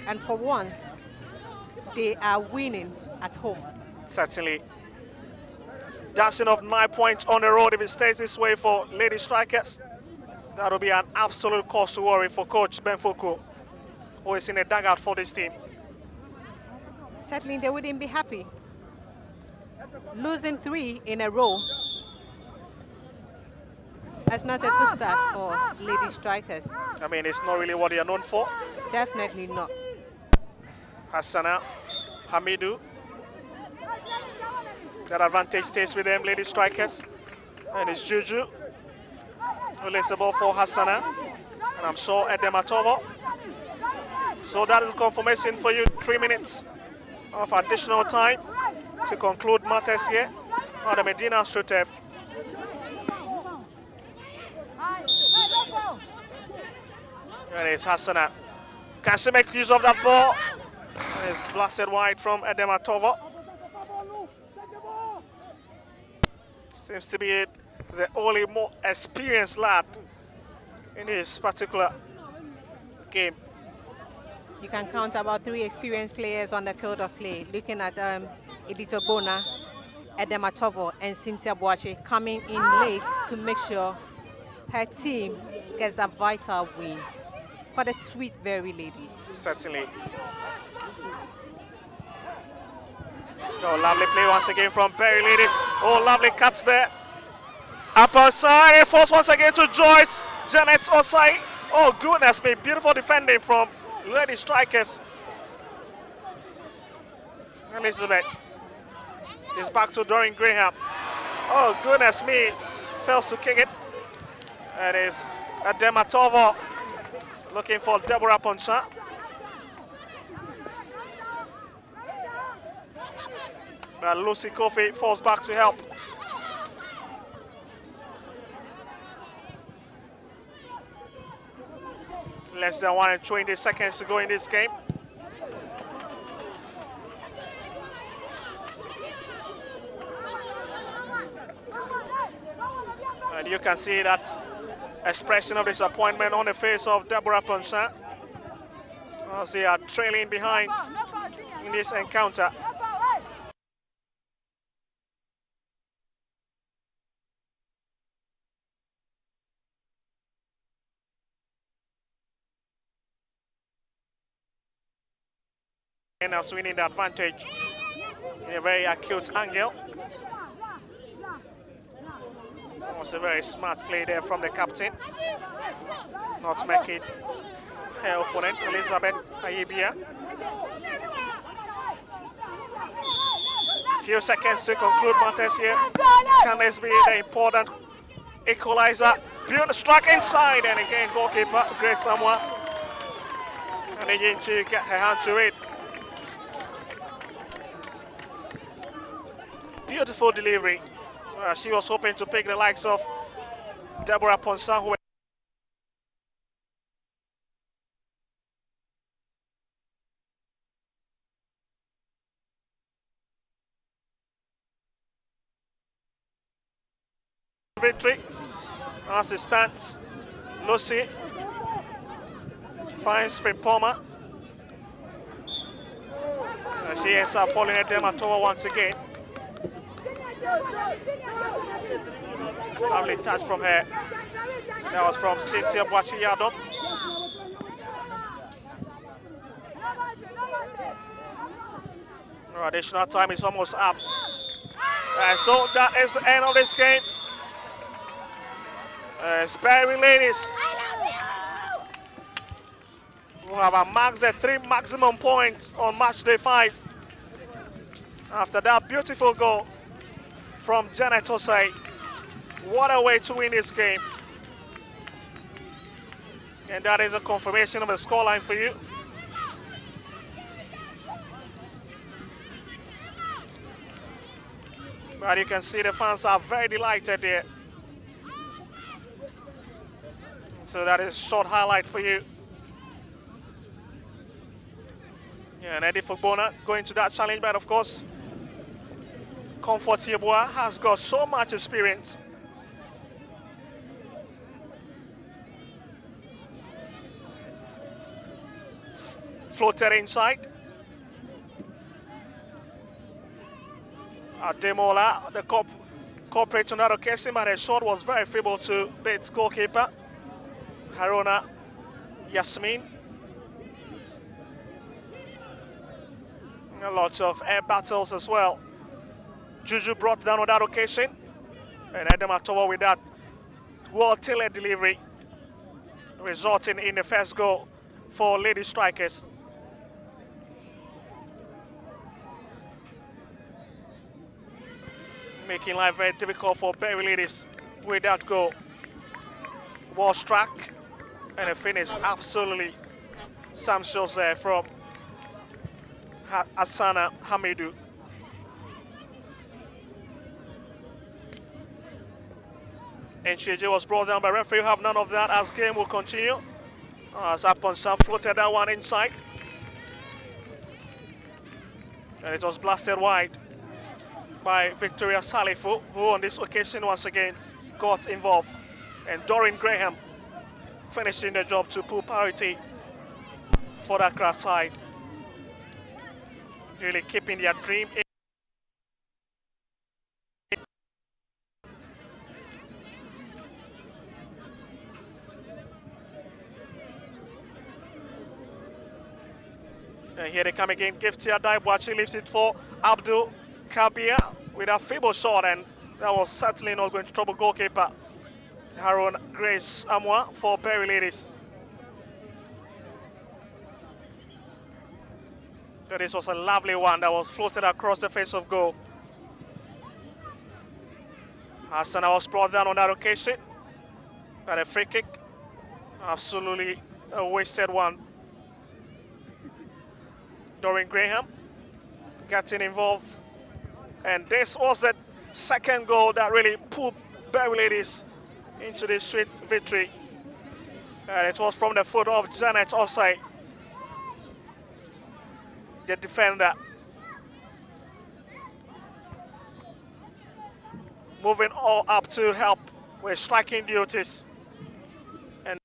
And for once, they are winning at home. Certainly. Dashing off 9 points on the road if it stays this way for Ladystrikers. That'll be an absolute cause to worry for Coach Ben Foucault, who is in the dugout for this team. Certainly, they wouldn't be happy. Losing 3 in a row. That's not a good start for Ladystrikers. I mean, it's not really what they are known for. Definitely not. Hassana, Hamidu. That advantage stays with them, Ladystrikers. And it's Juju who lifts the ball for Hassana. And I'm sure Edematovo. So that is confirmation for you. 3 minutes of additional time to conclude matters here on the Madina Astro turf. There is Hassana. Can she make use of that ball? And it's blasted wide from Edema Tovo. Seems to be the only more experienced lad in this particular game. You can count about 3 experienced players on the field of play. Looking at Edito Bona, Edema Tovo, and Cynthia Boache coming in late to make sure her team gets that vital win for the sweet Beryy ladies. Certainly. Oh, lovely play once again from Beryy ladies. Oh, lovely cuts there. Upper side, and force once again to Joyce. Janet Osai. Oh, goodness me. Beautiful defending from Ladystrikers. Elizabeth is back to Doreen Graham. Oh, goodness me. Fails to kick it. It is Edema Tovo looking for Deborah Poncha. But Lucy Kofi falls back to help. Less than 120 seconds to go in this game. And you can see that expression of disappointment on the face of Deborah Poncha as they are trailing behind in this encounter. And now swinging the advantage in a very acute angle. That was a very smart play there from the captain. Not making her opponent, Elizabeth Ayibia. Few seconds to conclude matters here. Can this be the important equalizer? Beautiful strike inside, and again goalkeeper Grace Samoa managing to get her hand to it. Beautiful delivery. She was hoping to pick the likes of Deborah Poncha, who victory. As it stands, Lucy finds Frimpoma. She ends up falling at Edema Tovo once again. Lovely touch from her. That was from Cynthia Boache-Yadom. Additional time is almost up. And so that is the end of this game. It's Beryy ladies who have amassed the 3 maximum points on match day 5. After that beautiful goal from Janet Osei. What a way to win this game. And that is a confirmation of the scoreline for you. But you can see the fans are very delighted here. So that is a short highlight for you. Yeah, and Eddie Fogbona going to that challenge, but of course, Comfort Yeboah has got so much experience. Floated inside. Ademola, the corporate on that occasion, but his shot was very feeble to beat goalkeeper Haruna Yasmin. A lot of air battles as well. Juju brought down on that occasion, and Edema Tovo with that well-tailored delivery, resulting in the first goal for Ladystrikers. Making life very difficult for Beryy ladies with that goal. Well struck, and a finish absolutely sumptuous there from Asana Hamidou. And Cheje was brought down by referee. You have none of that as game will continue Zaponsa floated that one inside. And it was blasted wide by Victoria Salifu, who on this occasion once again got involved. And Doreen Graham finishing the job to pull parity for the Accra side. Really keeping their dream in. And here they come again. Giftia Daibwachi leaves it for Abdul Kabir with a feeble shot, and that was certainly not going to trouble goalkeeper Haroun Grace Amwa for Beryy Ladies. So this was a lovely one that was floated across the face of goal. Hassan was brought down on that occasion. Got a free kick. Absolutely a wasted one. Doreen Graham getting involved. And this was the second goal that really pulled Beryy Ladies into the sweet victory. And it was from the foot of Janet Osai, the defender. Moving all up to help with striking duties. And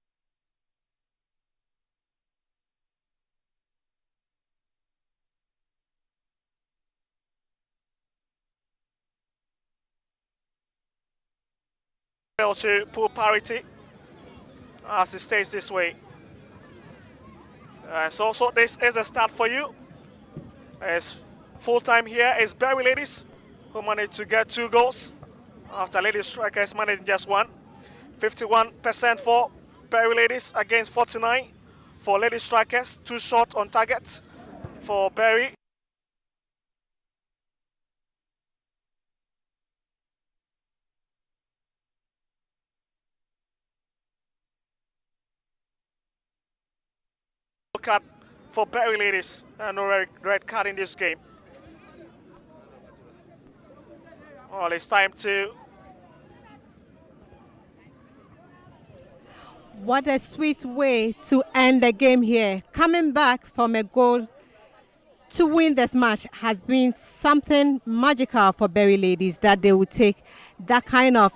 to pull parity as it stays this way. So this is a start for you. As full time here is Beryy Ladies, who managed to get 2 goals after Ladystrikers managed just 1. 51% for Beryy Ladies against 49 for Ladystrikers. 2 shot on target for Beryy. Card for Beryy Ladies, no red card in this game. Well, it's time to. What a sweet way to end the game here. Coming back from a goal to win this match has been something magical for Beryy Ladies, that they would take that kind of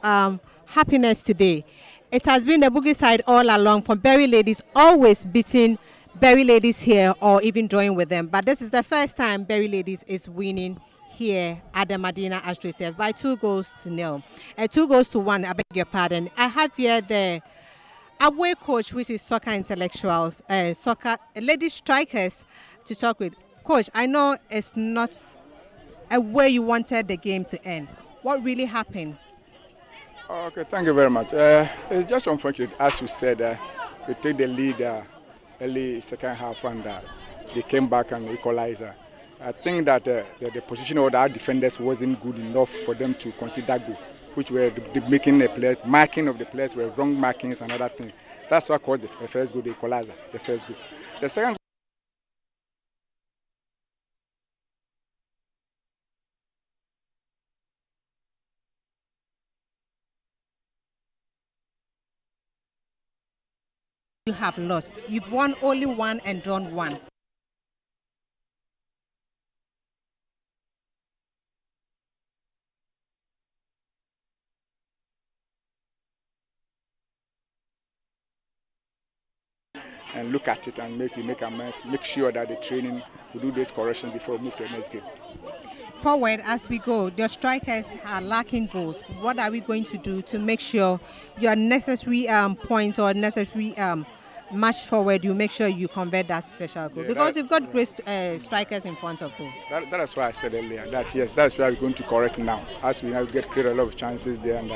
happiness today. It has been the boogie side all along, from Beryy Ladies always beating Beryy Ladies here or even drawing with them. But this is the first time Beryy Ladies is winning here at the Madina Astro by 2 goals to 0. 2 goals to 1, I beg your pardon. I have here the away coach, which is Soccer Intellectuals, Soccer Ladystrikers, to talk with. Coach, I know it's not a way you wanted the game to end. What really happened? Okay, thank you very much. It's just unfortunate, as you said, we take the lead early second half, and they came back and equalized. I think that the position of our defenders wasn't good enough for them to consider goal, which were the making the players, marking of the players were wrong markings and other things. That's what caused the first goal, the equalizer, the first goal. The second You have lost. You've won only 1 and drawn 1. and look at it and make amends, make sure that the training will do this correction before we move to the next game. Forward as we go, your strikers are lacking goals. What are we going to do to make sure your necessary points or necessary match forward, you make sure you convert that special goal? Because you've got great strikers in front of goal. That is why I said earlier that yes, that's why we're going to correct now. As we now create a lot of chances there, and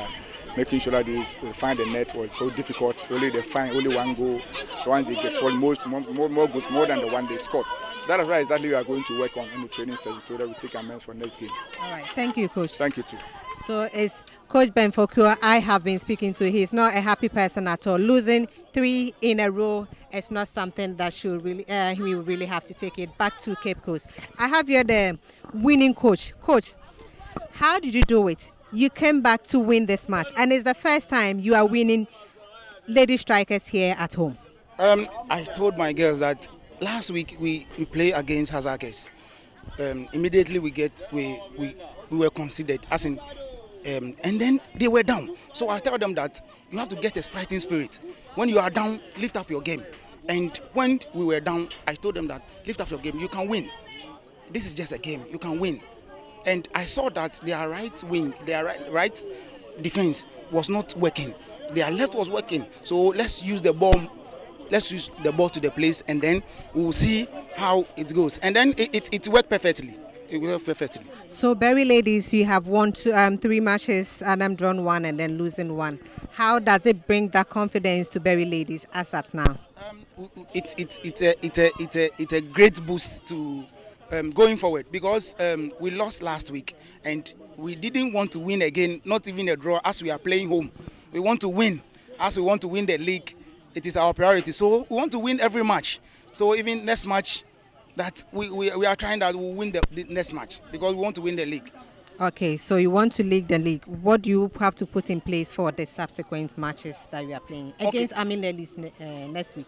making sure that they find the net was so difficult. Only they find only 1 goal. The ones they scored more goals, more than the one they scored. So that is why exactly we are going to work on in the training session, so that we take amends for next game. All right, thank you, Coach. Thank you too. So it's Coach Ben Fokua I have been speaking to. He's not a happy person at all. Losing 3 in a row is not something that should really he will really have to take it back to Cape Coast. I have here the winning coach. Coach, how did you do it? You came back to win this match, and it's the first time you are winning Ladystrikers here at home. I told my girls that last week we play against Hazakes. Immediately we were considered as in, and then they were down. So I tell them that you have to get a fighting spirit. When you are down, lift up your game. And when we were down, I told them that lift up your game. You can win. This is just a game. You can win. And I saw that their right wing, their right defense was not working. Their left was working. So let's use the ball. Let's use the ball to the place, and then we'll see how it goes. And then it worked perfectly. It worked perfectly. So, Beryy ladies, you have won 3 matches and drawn 1 and then losing 1. How does it bring that confidence to Beryy ladies as at now? It's a great boost to going forward, because we lost last week and we didn't want to win again, not even a draw, as we are playing home. We want to win, as we want to win the league. It is our priority. So we want to win every match. So even next match, that we are trying that we'll win the next match, because we want to win the league. Okay, so you want to lead the league. What do you have to put in place for the subsequent matches that we are playing against Army Ladies next week?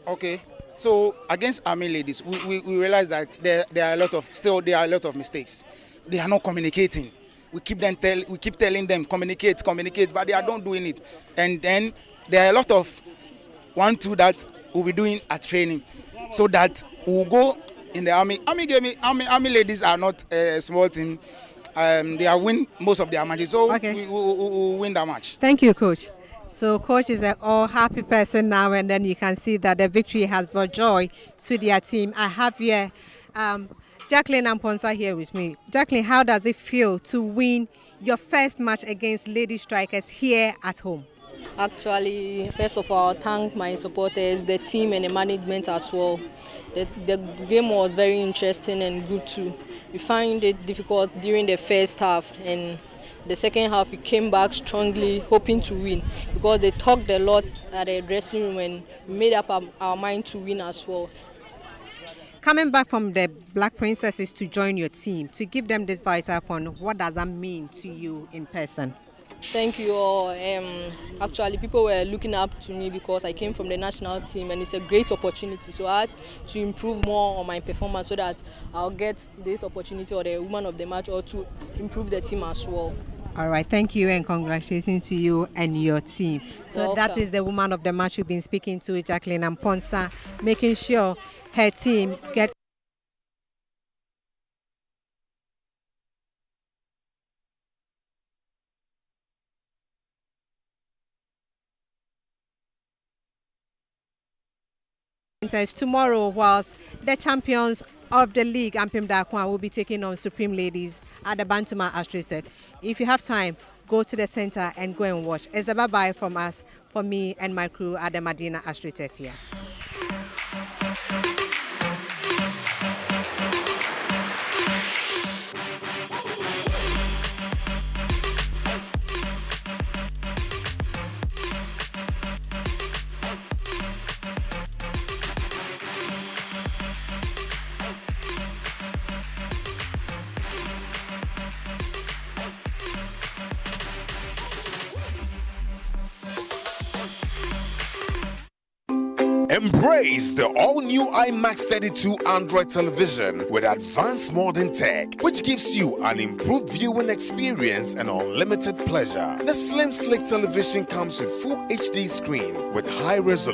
Okay, so against Army Ladies, we realize that there are a lot of mistakes. They are not communicating. We keep telling them communicate, but they are not doing it. And then there are a lot of 1-2 that we'll be doing at training, so that we'll go in the army. Army Ladies are not a small team. They are win most of their matches, so okay. we will win that match. Thank you, Coach. So Coach is an all happy person now, and then you can see that the victory has brought joy to their team. I have here Jacqueline Amponsa here with me. Jacqueline, how does it feel to win your first match against Ladystrikers here at home? Actually, first of all, thank my supporters, the team and the management as well. The game was very interesting and good too. We found it difficult during the first half, and the second half we came back strongly, hoping to win, because they talked a lot at the dressing room and we made up our mind to win as well. Coming back from the Black Princesses to join your team, to give them this vital point, what does that mean to you in person? Thank you all. Actually, people were looking up to me because I came from the national team, and it's a great opportunity. So I had to improve more on my performance so that I'll get this opportunity, or the woman of the match, or to improve the team as well. All right, thank you, and congratulations to you and your team. So Welcome. That is the woman of the match you've been speaking to, Jacqueline Amponsa, making sure her team get tomorrow, whilst the champions of the league, Ampim Dakwa, will be taking on Supreme Ladies at the Bantuma Astro set. If you have time, go to the center and go and watch. It's a bye-bye from us, for me and my crew at the Madina Astro here. Embrace the all-new iMax 32 Android television with advanced modern tech, which gives you an improved viewing experience and unlimited pleasure. The slim, slick television comes with full HD screen with high resolution